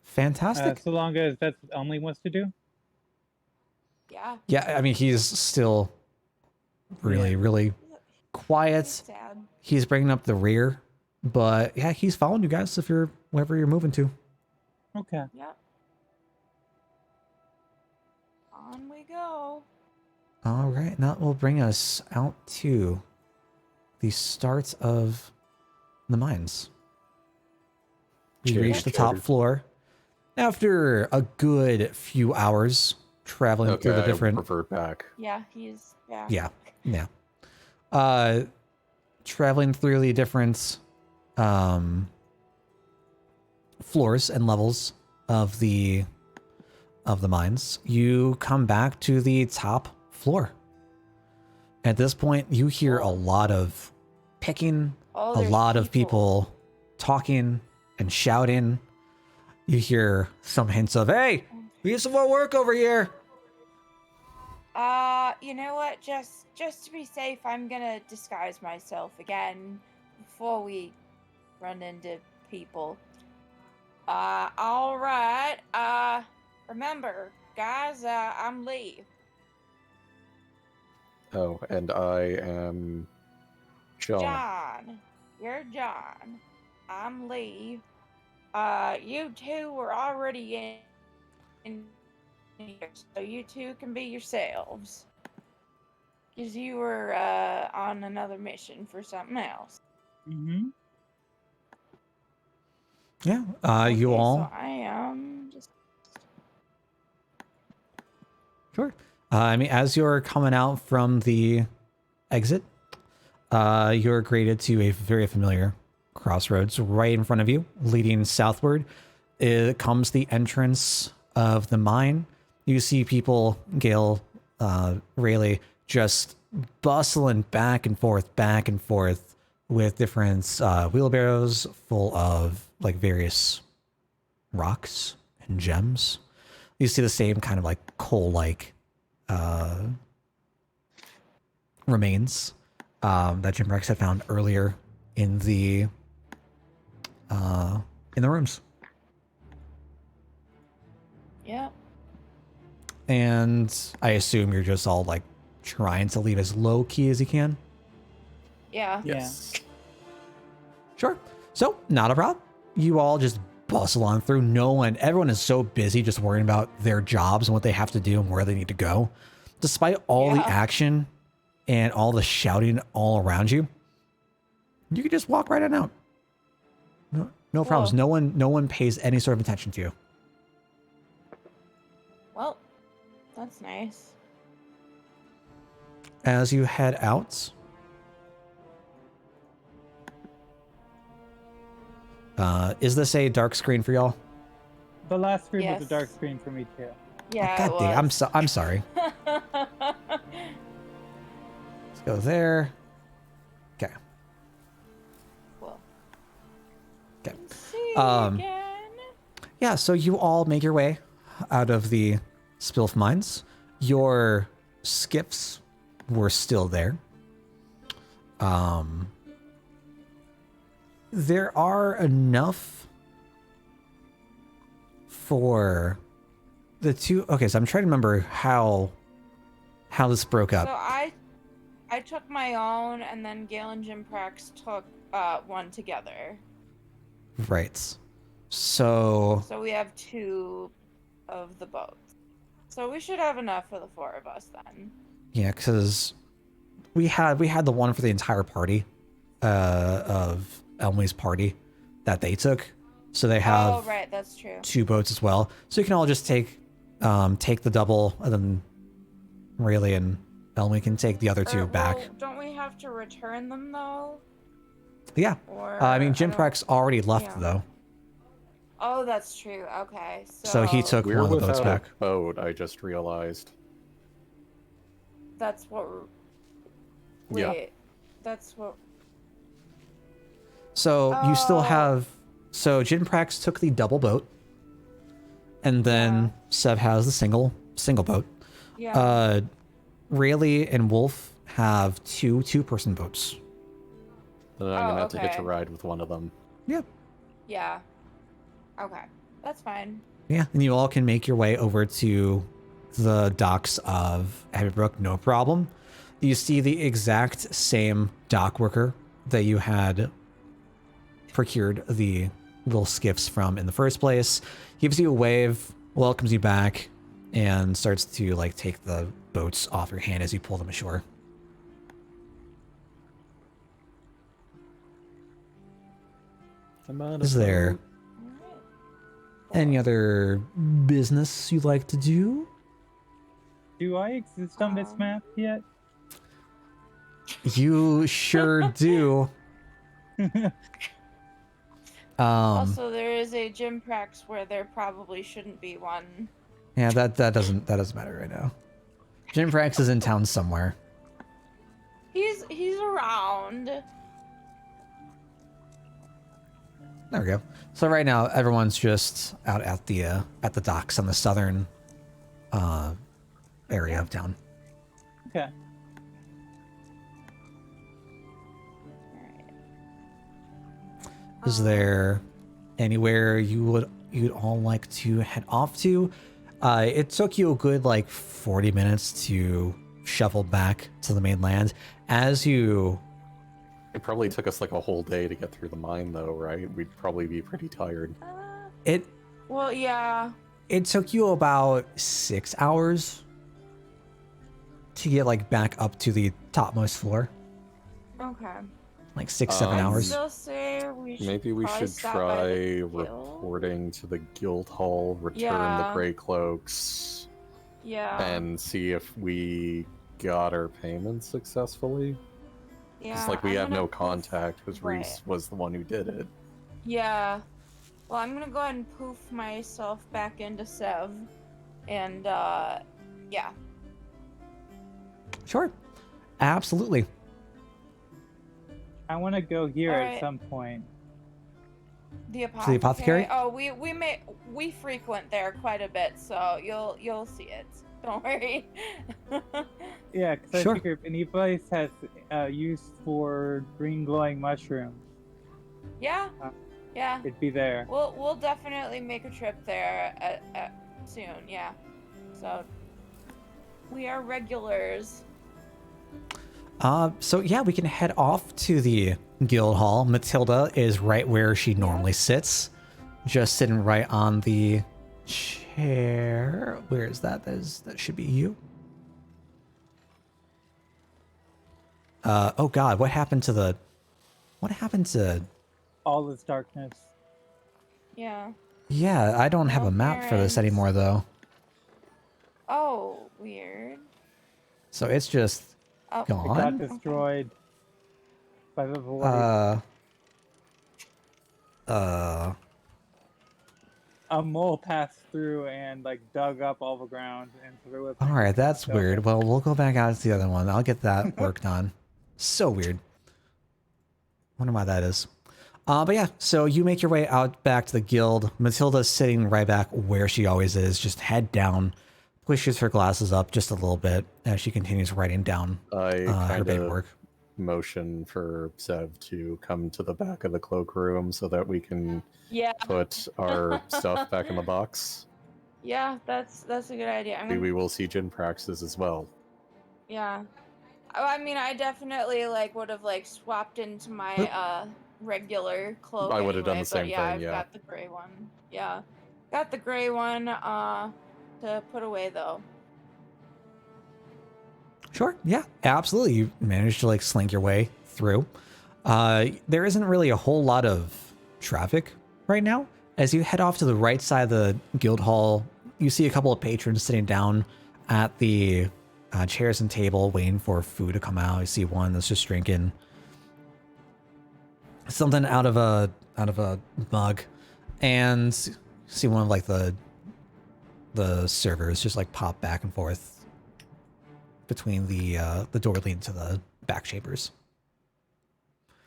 Fantastic. So long as that's what Emily wants to do. Yeah. Yeah, I mean, he's still really, really quiet. Sad. He's bringing up the rear, but yeah, he's following you guys if you're wherever you're moving to. Okay. Yep. On we go. All right, and that will bring us out to the start of the mines. We Cheers, reach the top cheers. floor after a good few hours traveling through the I different. revert back. Yeah, he's back. Yeah. Traveling through the different floors and levels of the mines, you come back to the top floor. At this point, you hear a lot of picking, Oh, a there's lot of people talking and shouting. You hear some hints of, "Hey, we need some more work over here." You know what? Just to be safe, I'm gonna disguise myself again before we run into people. All right. Remember, guys, I'm Lee. Oh, and I am John. John. You're John. I'm Lee. You two were already in here, so you two can be yourselves. Because you were on another mission for something else. Mm-hmm. Yeah, you Okay, all. So I am just. Sure. I mean, as you're coming out from the exit, you're greeted to a very familiar crossroads right in front of you, leading southward. It comes the entrance of the mine. You see people, Gale, Rayleigh, just bustling back and forth with different wheelbarrows full of like various rocks and gems. You see the same kind of like coal-like remains that Jim Rex had found earlier in the rooms. Yep. And I assume you're just all like trying to leave as low key as you can. Yeah. Yes. Sure. So, not a problem. You all just bustle on through. Everyone is so busy just worrying about their jobs and what they have to do and where they need to go. Despite all the Yeah. action and all the shouting all around you, you can just walk right on out. No problems. Cool. No one pays any sort of attention to you. Well, that's nice. As you head out, is this a dark screen for y'all? The last screen was Yes. a dark screen for me too. Yeah. God damn, it I'm sorry. was. Let's go there. Okay. Cool. Okay. See Um, you again. Yeah, so you all make your way out of the Spilf mines. Your skiffs were still there. There are enough for the two. Okay, so I'm trying to remember how this broke So up. I took my own, and then Gale and Jim Prax took one together. Right. So So we have 2 of the boats. So we should have enough for the 4 of us then. yeah, because we had the one for the entire party, of Elmy's party, that they took. So they have Oh, right, that's true. 2 boats as well. So you can all just take the double, and then Rayleigh and Elmy can take the other 2 back. Well, don't we have to return them though? Yeah. Or I mean, Jim don't- Prax already left yeah. though. Oh, that's true. Okay. So he took We're one of the boats without back. a boat, I just realized. That's what. Yeah. Wait. That's what. So you still Oh. have. So Jin Prax took the double boat, and then Sev has the single boat. Yeah. Rayleigh and Wolf have 2 two-person boats. Then I'm gonna have to hitch a okay. ride with one of them. Yeah. Yeah. Okay. That's fine. Yeah, and you all can make your way over to the docks of Abbybrook, no problem. You see the exact same dock worker that you had procured the little skiffs from in the first place. Gives you a wave, welcomes you back, and starts to like take the boats off your hand as you pull them ashore. I'm out of Is there boat. Alright. any other business you'd like to do? Do I exist on this map yet? You sure do. Also, there is a Jim Prax where there probably shouldn't be one. Yeah, that doesn't matter right now. Jim Prax is in town somewhere. He's around. There we go. So right now everyone's just out at the docks on the southern area of town. Okay. Is there anywhere you'd all like to head off to? It took you a good like 40 minutes to shuffle back to the mainland. As you It probably took us like a whole day to get through the mine, though, right? We'd probably be pretty tired. it Well, yeah. it took you about 6 hours to get like back up to the topmost floor. Okay. Like 6-7 Um, hours. Still say we should Maybe we probably should stop by try the guild. reporting to the guild hall, return Yeah. the Grey Cloaks, Yeah. and see if we got our payments successfully. Yeah. It's like we I'm have gonna no poof- contact because right. Reese was the one who did it. Yeah. Well, I'm gonna go ahead and poof myself back into Sev, and yeah. Sure. Absolutely. I want to go here Alright. at some point. The apothecary. apothecary? Oh, we frequent there quite a bit, so you'll see it. Don't worry. Yeah, because Sure. I figure if any place has use for green glowing mushrooms, Yeah. Yeah. it'd be there. We'll definitely make a trip there soon. Yeah. So we are regulars. So yeah, we can head off to the guild hall. Matilda is right where she normally sits, just sitting right on the chair. Where is that? That should be you. Oh God, what happened to All this darkness. Yeah. Yeah, I don't have No a map for this parents. anymore though. Oh, weird. So it's just Oh, It gone. got Okay. destroyed by the void. A mole passed through and like dug up all the ground and threw it. All right, that's So- weird. Well, we'll go back out to the other one. I'll get that worked on. So weird. Wonder why that is. But yeah, so you make your way out back to the guild. Matilda's sitting right back where she always is, just head down, pushes her glasses up just a little bit as she continues writing down I her kind of paperwork. motion for Sev to come to the back of the cloakroom so that we can Yeah. put our stuff back in the box. Yeah, that's a good idea. I'm Maybe gonna, we will see Jin praxis as well. yeah. Oh, I mean, I definitely like would have like swapped into my Oop. regular cloak I would have done anyway, the but same yeah, thing, I've yeah. got the gray one. Yeah, got the gray one to put away though. Sure. Yeah, absolutely. You managed to like slink your way through. There isn't really a whole lot of traffic right now. As you head off to the right side of the guild hall, you see a couple of patrons sitting down at the chairs and table waiting for food to come out. You see one that's just drinking something out of a mug, and see one of like the servers just like pop back and forth between the door leading to the back chambers.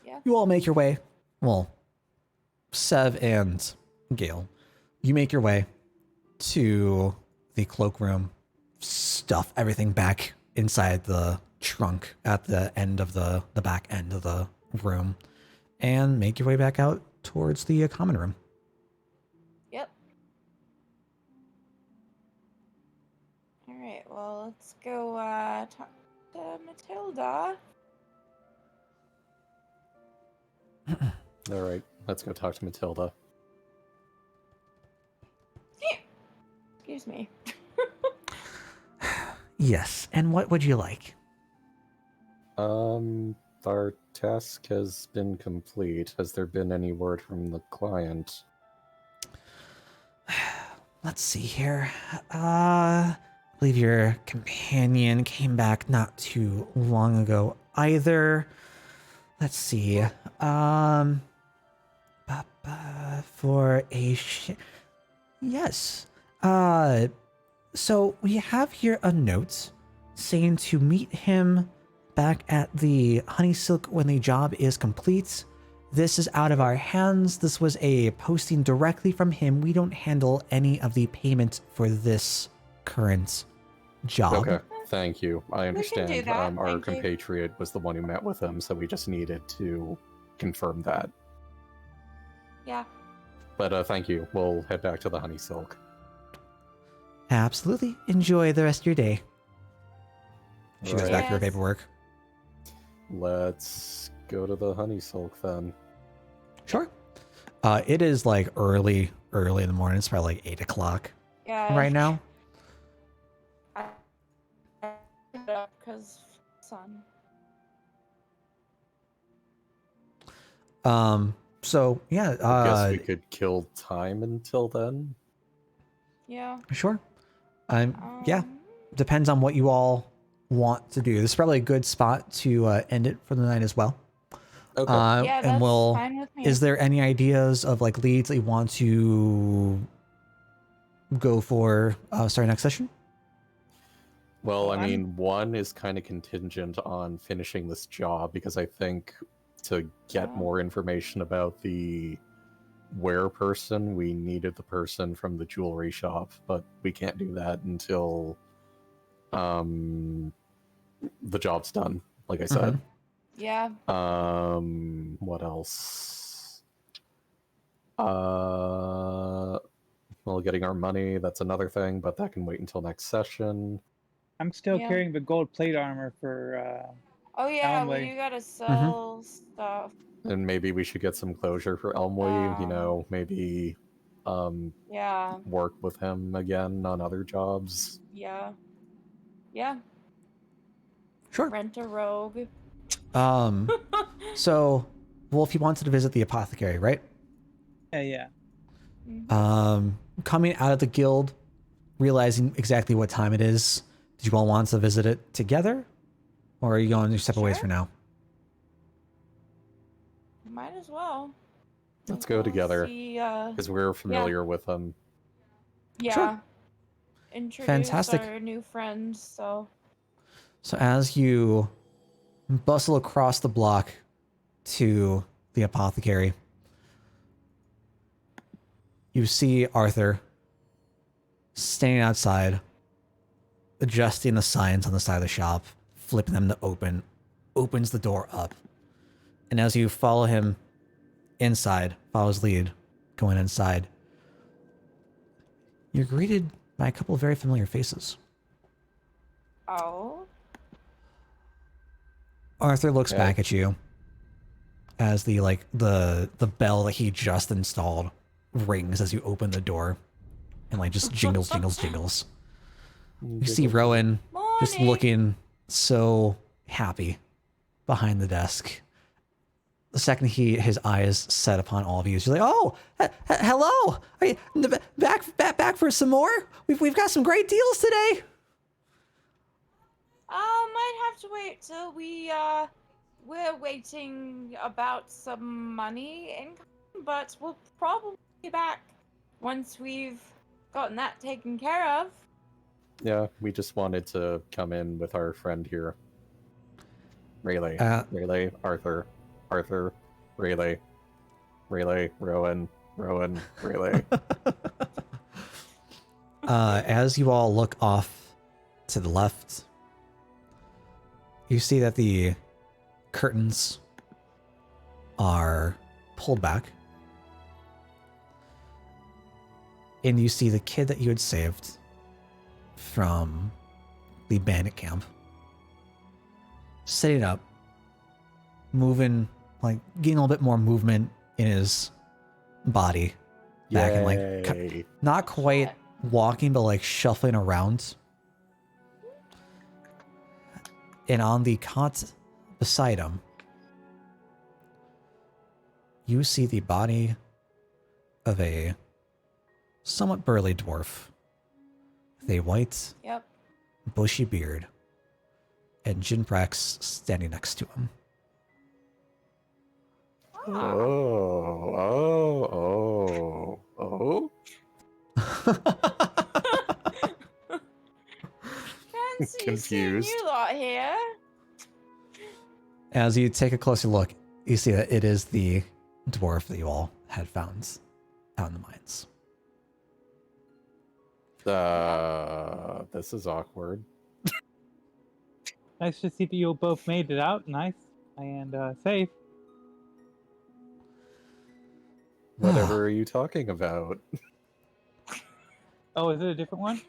Yeah. You all make your way. Well, Sev and Gale, you make your way to the cloakroom, stuff everything back inside the trunk at the end of the back end of the room, and make your way back out towards the common room. Yep. All right. Well, let's go talk to Matilda. All right, let's go talk to Matilda. Excuse me. Yes, and what would you like? Our task has been complete. Has there been any word from the client? Let's see here. I believe your companion came back not too long ago either. Let's see. For a yes. So we have here a note saying to meet him back at the Honeysilk when the job is complete. This is out of our hands. This was a posting directly from him. We don't handle any of the payment for this current job. Okay, thank you. I We can do understand. that, Our thank you. compatriot was the one who met with him, so we just needed to confirm that. Yeah. But thank you. We'll head back to the Honeysilk. Absolutely. Enjoy the rest of your day. She goes Right. back to her Yes. paperwork. Let's go to the Honeysilk then. Sure. It is like early in the morning. It's probably like 8 o'clock Yeah. right now. I put it up because sun. So yeah, I guess we could kill time until then. Yeah. sure. Yeah, depends on what you all want to do. This is probably a good spot to end it for the night as well. Okay. Yeah, and that's we'll. fine with me. Is there any ideas of like leads that you want to go for starting next session? Well, I I'm- mean, one is kind of contingent on finishing this job because I think to get Oh. more information about the wear person, we needed the person from the jewelry shop, but we can't do that until the job's done, like I said. Yeah. What else? Well, getting our money, that's another thing, but that can wait until next session. I'm still Yeah. carrying the gold plate armor for Oh yeah, well Alway. you gotta sell stuff. And maybe we should get some closure for Elmwy, you know, maybe Yeah. work with him again on other jobs. Yeah. Yeah. Sure. Rent a rogue. So Wolf, you wanted to visit the apothecary, right? yeah. Coming out of the guild, realizing exactly what time it is, did you all want to visit it together? Or are you going your separate ways Sure. for now? Might as well. Let's go together, See, because we're familiar with him. yeah. Sure. Introduce Fantastic. our new friends, so So as you bustle across the block to the apothecary, you see Arthur standing outside, adjusting the signs on the side of the shop, flipping them to open, opens the door up. And as you follow him inside, follow his lead, going inside, you're greeted by a couple of very familiar faces. Oh. Arthur looks Hey. back at you as the bell that he just installed rings as you open the door, and like just jingles, jingles, jingles. You see Rowan just Morning. looking so happy behind the desk. The second his eyes set upon all of you, he's like, "Oh, hello! Are you back for some more? We've got some great deals today." Might have to wait till we're waiting about some money income, but we'll probably be back once we've gotten that taken care of. Yeah, we just wanted to come in with our friend here. Rayleigh. Rayleigh, Arthur, Rayleigh, Rowan, Rayleigh. As you all look off to the left, you see that the curtains are pulled back. And you see the kid that you had saved from the bandit camp sitting up, moving, like getting a little bit more movement in his body. Back and like Yay. not quite walking, but like shuffling around. And on the cot beside him, you see the body of a somewhat burly dwarf with a white, Yep. bushy beard, and Jinprax standing next to him. Oh. Fancy seeing Confused. you lot here. As you take a closer look, you see that it is the dwarf that you all had found out in the mines. This is awkward. Nice to see that you both made it out nice and safe. Whatever are you talking about? Oh, is it a different one?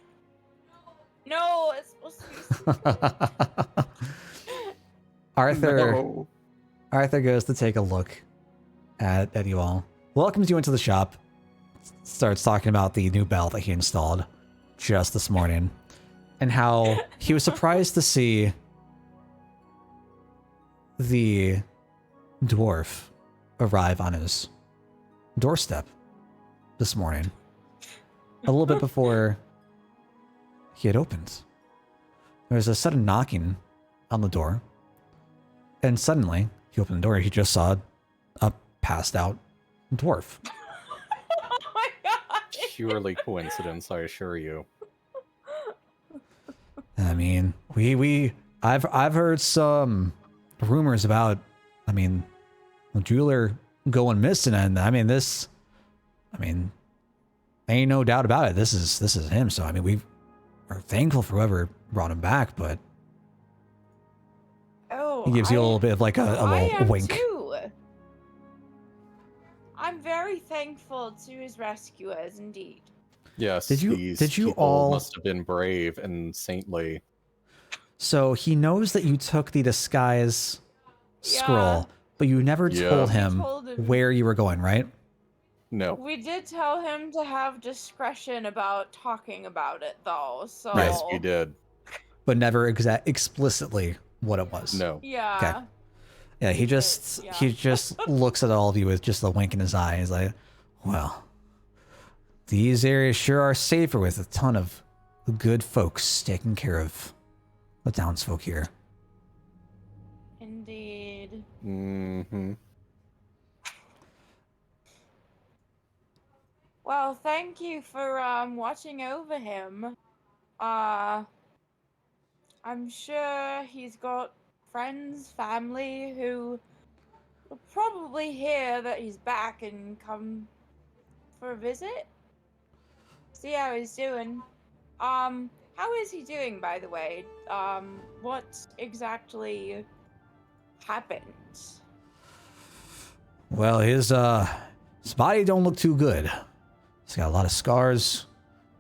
No, it's supposed to be. Arthur No. Arthur goes to take a look at you all. Welcomes you into the shop. Starts talking about the new bell that he installed just this morning. And how he was surprised to see the dwarf arrive on his doorstep this morning. A little bit before he had opened. There was a sudden knocking on the door. And suddenly, he opened the door and he just saw a passed out dwarf. Oh my god. Purely coincidence, I assure you. I mean, I've heard some rumors about, a jeweler going missing, and ain't no doubt about it. This is him. So we are thankful for whoever brought him back, but Oh, he gives you a little bit of like a I little am wink. too. I'm very thankful to his rescuers, indeed. Yes, Did you these all- people must have been brave and saintly. So he knows that you took the disguise scroll, but you never Yeah. told him Told him. where you were going, right? No. We did tell him to have discretion about talking about it, though. So Yes, you did. But never explicitly what it was. No. yeah. Okay. Yeah, he just looks at all of you with just a wink in his eye. He's like, well, these areas sure are safer with a ton of good folks taking care of the townsfolk here. Indeed. Mm-hmm. Well, thank you for watching over him. I'm sure he's got friends, family who will probably hear that he's back and come for a visit. See how he's doing. How is he doing, by the way? What exactly happened? Well, his body don't look too good. He's got a lot of scars,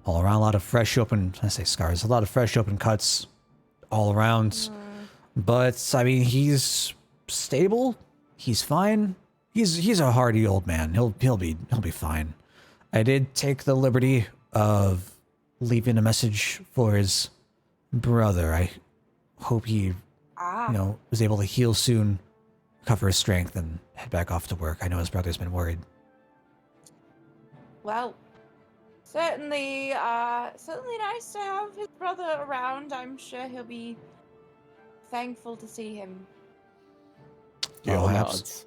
all around. A lot of fresh open, I say scars, a lot of fresh open cuts all around. But I mean, he's stable. He's fine. He's a hardy old man. He'll be fine. I did take the liberty of leaving a message for his brother. I hope he, was able to heal soon, recover his strength, and head back off to work. I know his brother's been worried. Well, certainly nice to have his brother around. I'm sure he'll be thankful to see him. Gale nods.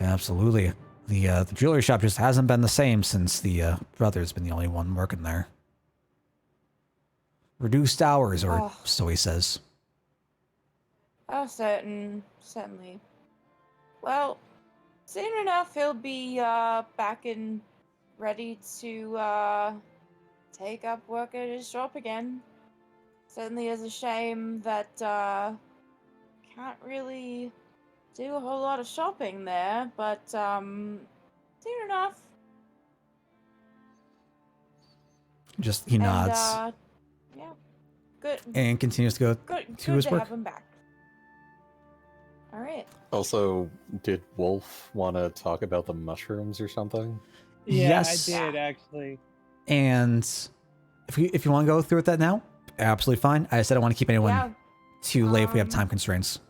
Absolutely. The jewelry shop just hasn't been the same since the brother's been the only one working there. Reduced hours, or so he says. Oh, certainly. Well, soon enough he'll be back and ready to take up work at his shop again. Certainly is a shame that can't really do a whole lot of shopping there, but soon enough. Just he nods. And, yeah, good. And continues to go to his work. Have him back. All right. Also, did Wolf want to talk about the mushrooms or something? Yeah, Yes. I did actually. And if you want to go through with that now, absolutely fine. I said I don't want to keep anyone too late if we have time constraints.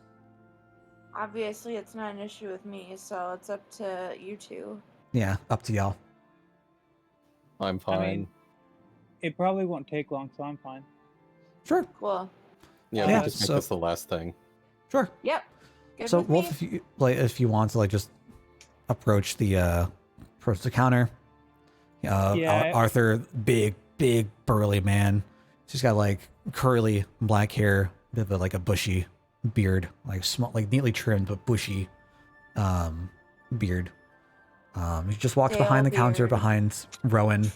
Obviously, it's not an issue with me, so it's up to you two. Yeah, up to y'all. I'm fine. I mean, it probably won't take long, so I'm fine. Sure. Cool. Yeah, we'll just make this the last thing. Sure. Yep. Good So with Wolf, me. if you want to just approach the counter. Arthur, big burly man. He's got like curly black hair, bit of a bushy beard, like small, like neatly trimmed but bushy beard. He just walks behind the counter behind Rowan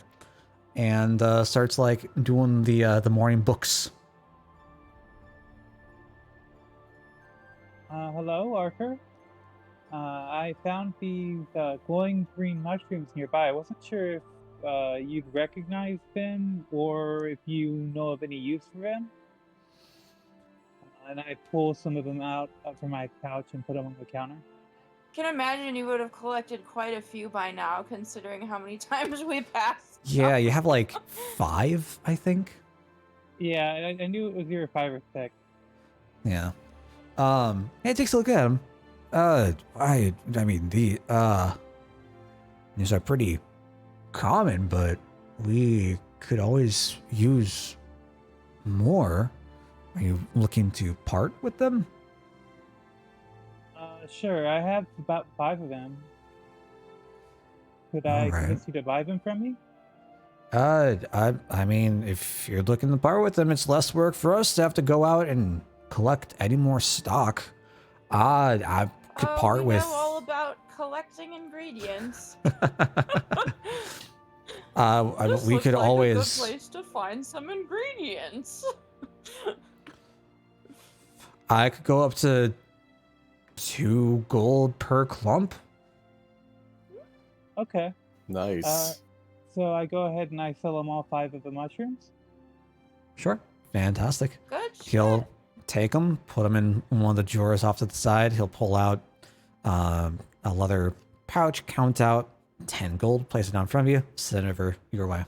and starts like doing the morning books. Hello, Arthur. I found these glowing green mushrooms nearby. I wasn't sure if you'd recognize them or if you know of any use for them. And I pull some of them out from my pouch and put them on the counter. Can imagine you would have collected quite a few by now, considering how many times we passed. Yeah, you have like 5, I think. Yeah, I knew it was either 5 or 6. Yeah. It takes a look at them. I mean, these are pretty common, but we could always use more. Are you looking to part with them? Sure, I have about 5 of them. Could I convince you to buy them from me? I mean, if you're looking to part with them, it's less work for us to have to go out and collect any more stock. I could part with. We know all about collecting ingredients. We could always. A good place to find some ingredients. I could go up to 2 gold per clump. Okay. Nice. So I go ahead and I sell them all 5 of the mushrooms. Sure. Fantastic. Good. He'll take them, put them in one of the drawers off to the side. He'll pull out a leather pouch, count out 10 gold, place it down in front of you, send it over your way.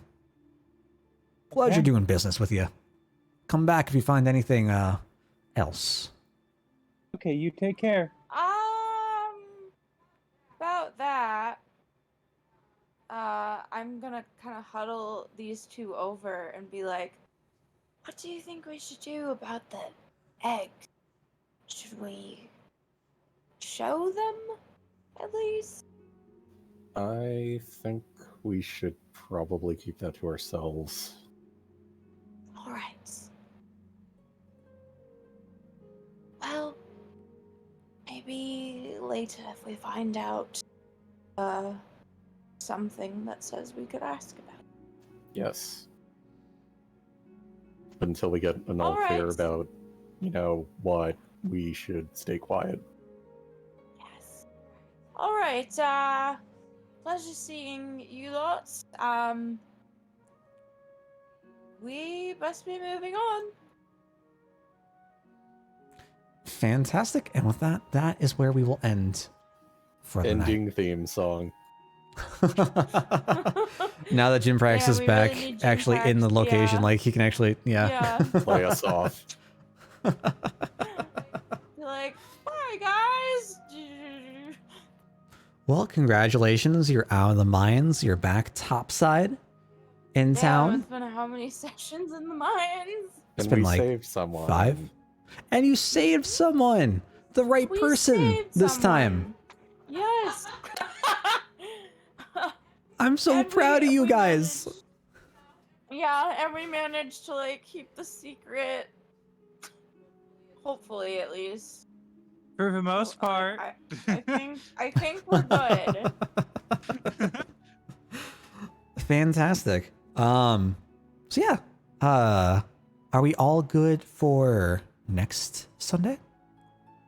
Pleasure doing business with you. Come back if you find anything else. Okay, you take care. About that, I'm gonna kind of huddle these two over and be like, what do you think we should do about the eggs? Should we show them, at least? I think we should probably keep that to ourselves. Alright. Well, maybe later if we find out something that says we could ask about it. Yes. But until we get an all clear about, what, we should stay quiet. Yes. Alright, pleasure seeing you lots. we must be moving on. Fantastic. And with that, that is where we will end for the Ending theme song. night. Now that Jim Prax Yeah, is we back, really need Jim actually in the Prax, location, yeah. like he can actually, yeah. Play us off. You're like, bye guys. Well, congratulations. You're out of the mines. You're back topside in Yeah, town. it's been how many sessions in the mines? It's And been we like saved someone. 5. And you saved someone. The right We person saved this time. someone. Yes. I'm so And proud of you we guys. managed- Yeah, and we managed to like keep the secret. Hopefully, at least. For the most Well, part. I think we're good. Fantastic. So yeah. Are we all good for next Sunday?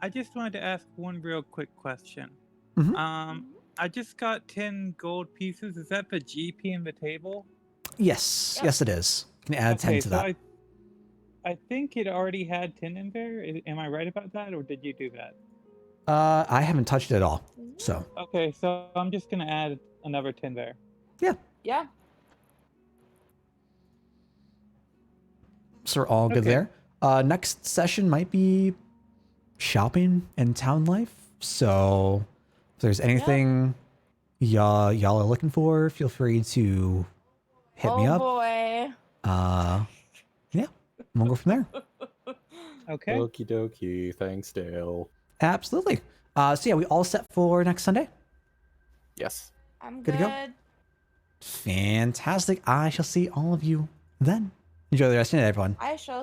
I just wanted to ask one real quick question. Mhm. I just got 10 gold pieces. Is that the GP in the table? Yes. Yep. Yes, it is. You can add 10 to that. I think it already had 10 in there. Am I right about that, or did you do that? I haven't touched it at all. So Okay, so I'm just gonna add another 10 there. Yeah. So we're all good Okay. there. Next session might be shopping and town life. So if there's anything y'all are looking for, feel free to hit me Oh up. boy. Yeah, we'll go from there. Okay. Okie dokie. Thanks, Dale. Absolutely. So yeah, we all set for next Sunday. Yes. I'm Good good. to go? Fantastic. I shall see all of you then. Enjoy the rest of your day, everyone. I shall